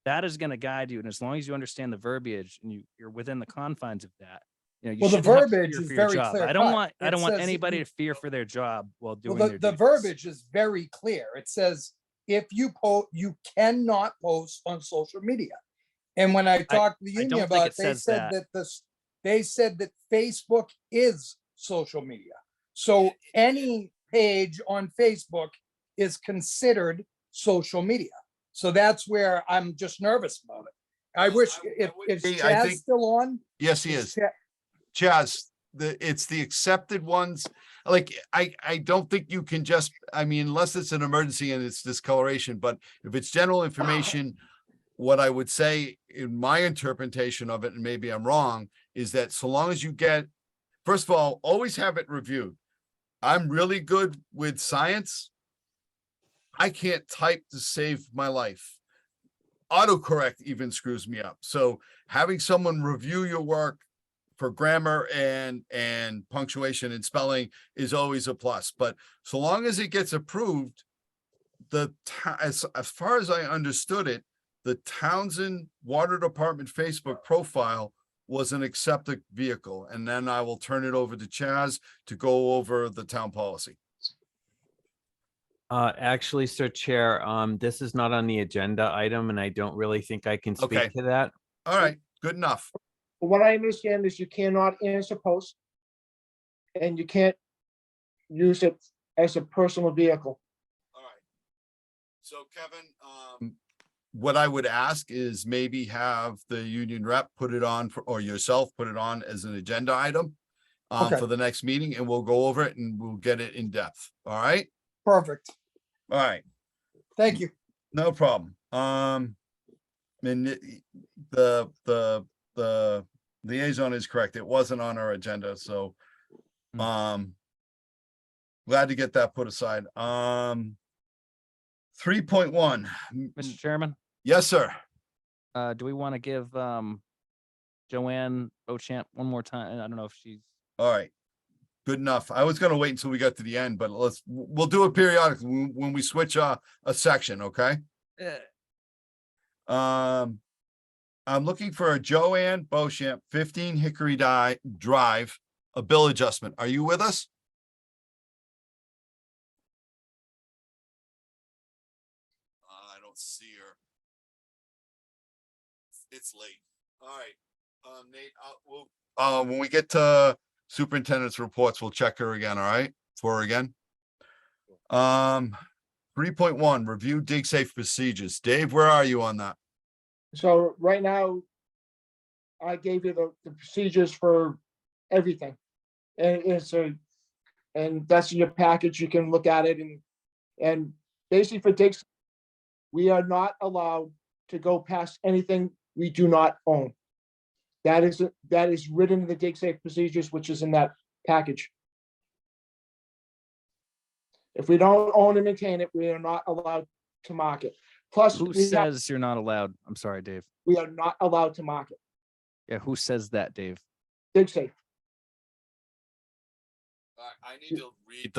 That is gonna guide you, and as long as you understand the verbiage and you're within the confines of that, you know, you Well, the shouldn't have to verbiage fear is for your very job. clear I don't cut. want, I It don't want says that anybody you- to fear for their job while doing Well, their the duties. verbiage is very clear. It says, if you cannot post on social media. And when I talked to the I union don't think about it it, they says said that. they said that Facebook is social media. So any page on Facebook is considered social media. So that's where I'm just nervous about it. I wish if Hey, I Chad's think- still on. Yes, he if is. Cha- Chaz, it's the accepted ones. Like, I don't think you can just, I mean, unless it's an emergency and it's discoloration, but if it's general information, what I would say in my interpretation of it, and maybe I'm wrong, is that so long as you get, first of all, always have it reviewed. I'm really good with science. I can't type to save my life. Autocorrect even screws me up. So having someone review your work for grammar and punctuation and spelling is always a plus. But so long as it gets approved, as far as I understood it, the Townsend Water Department Facebook profile was an accepted vehicle. And then I will turn it over to Chaz to go over the town policy. Actually, Sir Chair, this is not on the agenda item, and I don't really think I can Okay. speak to that. All right, good enough. What I understand is you cannot answer posts. And you can't use it as a personal vehicle. All right. So Kevin, what I would ask is maybe have the union rep put it on or yourself put it on as an agenda item Okay. for the next meeting, and we'll go over it and we'll get it in depth. All right? Perfect. All right, Thank you. no problem. And the liaison is correct. It wasn't on our agenda, so glad to get that put aside. 3.1. Mr. Chairman, Yes, sir. do we want to give Joanne Beauchamp one more time? I don't know if she's, All right. Good enough. I was gonna wait until we got to the end, but we'll do it periodically when we switch a section, okay? I'm looking for a Joanne Beauchamp, 15 Hickory Drive, a bill adjustment. Are you with us? I don't see her. It's late. All right. Nate, when we get to superintendent's reports, we'll check her again, all right? For her again. 3.1, review dig safe procedures. Dave, where are you on that? So right now, I gave you the procedures for everything. And and that's in your package. You can look at it and basically for digs, we are not allowed to go past anything we do not own. That is written in the dig safe procedures, which is in that package. If we don't own and maintain it, we are not allowed to market. Plus, who says you're not allowed? I'm sorry, Dave. we are not allowed to market. Yeah, who says that, Dave? Dig safe. I need to read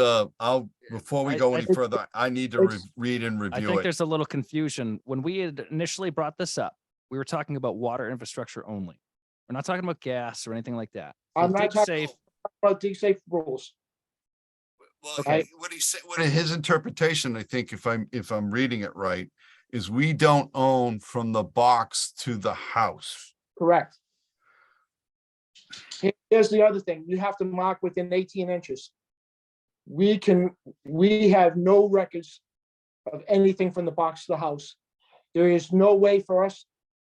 before we go any further, I need to read and I review think it. there's a little confusion. When we had initially brought this up, we were talking about water infrastructure only. We're not talking about gas or anything like that. So I'm not dig talking safe. about dig safe rules. Well, Okay. what he said, his interpretation, I think, if I'm reading it right, is we don't own from the box to the house. Correct. Here's the other thing. You have to mark within 18 inches. We have no records of anything from the box to the house. There is no way for us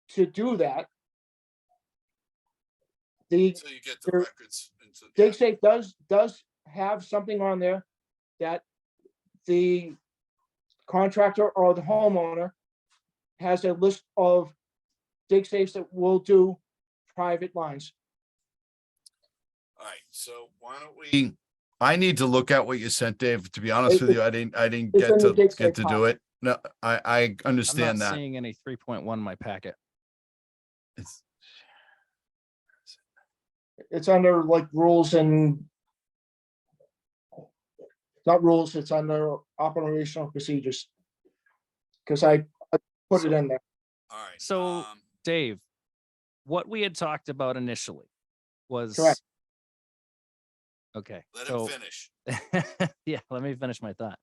to do that. So you get the There- records. Dig safe does have something on there that the contractor or the homeowner has a list of dig safes that will do private lines. All right, so why don't we? I need to look at what you sent, Dave. To be honest with you, I didn't It's get in the to dig get safe to do file. it. No, I I'm understand not that. seeing any 3.1 in my packet. It's It's under like rules and not rules, it's under operational procedures. Because I put it in there. All right. So Dave, what we had talked about initially was. Correct. Okay. Let so- him finish. Yeah, let me finish my thought.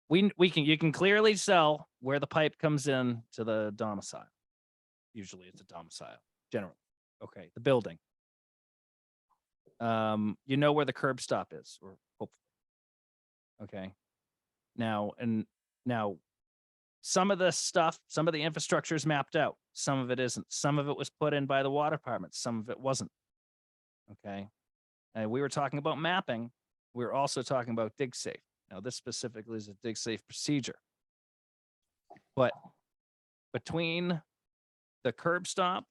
You can clearly sell where the pipe comes in to the domicile. Usually it's a domicile, generally. Okay, the building. You know where the curb stop is, or hopefully. Okay. Now, some of the stuff, some of the infrastructure is mapped out. Some of it isn't. Some of it was put in by the water department. Some of it wasn't. Okay. And we were talking about mapping. We were also talking about dig safe. Now, this specifically is a dig safe procedure. But between the curb stop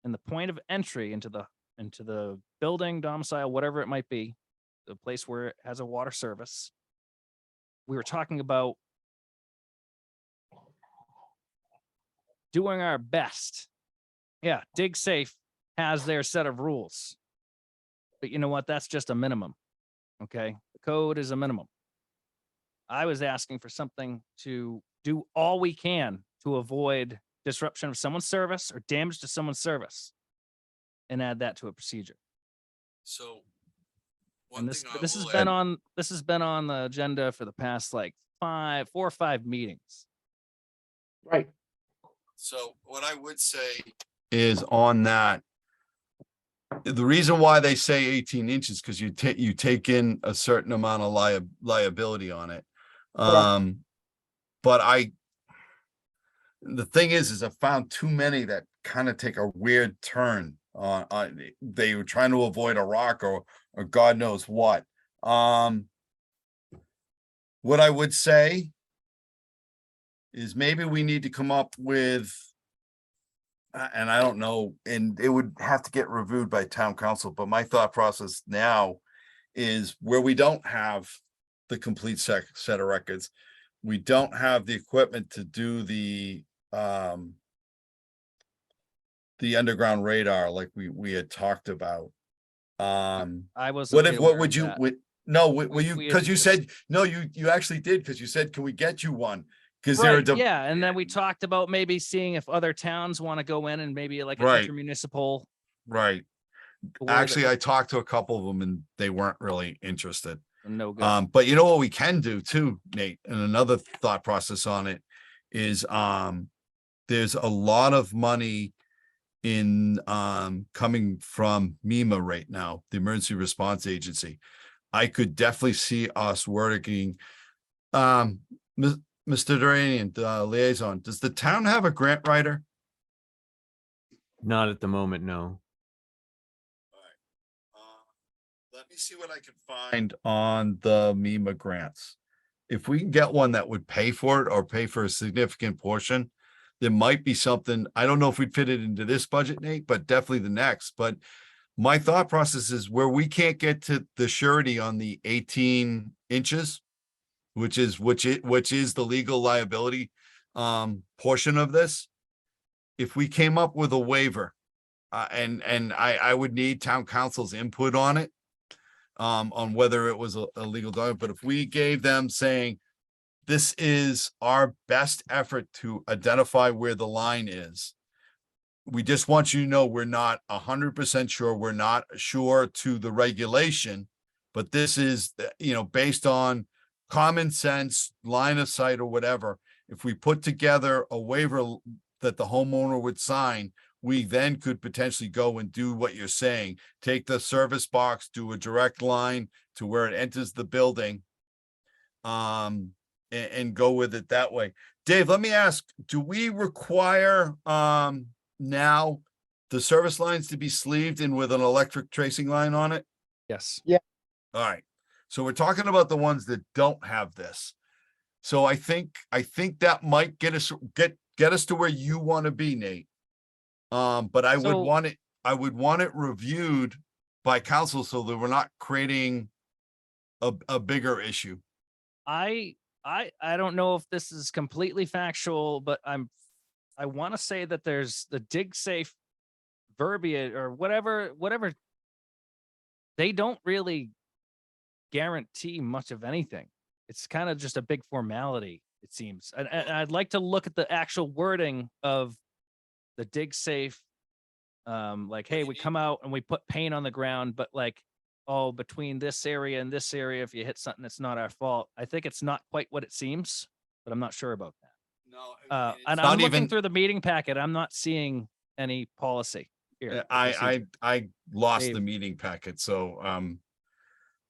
and the point of entry into the building, domicile, whatever it might be, the place where it has a water service, we were talking about doing our best. Yeah, dig safe has their set of rules. But you know what? That's just a minimum. Okay. The code is a minimum. I was asking for something to do all we can to avoid disruption of someone's service or damage to someone's service and add that to a procedure. So. And this has been on the agenda for the past like 4 or 5 meetings. Right. So what I would say is on that, the reason why they say 18 inches, because you take in a certain amount of liability on it. But the thing is I found too many that kind of take a weird turn on they were trying to avoid a rock or God knows what. What I would say is maybe we need to come up with, and I don't know, and it would have to get reviewed by town council, but my thought process now is where we don't have the complete set of records, we don't have the equipment to do the underground radar like we had talked about. I was. What would you, no, were you, we had because you just- said, no, you actually did, because you said, can we get you one? Because Right, yeah, and then we talked about maybe seeing if other towns want to go in and maybe like an Right. intermunicipal. Right. way that- Actually, I talked to a couple of them and they weren't really interested. No good. But you know what we can do too, Nate, and another thought process on it is, there's a lot of money in, coming from MEMA right now, the Emergency Response Agency. I could definitely see us working, Mr. Duranian, liaison, does the town have a grant writer? Not at the moment, no. Let me see what I can find on the MEMA grants. If we can get one that would pay for it or pay for a significant portion, there might be something, I don't know if we'd fit it into this budget, Nate, but definitely the next. But my thought process is where we can't get to the surety on the 18 inches, which is the legal liability portion of this. If we came up with a waiver, and I would need town council's input on it, on whether it was a legal document, but if we gave them saying, this is our best effort to identify where the line is. We just want you to know, we're not 100% sure, we're not sure to the regulation, but this is, based on common sense, line of sight or whatever. If we put together a waiver that the homeowner would sign, we then could potentially go and do what you're saying, take the service box, do a direct line to where it enters the building. And go with it that way. Dave, let me ask, do we require, now the service lines to be sleeved in with an electric tracing line on it? Yes. All right. So we're talking about the ones that don't have this. So I think that might get us to where you want to be, Nate. But I would want it reviewed by council so that we're not creating a bigger issue. I don't know if this is completely factual, but I want to say that there's the dig safe verbiage or whatever. They don't really guarantee much of anything. It's kind of just a big formality, it seems. And I'd like to look at the actual wording of the dig safe. Like, hey, we come out and we put paint on the ground, but like, oh, between this area and this area, if you hit something, it's not our fault. I think it's not quite what it seems, but I'm not sure about that. No. And I'm looking through the meeting packet. I'm not seeing any policy here. I lost the Dave. meeting packet, so,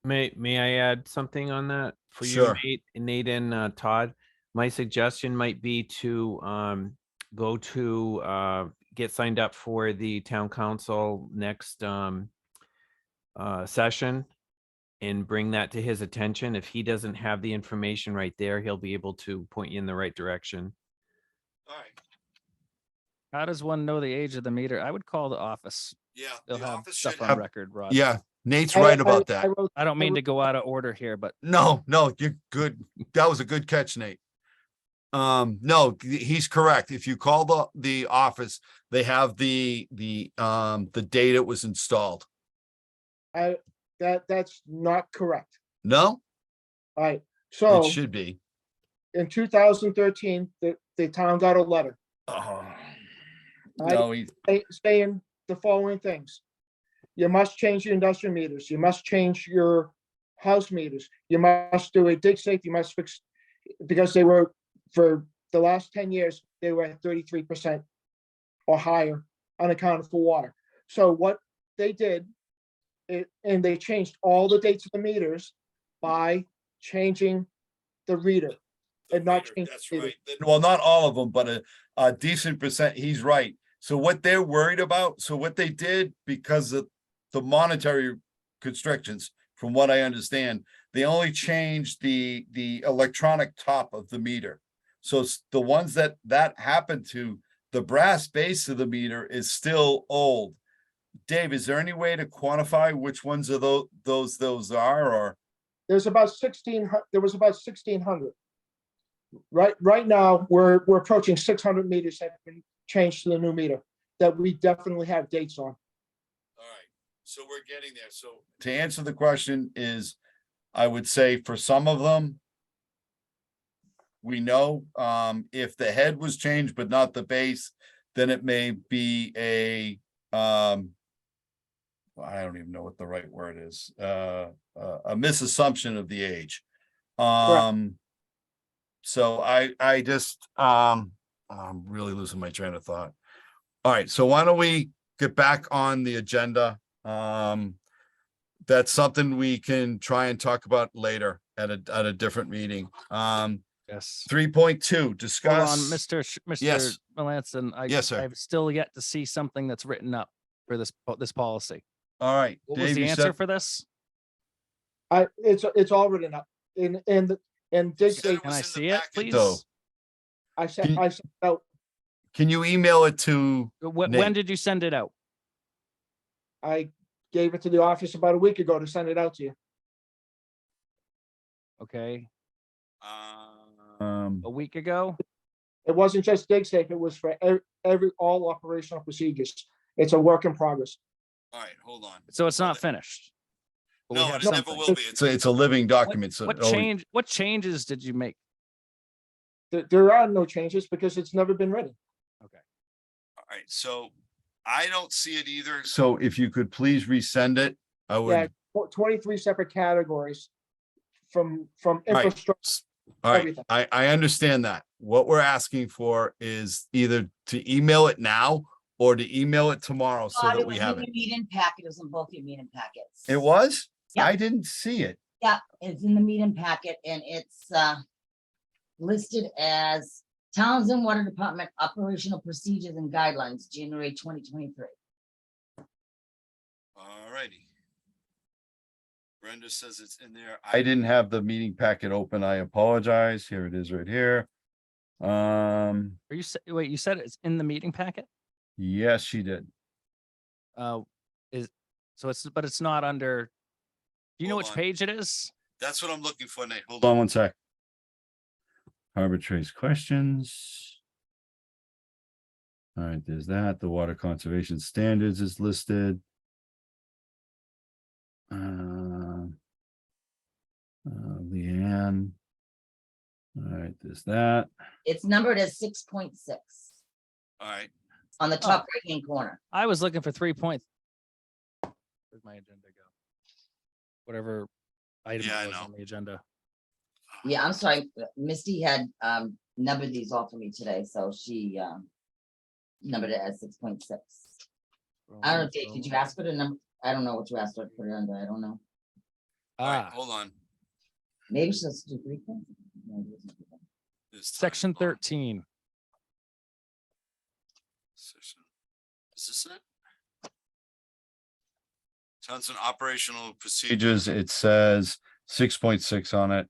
May I add something on that for you, Sure. Nate and Todd? My suggestion might be to go to get signed up for the town council next session and bring that to his attention. If he doesn't have the information right there, he'll be able to point you in the right direction. All right. How does one know the age of the meter? I would call the office. Yeah, They'll the have office should stuff on have, record, Rod. yeah, Nate's right about that. I don't mean to go out of order here, but No, you're good. That was a good catch, Nate. No, he's correct. If you call the office, they have the date it was installed. That's not correct. No, All right, so it should be. in 2013, the town got a letter no, he, saying the following things. You must change your industrial meters. You must change your house meters. You must do a dig safe. You must fix, because they were, for the last 10 years, they were at 33% or higher unaccounted for water. So what they did, and they changed all the dates of the meters by changing the reader and not changing. that's the meter. right. Well, not all of them, but a decent percent. He's right. So what they're worried about, so what they did, because of the monetary constrictions, from what I understand, they only changed the electronic top of the meter. So the ones that happened to, the brass base of the meter is still old. Dave, is there any way to quantify which ones of those are, or? There's about 1,600, there was about 1,600. Right now, we're approaching 600 meters have been changed to the new meter that we definitely have dates on. All right, so we're getting there. So to answer the question is, I would say for some of them, we know, if the head was changed but not the base, then it may be a, I don't even know what the right word is, a misassumption of the age. So I just, I'm really losing my train of thought. All right, so why don't we get back on the agenda? That's something we can try and talk about later at a different meeting. yes. 3.2, Hold on, discuss. Mr. Yes. Melanson. Yes, sir. I've still yet to see something that's written up for this policy. All right. What was Dave, the you answer said- for this? It's all written up and dig safe. Can I see it, please? though. I sent out, Can you email it to? When Nate. did you send it out? I gave it to the office about a week ago to send it out to you. Okay, Um, a week ago? It wasn't just dig safe, it was for all operational procedures. It's a work in progress. all right, hold on. So it's not finished? But we No, have it never something. will be. It's a living document. So What it always- change, what changes did you make? There are no changes because it's never been written. All right, so I don't see it either. So if you could please resend it, I Yeah, would. 23 separate categories from Right. infrastructure. All right, everything. I understand that. What we're asking for is either to email it now or to email it tomorrow so Todd, that it we was have in it. the meeting packet. It was in both your meeting packets. It was? Yeah. I didn't see it. Yeah, it's in the meeting packet and it's listed as Townsend Water Department Operational Procedures and Guidelines, January 2023. All righty. Brenda says it's in there. I didn't have the meeting packet open. I apologize. Here it is right here. Are you, wait, you said it's in the meeting packet? Yes, she did. So but it's not under, do you know Hold which on. page it is? That's what I'm looking for, Nate. Hold on one sec. Arbitrary's questions. All right, there's that. The water conservation standards is listed. Leanne. All right, there's that. It's numbered as 6.6 All right. on the top right-hand corner. I was looking for 3 points. Where's my agenda go? Whatever item Yeah, I it was know. on the agenda. Yeah, I'm sorry. Misty had numbered these all for me today, so she numbered it as 6.6. I don't know, Dave, did you ask for the number? I don't know what you asked her to put it under. I don't know. All right, Ah, hold on. Maybe she'll just do 3 points. No, it isn't 3 points. This time, section hold on. 13. Is this it? Tons and operational procedures. It says 6.6 on it.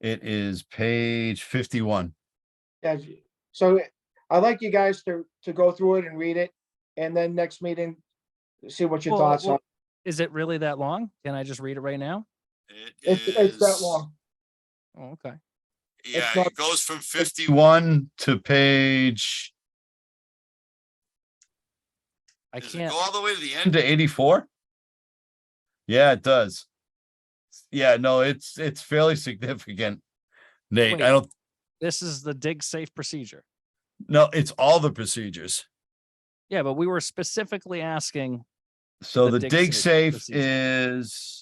It is page 51. Yeah, so I'd like you guys to go through it and read it, and then next meeting, see what your Well, thoughts are. Is it really that long? Can I just read it right now? It's that long. Oh, okay. Yeah, not- it goes from 51 to page. I Does it can't. go all the way to the end to 84? Yeah, it does. Yeah, no, it's fairly significant. Nate, Wait. I don't, This is the dig safe procedure. no, it's all the procedures. Yeah, but we were specifically asking. So The the dig dig safe safe procedure. is.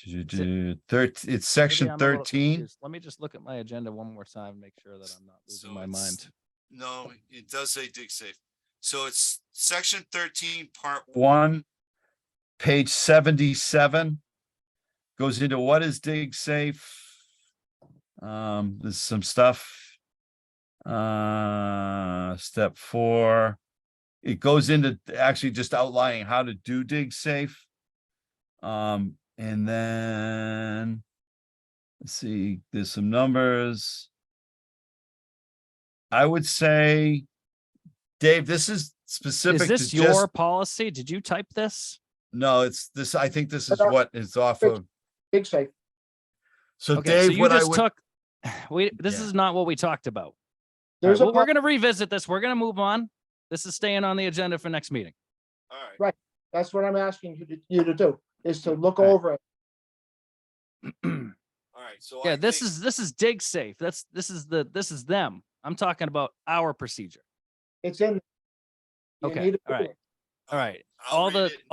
It's maybe section I'm a little 13. confused. Let me just look at my agenda one more time, make sure that I'm not losing my mind. No, it does say dig safe. So it's section 13, part 1, page 77. Goes into what is dig safe. There's some stuff. Step 4. It goes into actually just outlining how to do dig safe. And then let's see, there's some numbers. I would say, Dave, this is specific Is to this just, your policy? Did you type this? no, it's this, I think this is what is off of. Big safe. So Okay, so Dave, you what I just would, took, this Yeah. is not what we talked about. All right, There's a, well, we're po- gonna revisit this. We're gonna move on. This is staying on the agenda for next meeting. all right, that's what I'm asking you to do, is to look All right. over it. all right, so. Yeah, I this think- is dig safe. This is them. I'm talking about our procedure. It's in. you Okay, need to all do right. it. All right, I'll read it.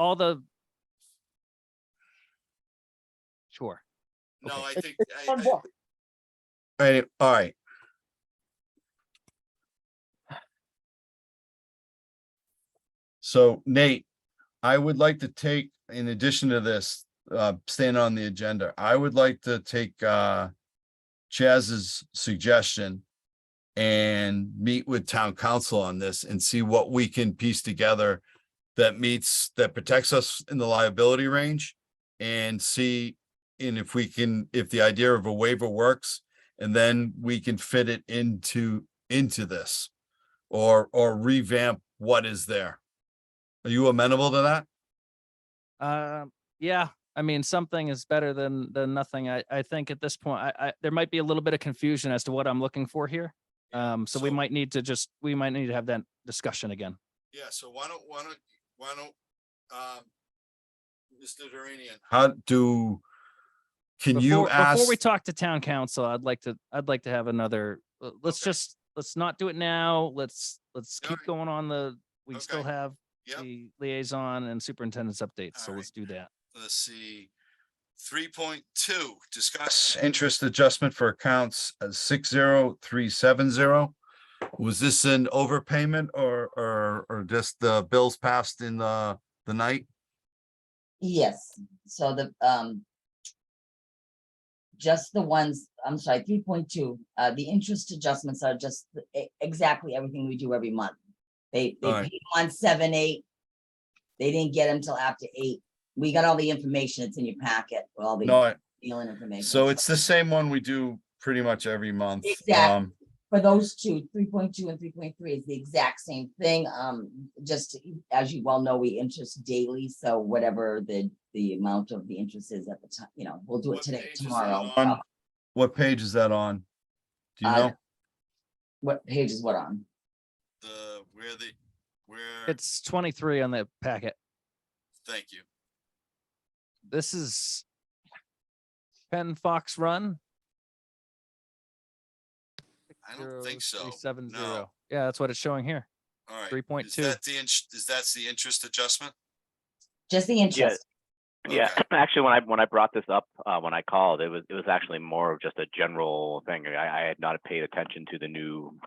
Sure. No, okay. I It's think, one book. all right. So Nate, I would like to take, in addition to this, staying on the agenda, I would like to take Chaz's suggestion and meet with town council on this and see what we can piece together that protects us in the liability range, and see, and if we can, if the idea of a waiver works, and then we can fit it into this or revamp what is there. Are you amenable to that? Yeah, I mean, something is better than nothing. I think at this point, I there might be a little bit of confusion as to what I'm looking for here. So we might need to have that discussion again. Yeah, so why don't, Mr. Duranian, can you ask? Before we talk to town council, I'd like to have another, let's not do it now. Let's keep Alright. going on we still Okay. have Yep. the liaison and superintendent's updates. So Alright. let's do that. Let's see. 3.2, discuss interest adjustment for accounts 60370. Was this an overpayment or just the bills passed in the night? Yes, so just the ones, I'm sorry, 3.2, the interest adjustments are just exactly everything we do every month. They Alright. paid on 7/8. They didn't get them till after 8. We got all the information. It's in your packet, all the No, dealing information. so it's the same one we do pretty much every month. Exactly. For those two, 3.2 and 3.3 is the exact same thing. Just as you well know, we interest daily, so whatever the amount of the interest is at the time, we'll do it What today, page is that tomorrow. on? What page is that on? Do you Uh, know? What page is what on? where, It's 23 on the packet. thank you. This is Penn Fox Run. I don't think so. 0370. No. Yeah, that's what it's showing here. All right. 3.2. Is that the interest adjustment? Just the interest. Yeah, Okay. actually, when I brought this up, when I called, it was actually more of just a general thing. I had not paid attention to the new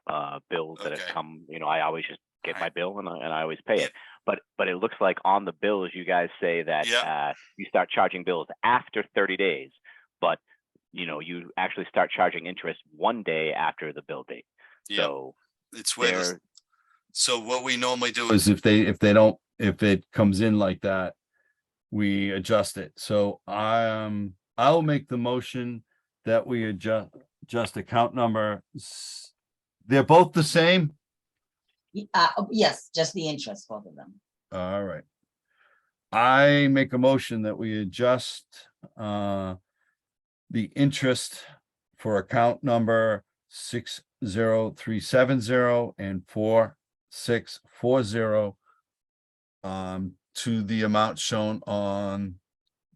bills that have Okay. come. You know, I always just get my Right. bill and I always pay Yeah. it. But it looks like on the bills, you guys say that Yeah. you start charging bills after 30 days, but you know, you actually start charging interest 1 day after the bill date. Yeah. So It's where this, there, so what we normally do is if it comes in like that, we adjust it. So I'll make the motion that we adjust account number. They're both the same? Yes, just the interest, both of them. All right. I make a motion that we adjust the interest for account number 60370 and 4640 to the amount shown on,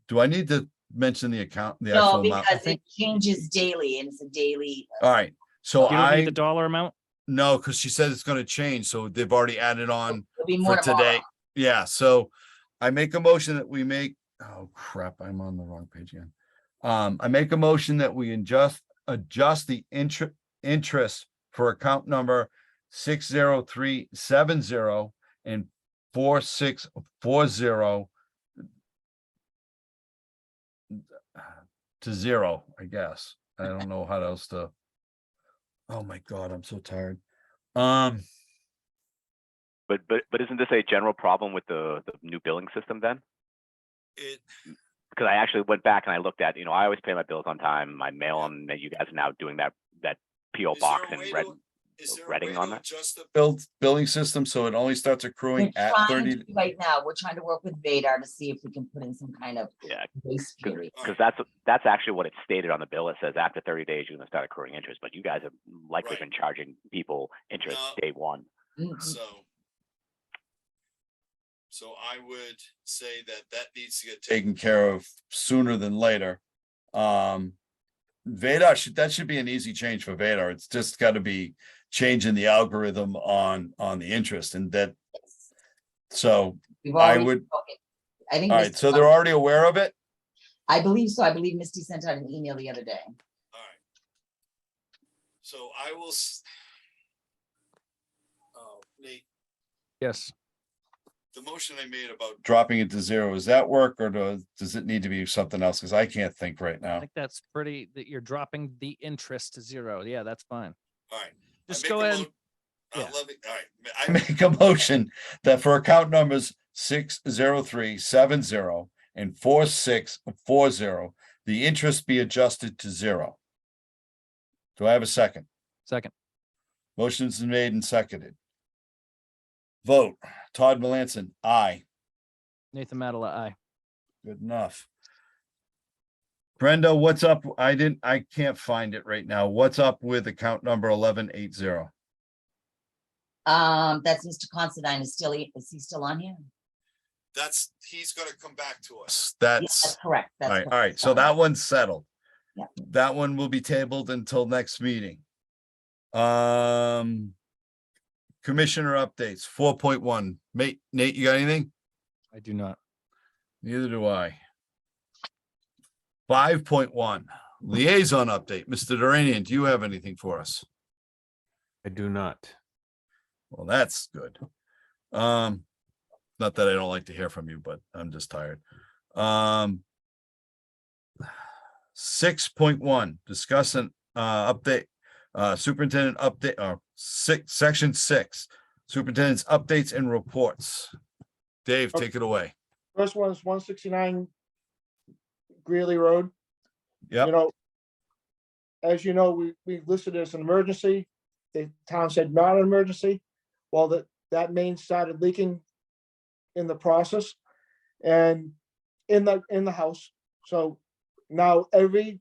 do I need to mention the account, the No, actual amount? because it changes daily and it's a daily. All right, so You don't need I, the dollar amount? no, because she said it's gonna change, so they've already added on It'll be more for tomorrow. today. Yeah, so I make a motion that we make, oh crap, I'm on the wrong page again. I make a motion that we adjust the interest for account number 60370 and 4640 to zero, I guess. I don't know how else to. Oh my God, I'm so tired. but isn't this a general problem with the new billing system then? Because I actually went back and I looked at, you know, I always pay my bills on time, I mail them, and you guys are now doing that PO box and Reading on that. Just the billing system, so it only starts We're accruing at trying 30. to, right now, we're trying to work with Vadar to see if we can put in some kind of Yeah, grace period. because that's actually what it stated on the bill. It says after 30 days, you're gonna start accruing interest, but you guys have likely Right. been charging people interest No. day one. Mhm. So I would say that needs to get taken care of sooner than later. Vadar that should be an easy change for Vadar. It's just got to be changing the algorithm on the interest and that. So We've I already would, spoken. I think. all right, Misty- so they're already aware of it? I believe so. I believe Misty sent out an email the other day. All right. So I will. Oh, Nate, Yes. the motion I made about dropping it to zero, does that work or does it need to be something else? Because I can't think right I now. think that's pretty, that you're dropping the interest to zero. Yeah, that's fine. All right. Just go ahead. Yeah. All right. I make a motion that for account numbers 60370 and 4640, the interest be adjusted to zero. Do I have a second? Second. Motion's been made and seconded. Vote, Todd Melanson, aye. Nathan Madala, aye. Good enough. Brenda, what's up? I can't find it right now. What's up with account number 1180? That's Mr. Considine. Is he still on here? He's gonna come back to us. Yeah, That's, that's correct. all That's right, all right. So correct. that one's settled. Yeah. That one will be tabled until next meeting. Commissioner updates, 4.1. Nate, you got anything? I do not. Neither do I. 5.1, liaison update. Mr. Duranian, do you have anything for us? I do not. Well, that's good. Not that I don't like to hear from you, but I'm just tired. 6.1, discuss an update, superintendent update, section 6, superintendent's updates and reports. Dave, take it away. First one is 169 Greeley Road. Yep. You know, as you know, we listed it as an emergency. The town said not an emergency. Well, that main started leaking in the process and in the house. So now every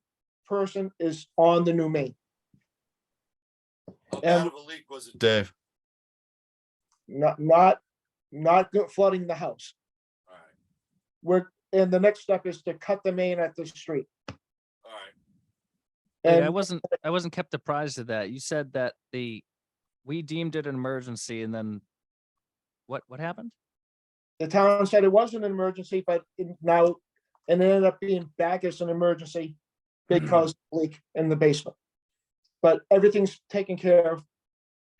person is on the new main. How bad of a leak was it, Dave? not flooding the house. And the next step is to cut the main at the street. Wait, I And wasn't kept apprised of that. You said that we deemed it an emergency and then what happened? the town said it wasn't an emergency, but it ended up being back as an emergency because of the leak in the basement. But everything's taken care of.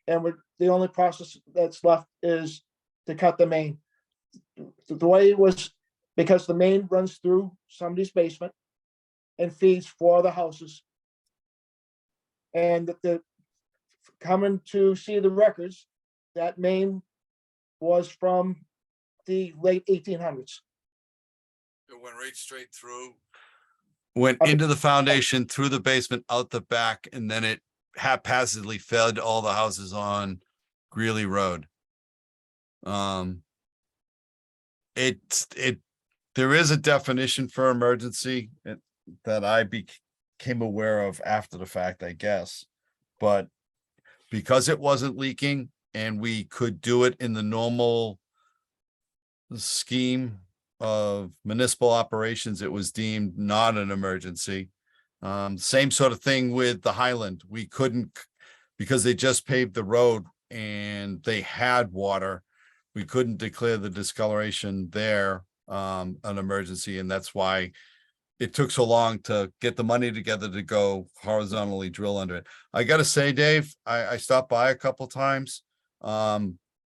And the only process that's left is to cut the main. The way it was, because the main runs through somebody's basement and feeds 4 other houses. And coming to see the records, that main was from the late 1800s. It went right straight through. Went into the foundation, through the basement, out the back, and then it haphazardly fed all the houses on Greeley Road. There is a definition for emergency that I became aware of after the fact, I guess. But because it wasn't leaking and we could do it in the normal scheme of municipal operations, it was deemed not an emergency. Same sort of thing with the Highland. We couldn't, because they just paved the road and they had water, we couldn't declare the discoloration there an emergency, and that's why it took so long to get the money together to go horizontally drill under it. I gotta say, Dave, I stopped by a couple times.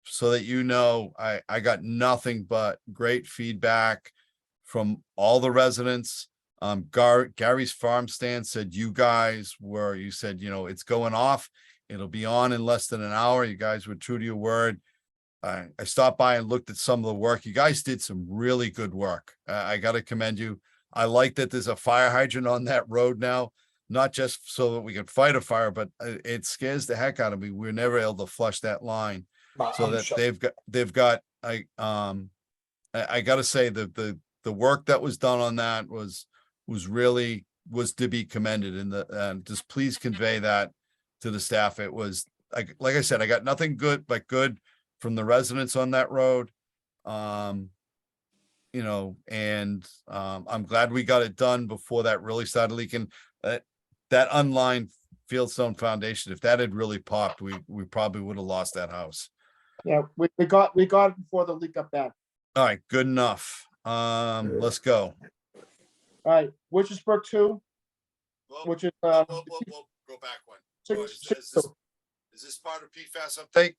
So that you know, I got nothing but great feedback from all the residents. Gary's farm stand said you said, it's going off. It'll be on in less than an hour. You guys were true to your word. I stopped by and looked at some of the work. You guys did some really good work. I got to commend you. I like that there's a fire hydrant on that road now, not just so that we can fight a fire, but it scares the heck out of me. We're never able to flush that line. So that they've got, I gotta say that the work that was done on that was to be commended, and just please convey that to the staff. It was like I said, I got nothing but good from the residents on that road. And I'm glad we got it done before that really started leaking. That unlined fieldstone foundation, if that had really popped, we probably would have lost that house. Yeah, we got it before the leak got bad. All right, good enough. Let's go. All right, Witchesburg 2, which is Go back one. Is this part of PFAS update?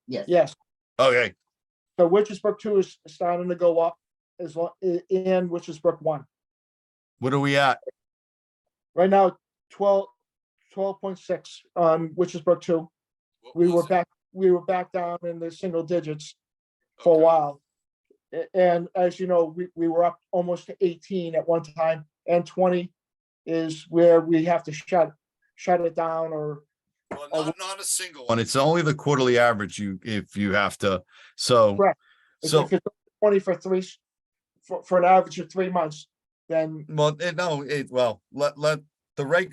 Yes. Okay, So Witchesburg 2 is starting to go up as well, and Witchesburg 1. what are we at? Right now, 12.6 on Witchesburg 2. We were back down in the single digits for a while. And as you know, we were up almost to 18 at one time, and 20 is where we have to shut it down or. Well, not a single one. It's only the quarterly average if you have to, so. Correct. So. If it's 20 for an average of 3 months, then. Well, let the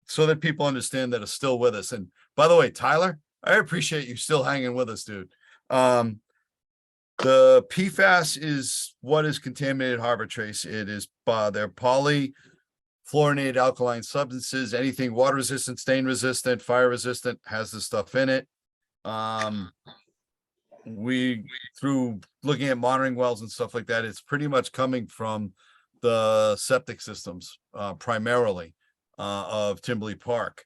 so that people understand that are still with us. And by the way, Tyler, I appreciate you still hanging with us, dude. The PFAS is what is contaminated harbor trace. It is their polyfluorinated alkaline substances. Anything water resistant, stain resistant, fire resistant has the stuff in it. We through looking at monitoring wells and stuff like that, it's pretty much coming from the septic systems primarily of Timberley Park.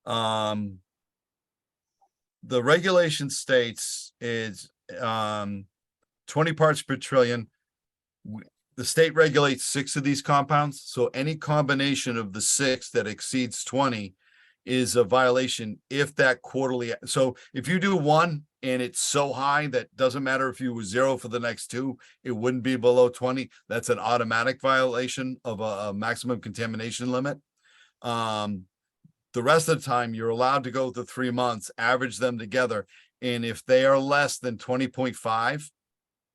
The regulation states is 20 parts per trillion. The state regulates 6 of these compounds, so any combination of the 6 that exceeds 20 is a violation if that quarterly. So if you do 1 and it's so high that doesn't matter if you were 0 for the next 2, it wouldn't be below 20. That's an automatic violation of a maximum contamination limit. The rest of the time you're allowed to go to 3 months, average them together. And if they are less than 20.5,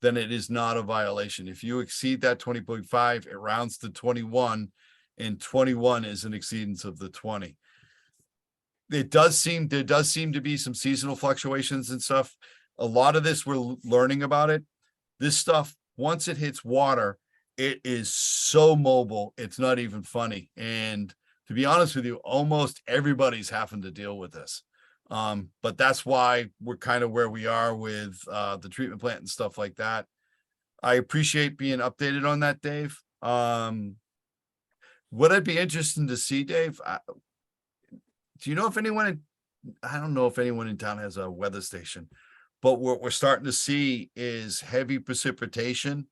then it is not a violation. If you exceed that 20.5, it rounds to 21, and 21 is an exceedance of the 20. There does seem to be some seasonal fluctuations and stuff. a lot of this, we're learning about it. This stuff, once it hits water, it is so mobile, it's not even funny. And to be honest with you, almost everybody's having to deal with this. But that's why we're kind of where we are with the treatment plant and stuff like that. I appreciate being updated on that, Dave. What I'd be interested to see, Dave, do you know if anyone, I don't know if anyone in town has a weather station, but what we're starting to see is heavy precipitation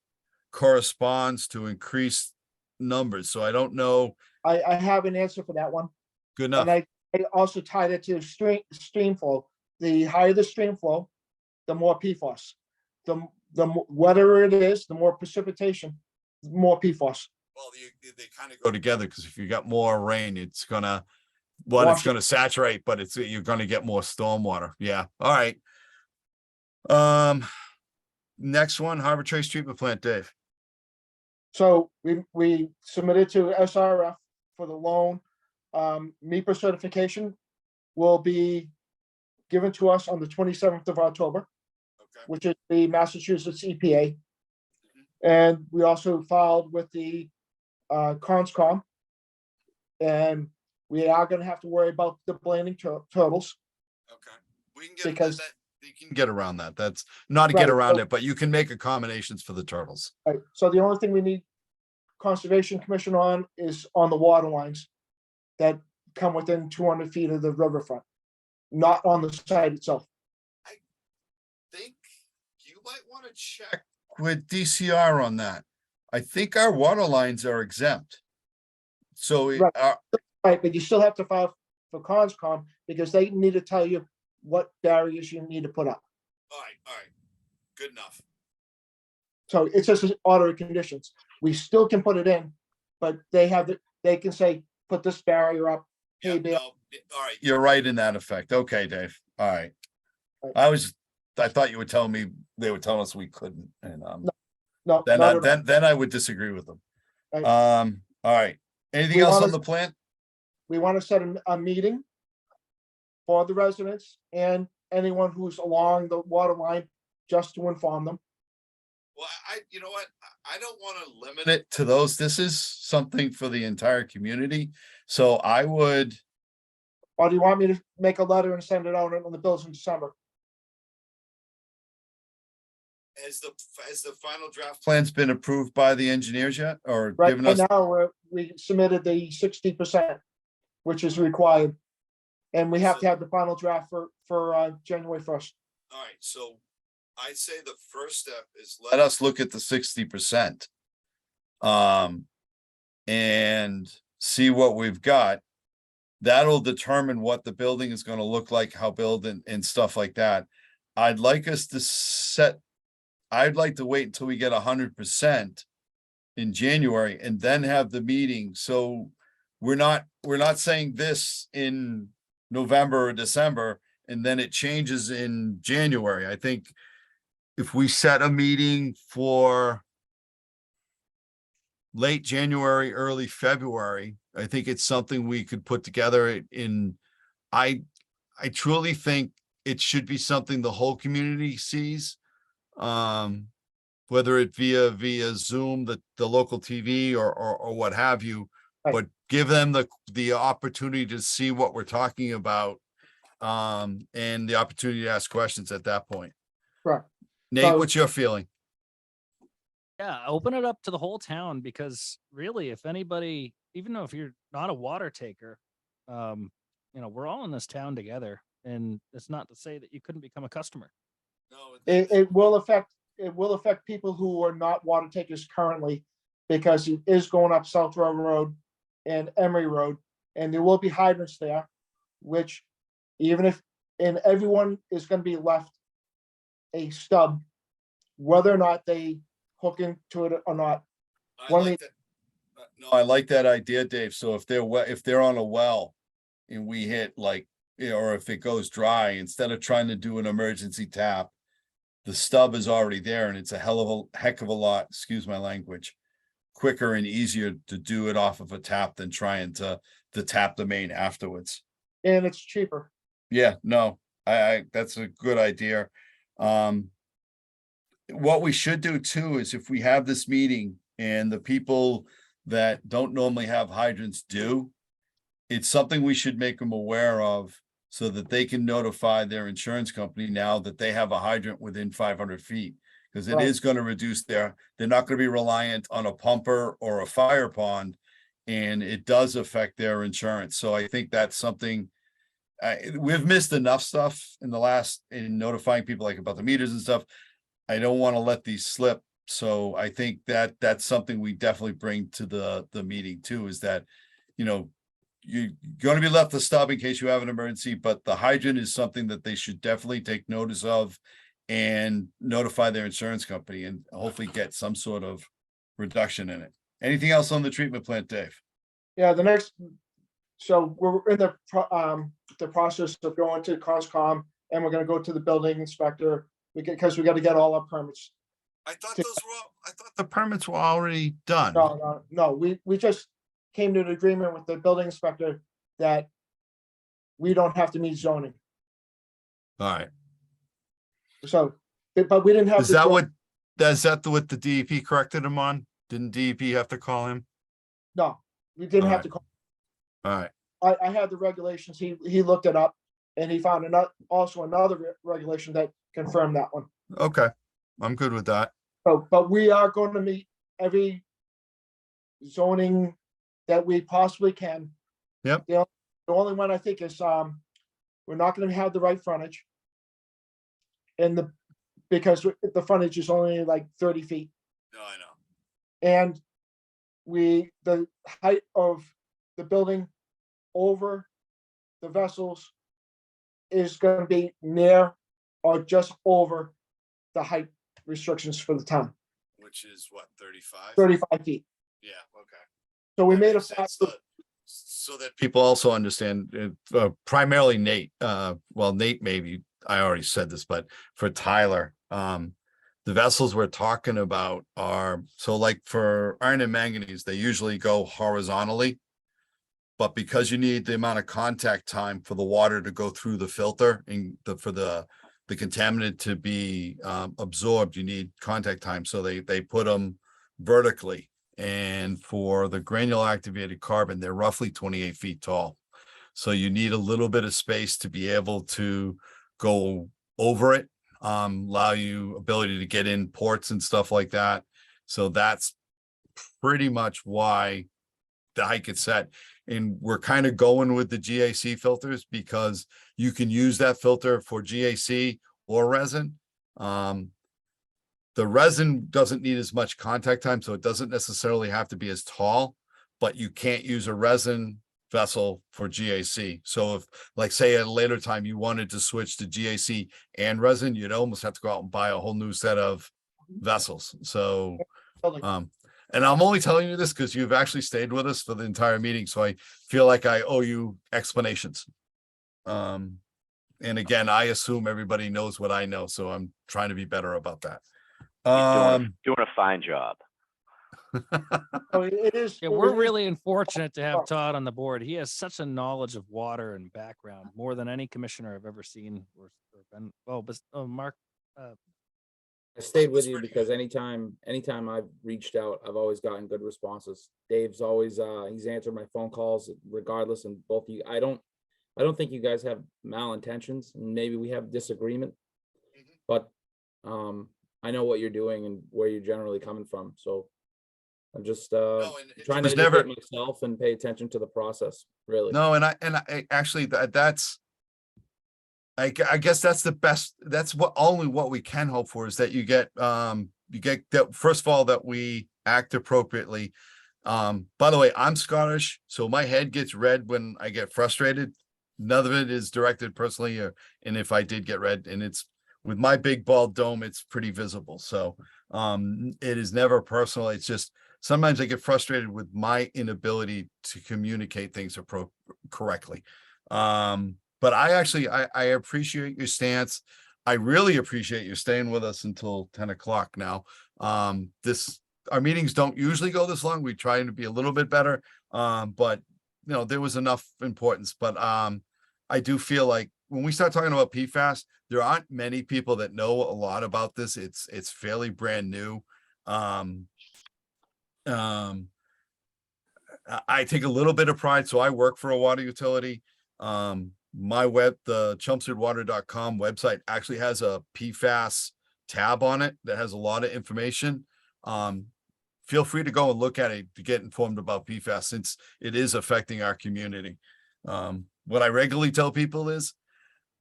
corresponds to increased numbers. So I don't know. I have an answer for that one. Good enough. And I also tied it to stream flow. The higher the stream flow, the more PFAS. The wetter it is, the more precipitation, more PFAS. Well, they kind of go together, because if you got more rain, it's gonna, well, it's Wash it. gonna saturate, but you're gonna get more stormwater. Yeah, all right. Next one, Harbor Trace Treatment Plant, Dave. So we submitted to SRF for the loan. MEPA certification will be given to us on the 27th of October, Okay. which is the Massachusetts EPA. And we also filed with the Conscom. And we are gonna have to worry about the blanding turtles. Okay. We can get Because- that, you can get around that. That's not to get Right, around so- it, but you can make accommodations for the turtles. Right, so the only thing we need Conservation Commission on is on the water lines that come within 200 feet of the riverfront, not on the site itself. Think you might want to check with DCR on that. I think our water lines are exempt. So Right. Right, but you still have to file for Conscom because they need to tell you what barriers you need to put up. all right, good enough. So it's just an order of conditions. We still can put it in, but they can say, put this barrier up. Yeah, Hey, Bill. no, all right, you're right in that effect. Okay, Dave. All right. Right. I thought you were telling me, they were telling us we couldn't, and No, then not at all. then I would disagree with them. Right. All right. Anything We else wanna- on the plan? We want to set a meeting for the residents and anyone who's along the water line, just to inform them. Well, you know what? I don't want to limit it to those. This is something for the entire community. So I would, Or do you want me to make a letter and send it out on the bills in December? has the final draft plans been approved by the engineers yet, or Right given us? now, we submitted the 60%, which is required. And we have to have the final draft for January 1st. All right, so I'd say the first step is let us look at the 60%. And see what we've got. That'll determine what the building is gonna look like, how build and stuff like that. I'd like us to I'd like to wait until we get 100% in January and then have the meeting. So we're not saying this in November or December, and then it changes in January. I think if we set a meeting for late January, early February, I think it's something we could put together in, I truly think it should be something the whole community sees. Whether it via Zoom, the local TV or what have you, Right. but give them the opportunity to see what we're talking about. And the opportunity to ask questions at that point. Correct. Nate, So- what's your feeling? Yeah, open it up to the whole town, because really, if anybody, even though if you're not a water taker, we're all in this town together, and it's not to say that you couldn't become a customer. No, It will affect people who are not water takers currently, because it is going up South Road Road and Emery Road, and there will be hydrants there, which and everyone is gonna be left a stub, whether or not they hook into it or not. I One like that. No, I like that idea, Dave. So if they're on a well and we hit or if it goes dry, instead of trying to do an emergency tap, the stub is already there, and it's a heck of a lot, excuse my language, quicker and easier to do it off of a tap than trying to tap the main afterwards. And it's cheaper. Yeah, no, I that's a good idea. What we should do too is if we have this meeting and the people that don't normally have hydrants do, it's something we should make them aware of so that they can notify their insurance company now that they have a hydrant within 500 feet. Because it Right. is going to reduce they're not going to be reliant on a pumper or a fire pond. And it does affect their insurance. So I think that's something, we've missed enough stuff in notifying people like about the meters and stuff. I don't want to let these slip. So I think that that's something we definitely bring to the meeting too, is that, you're going to be left a stub in case you have an emergency, but the hydrant is something that they should definitely take notice of and notify their insurance company and hopefully get some sort of reduction in it. Anything else on the treatment plant, Dave? Yeah, so we're in the process of going to Conscom, and we're gonna go to the building inspector, because we gotta get all our permits. I thought the permits were already done. No, we just came to an agreement with the building inspector that we don't have to meet zoning, All right. so, but we didn't have. Is the that zo- what the DEP corrected him on? Didn't DEP have to call him? No, we didn't have Alright. to call. All right. I had the regulations, he looked it up, and he found another regulation that confirmed that one. Okay. I'm good with that. So, but we are going to meet every zoning that we possibly can. Yep. The only one I think is, we're not gonna have the right frontage. Because the frontage is only like 30 feet, No, I know. and the height of the building over the vessels is gonna be near or just over the height restrictions for the town, Which is what, 35? 35 feet. Yeah, okay. So we That made a makes sense, so that people also understand, primarily Nate, Nate, maybe, I already said this, but for Tyler, the vessels we're talking about are, so like for iron and manganese, they usually go horizontally. But because you need the amount of contact time for the water to go through the filter and for the contaminant to be absorbed, you need contact time. So they put them vertically. And for the granular activated carbon, they're roughly 28 feet tall. So you need a little bit of space to be able to go over it, allow you ability to get in ports and stuff like that. So that's pretty much why the height gets set. And we're kind of going with the GAC filters because you can use that filter for GAC or resin. The resin doesn't need as much contact time, so it doesn't necessarily have to be as tall, but you can't use a resin vessel for GAC. So if, like, say at a later time, you wanted to switch to GAC and resin, you'd almost have to go out and buy a whole new set of vessels. So, and I'm only telling you this because you've actually stayed with us for the entire meeting, so I feel like I owe you explanations. And again, I assume everybody knows what I know, so I'm trying to be better about that. Doing a fine job. It is. Yeah, we're really unfortunate to have Todd on the board. He has such a knowledge of water and background, more than any commissioner I've ever seen or been. Mark, I stayed with you because anytime I've reached out, I've always gotten good responses. Dave's always he's answered my phone calls regardless, and both of you. I don't think you guys have malintentions, and maybe we have disagreement, but I know what you're doing and where you're generally coming from. So I'm just trying to educate myself and pay attention to the process, really. No, and I actually that's I guess that's the best. That's what we can hope for is that you get that, first of all, that we act appropriately. By the way, I'm Scottish, so my head gets red when I get frustrated. None of it is directed personally, and if I did get red, and it's with my big bald dome, it's pretty visible. So it is never personal. It's just sometimes I get frustrated with my inability to communicate things correctly. But I appreciate your stance. I really appreciate you staying with us until 10 o'clock now. Our meetings don't usually go this long. We try to be a little bit better. But there was enough importance. But I do feel like when we start talking about PFAS, there aren't many people that know a lot about this. It's fairly brand new. I take a little bit of pride. So I work for a water utility. The chelmsfordwater.com website actually has a PFAS tab on it that has a lot of information. Feel free to go and look at it to get informed about PFAS since it is affecting our community. What I regularly tell people is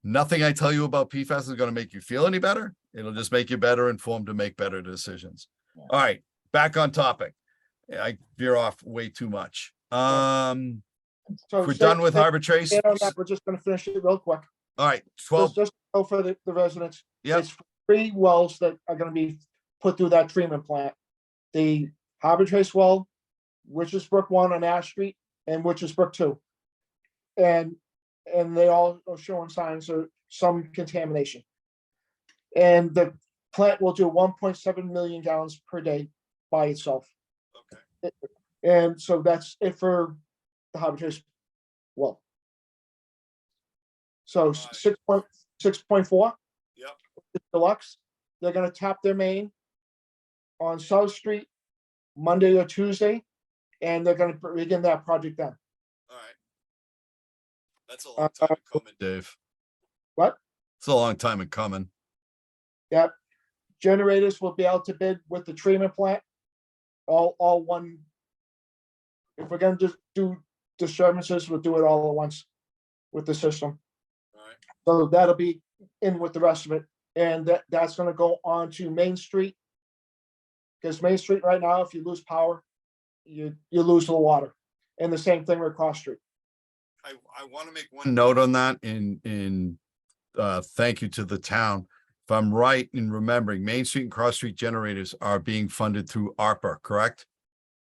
nothing I tell you about PFAS is going to make you feel any better. It'll just make you better informed to make better decisions. All right, back on topic. I veer off way too much. So We're done with Harbor Trace. stay on that, we're just gonna finish it real quick. All right, 12. Just go for the residents. Yep. It's 3 wells that are gonna be put through that treatment plant. The Harbor Trace well, Witches Brook 1 on Ash Street, and Witches Brook 2. And they all are showing signs of some contamination. And the plant will do 1.7 million gallons per day by itself. Okay. And so that's it for the Harbor Trace well. So 6.4. Yep. Deluxe, they're gonna tap their main on South Street Monday or Tuesday, and they're gonna begin that project then. All right. That's a long time coming, Dave. What? It's a long time in coming. Yep. Generators will be out to bid with the treatment plant. All one. If we're gonna just do disturbances, we'll do it all at once with the system. All right. So that'll be in with the rest of it, and that's gonna go on to Main Street. Because Main Street right now, if you lose power, you lose the water, and the same thing with Cross Street. I want to make one note on that in thank you to the town. If I'm right in remembering, Main Street and Cross Street generators are being funded through ARPA, correct?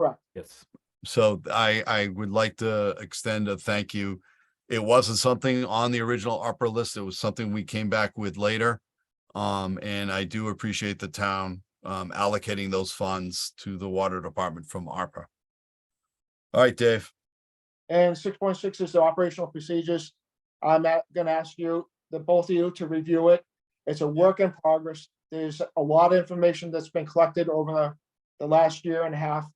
Correct. Yes. So I would like to extend a thank you. It wasn't something on the original ARPA list. It was something we came back with later. And I do appreciate the town allocating those funds to the water department from ARPA. All right, Dave. And 6.6 is the operational procedures. I'm gonna ask you, both of you, to review it. It's a work in progress. There's a lot of information that's been collected over the last year and a half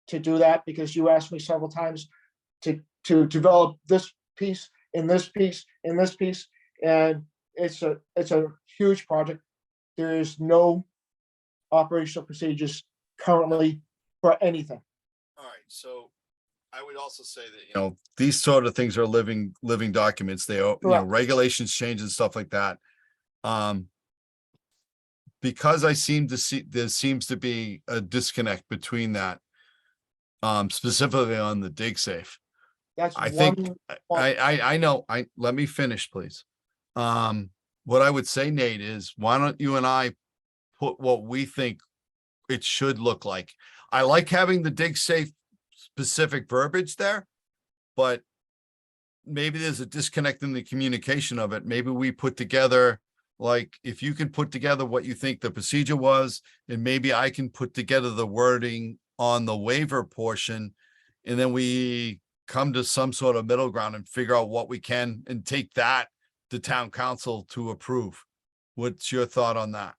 to do that, because you asked me several times to develop this piece, in this piece, in this piece, and it's a huge project. There is no operational procedures currently for anything. All right, so I would also say that, these sort of things are living documents. They are, Correct. regulations change and stuff like that. Because I seem to see, there seems to be a disconnect between that. Specifically on the dig safe. That's I think, one. I know, let me finish, please. What I would say, Nate, is why don't you and I put what we think it should look like? I like having the dig safe specific verbiage there, but maybe there's a disconnect in the communication of it. Maybe we put together, like, if you can put together what you think the procedure was, and maybe I can put together the wording on the waiver portion, and then we come to some sort of middle ground and figure out what we can and take that to town council to approve. What's your thought on that?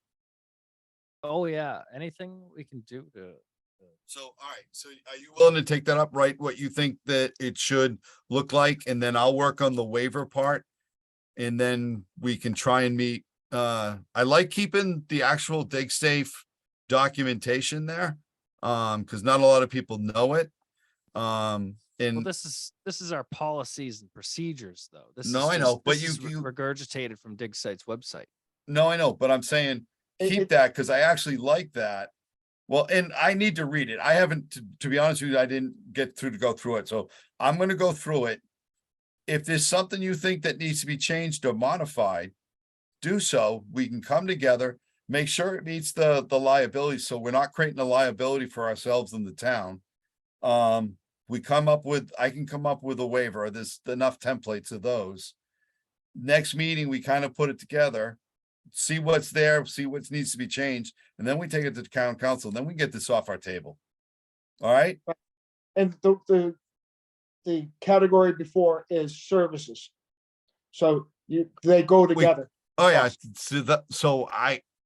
Oh, yeah, anything we can do to. So, all right, so are you willing to take that up, right? What you think that it should look like, and then I'll work on the waiver part. And then we can try and meet, I like keeping the actual dig safe documentation there. Because not a lot of people know it. Well, And this is our policies and procedures, though. This No, is I know, just- but this is you- regurgitated from Dig Site's website. no, I know, but I'm saying keep that because I actually like that. Well, and I need to read it. I haven't, to be honest with you, I didn't get through to go through it. So I'm gonna go through it. If there's something you think that needs to be changed or modified, do so. We can come together, make sure it meets the liability, so we're not creating a liability for ourselves in the town. I can come up with a waiver. There's enough templates of those. Next meeting, we kind of put it together, see what's there, see what needs to be changed, and then we take it to town council, then we get this off our table. All right? And the category before is services. So they go together. Oh, yeah,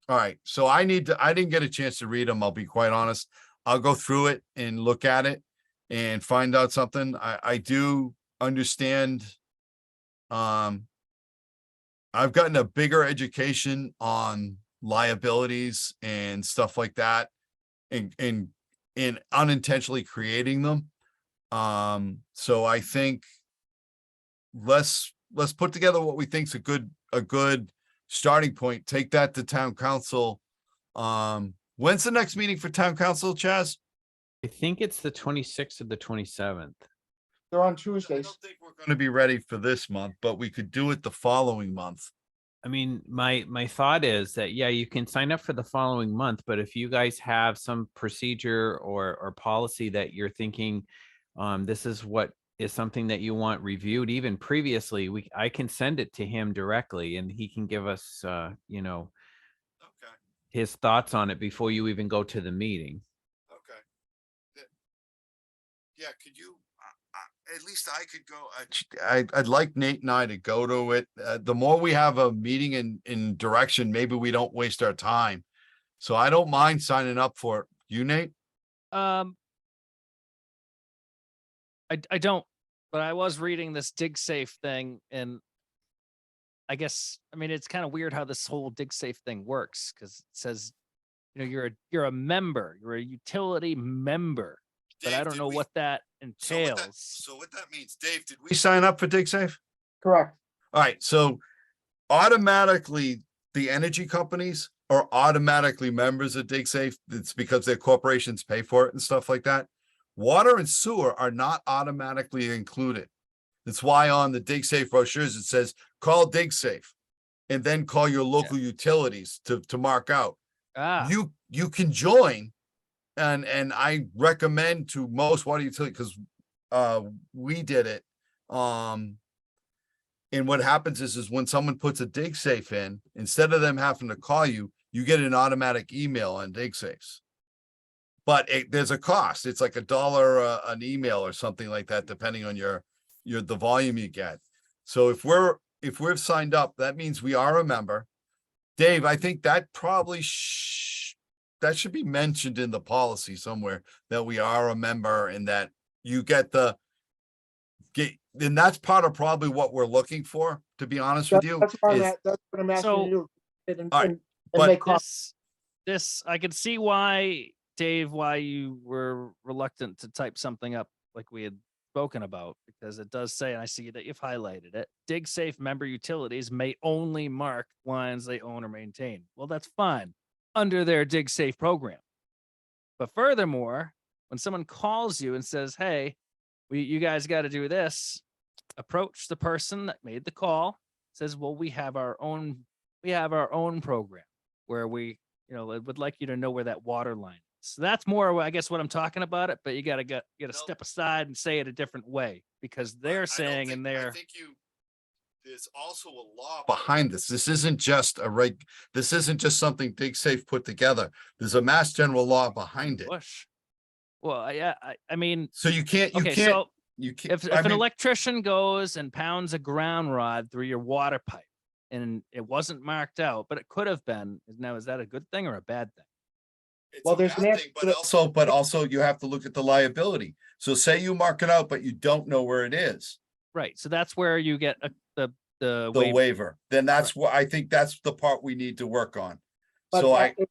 all right, so I didn't get a chance to read them, I'll be quite honest. I'll go through it and look at it and find out something. I do understand. I've gotten a bigger education on liabilities and stuff like that and unintentionally creating them. So I think let's put together what we think's a good starting point. Take that to town council. When's the next meeting for town council, Chaz? I think it's the 26th or the 27th. They're on I Tuesdays. don't think we're gonna be ready for this month, but we could do it the following month. I mean, my thought is that, yeah, you can sign up for the following month, but if you guys have some procedure or policy that you're thinking, this is what is something that you want reviewed even previously, I can send it to him directly and he can give us, you know, Okay. his thoughts on it before you even go to the meeting. Okay. Yeah, could you, at least I could go, I'd like Nate and I to go to it. The more we have a meeting in direction, maybe we don't waste our time. So I don't mind signing up for it. You, Nate? I don't, but I was reading this DigSafe thing and I guess, I mean, it's kind of weird how this whole DigSafe thing works because it says, you know, you're a member, you're a utility member, but I Dave, don't did know we- what that So entails. what that means, Dave, did we sign up for DigSafe? Correct. All right, so automatically the energy companies are automatically members of DigSafe. It's because their corporations pay for it and stuff like that. Water and sewer are not automatically included. That's why on the DigSafe brochures, it says, call DigSafe and then call your local utilities to mark out. Ah, You can join and I recommend to most water utility because we did it. And what happens is when someone puts a DigSafe in, instead of them having to call you, you get an automatic email on DigSafes. But there's a cost. It's like $1 an email or something like that, depending on the volume you get. So if we're signed up, that means we are a member. Dave, I think that probably that should be mentioned in the policy somewhere that we are a member and that you get and that's part of probably what we're looking for, to be honest with you. That's what I'm asking So- you. And All right, and but make comments. this, I could see why, Dave, why you were reluctant to type something up like we had spoken about, because it does say, and I see that you've highlighted it, DigSafe member utilities may only mark lines they own or maintain. Well, that's fine under their DigSafe program. But furthermore, when someone calls you and says, hey, you guys got to do this, approach the person that made the call, says, well, we have our own program where we, you know, would like you to know where that water line is. So that's more, I guess, what I'm talking about it, but you gotta step aside and say it a different way because they're saying in I there, think there's also a law behind this. This isn't just this isn't just something DigSafe put together. There's a mass general law behind it. Bush. Well, yeah, I mean, So you can't, so you can't. if I an mean, electrician goes and pounds a ground rod through your water pipe and it wasn't marked out, but it could have been, now is that a good thing or a bad thing? it's Well, a there's bad an answer thing, to but also you have to look at the liability. So say you mark it out, but you don't know where it is, Right. So that's where you get the the waiver. waiver, then that's what I think that's the part we need to work on. But So it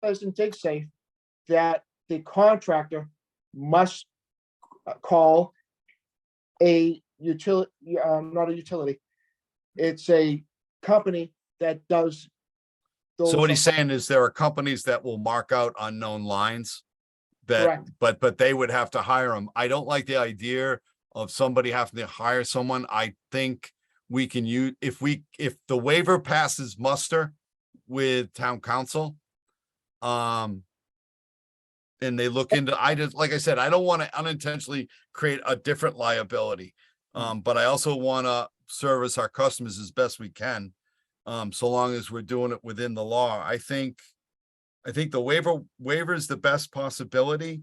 says in DigSafe that the contractor must call a utility, not a utility. It's a company that does. So what he's those- saying is there are companies that will mark out unknown lines. That, Correct. but they would have to hire them. I don't like the idea of somebody having to hire someone. I think we can use, if the waiver passes muster with town council. And they look into, like I said, I don't want to unintentionally create a different liability. But I also want to service our customers as best we can. So long as we're doing it within the law. I think the waiver is the best possibility.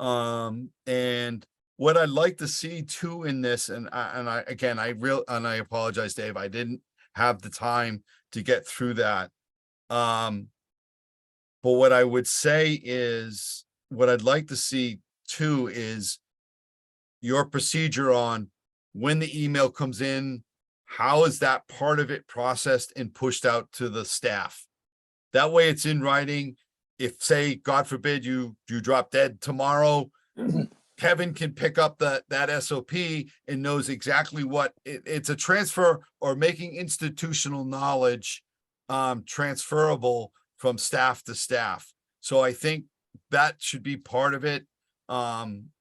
And what I'd like to see too in this, and I apologize, Dave, I didn't have the time to get through that. But what I would say is, what I'd like to see too is your procedure on when the email comes in, how is that part of it processed and pushed out to the staff? That way it's in writing. If, say, God forbid, you drop dead tomorrow, Kevin can pick up that SOP and knows exactly what it's a transfer or making institutional knowledge transferable from staff to staff. So I think that should be part of it.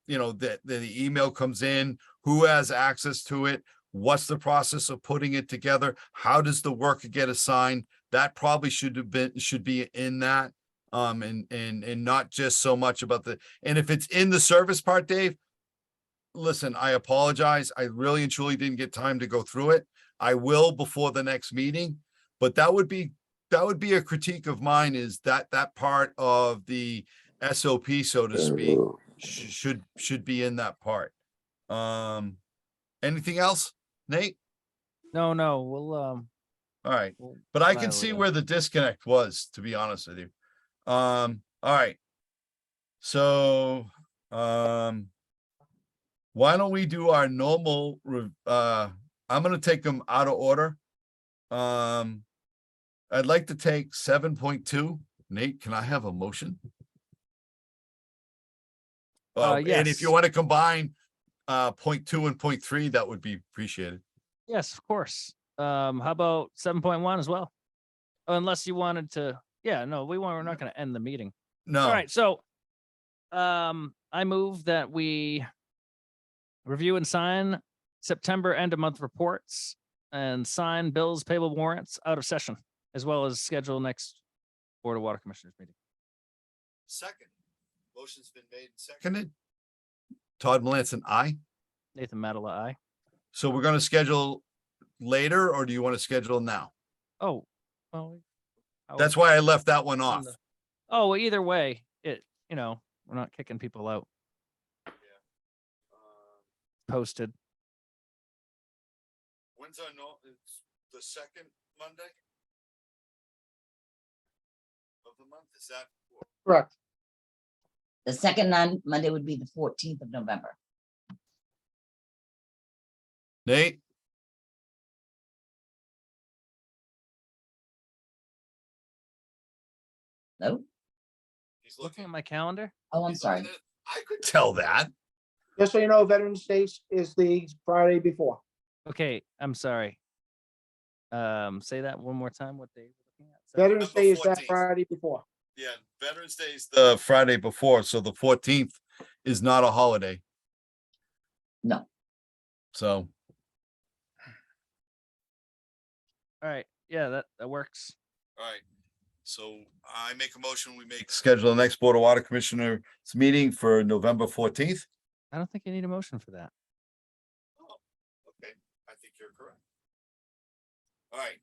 You know, that the email comes in, who has access to it, what's the process of putting it together, how does the work get assigned? That probably should be in that. And not just so much about and if it's in the service part, Dave, listen, I apologize. I really and truly didn't get time to go through it. I will before the next meeting, but that would be a critique of mine, is that part of the SOP, so to speak, should be in that part. Anything else, Nate? No, we'll, All right, we'll but I file can it see out. where the disconnect was, to be honest with you. All right. So, why don't we do our normal, I'm gonna take them out of order. I'd like to take 7.2. Nate, can I have a motion? And if Yes. you want to combine, 0.2 and 0.3, that would be appreciated. Yes, of course. How about 7.1 as well? Unless you wanted to, no, we're not gonna end the meeting. No. All right, so, I move that we review and sign September end of month reports and sign bills payable warrants out of session, as well as schedule next Board of Water Commissioners meeting. Second. Motion's been made and seconded. Todd Melanson, aye. Nathan Madala, aye. So we're gonna schedule later, or do you want to schedule now? Oh, well. That's why I left that one off. Oh, well, either way, we're not kicking people out. Posted. When's our it's the second Monday of the month? Is that? Correct. The second Monday would be the 14th of November. Nate? No? He's Looking at my calendar. Oh, I'm sorry. I could tell that. Just so you know, Veterans Day is the Friday before. Okay, I'm sorry. Say that one more time. What day? Are we looking at? Veterans Day is that 14th. Friday before. Yeah, Veterans Day is the Friday before, so the 14th is not a holiday. No. So, All right. Yeah, that works. all right. So I make a motion, we schedule the next Board of Water Commissioners meeting for November 14th. I don't think you need a motion for that. Oh, okay, I think you're correct. All right.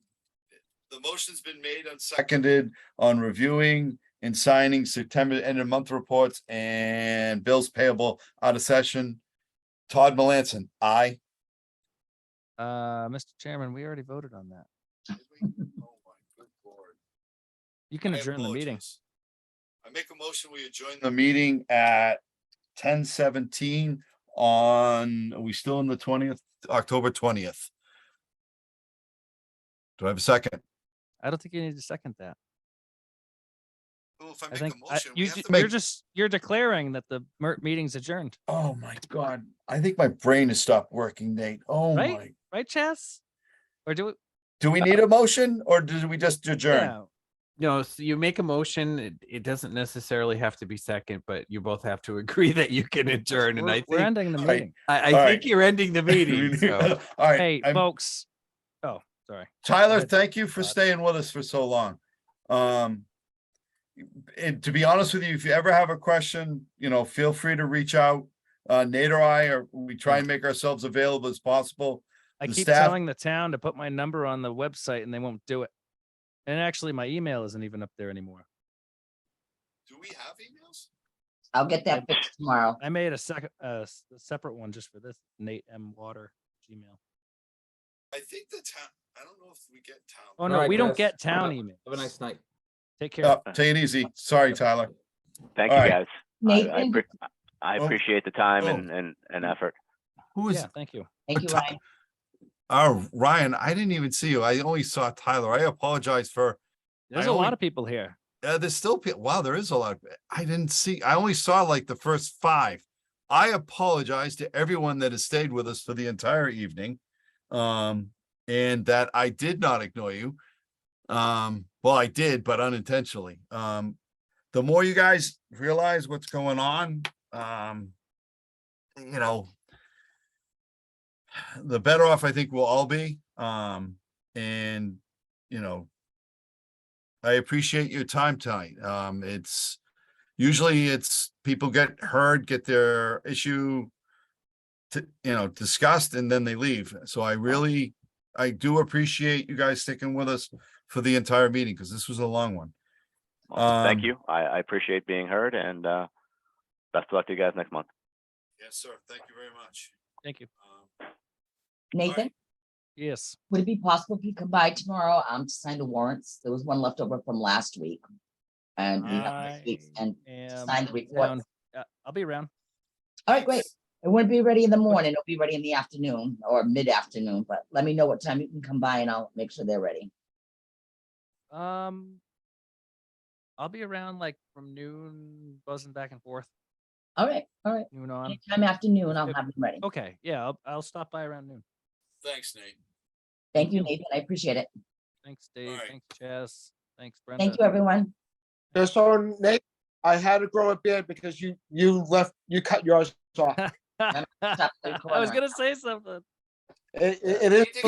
The motion's been made and seconded on reviewing and signing September end of month reports and bills payable out of session. Todd Melanson, aye. Mr. Chairman, we already voted on that. Oh my good Lord. You can I adjourn the meeting. apologize. I make a motion, we adjourn the meeting at 10:17 on, are we still in the 20th, October 20th? Do I have a second? I don't think you need to second that. Well, if I I make think a motion, we you, have to you're make, just, you're declaring that the meeting's adjourned, oh my God, I think my brain has stopped working, Nate. Oh Right? my, right, Chess? Or do we? do we need a motion or do we just adjourn? Yeah. No, so you make a motion. It doesn't necessarily have to be second, but you both have to agree that you can adjourn. And I We're think ending the All right. meeting. I All think right. you're ending the meeting. So. All right. Hey, I'm- folks. Oh, sorry. Tyler, ahead, thank you for Todd. staying with us for so long. And to be honest with you, if you ever have a question, feel free to reach out. Nate or I, or we try and make ourselves available as possible. I The keep staff- telling the town to put my number on the website and they won't do it. And actually, my email isn't even up there anymore. Do we have emails? I'll get that fixed tomorrow. I made a separate one just for this, Nate M. Water Gmail. I think the town, I don't know if we get town. Oh, no, Alright, we don't guys. get town Have emails. a nice night. Take care. Take it easy. Sorry, Tyler. Thank All you, right. guys. Nathan, I Oh, appreciate the time oh. and effort. Who is, Yeah, thank you. thank you, Ty- Ryan. Ryan, I didn't even see you. I only saw Tyler. I apologize for, There's I a only- lot of people here. there's still, wow, there is a lot. I didn't see, I only saw like the first 5. I apologize to everyone that has stayed with us for the entire evening. And that I did not ignore you. Well, I did, but unintentionally. The more you guys realize what's going on, you know, the better off I think we'll all be. And, you know, I appreciate your time tonight. It's usually people get heard, get their issue discussed, and then they leave. So I do appreciate you guys sticking with us for the entire meeting, because this was a long one. Well, thank Um, you. I appreciate being heard, and best of luck to you guys next month. Yes, sir. Thank you very much. Thank you. Nathan, Yes. would it be possible if you come by tomorrow, to sign the warrants? There was one left over from last week. And we have this week's, and am sign the down. reports. I'll be around. All right, great. It wouldn't be ready in the morning. It'll be ready in the afternoon or mid-afternoon, but let me know what time you can come by and I'll make sure they're ready. I'll be around like from noon, buzzing back and forth, All right, noon on. anytime afternoon, I'll Good. have them ready. Okay, yeah, I'll stop by around noon. Thanks, Nate. Thank you, Nathan. I appreciate it. Thanks, Dave. Alright. Thanks, Chaz. Thanks, Brenda. Thank you, everyone. So Nate, I had to grow a beard because you cut yours off. Stop the I was recording. gonna say something. It is. Need to get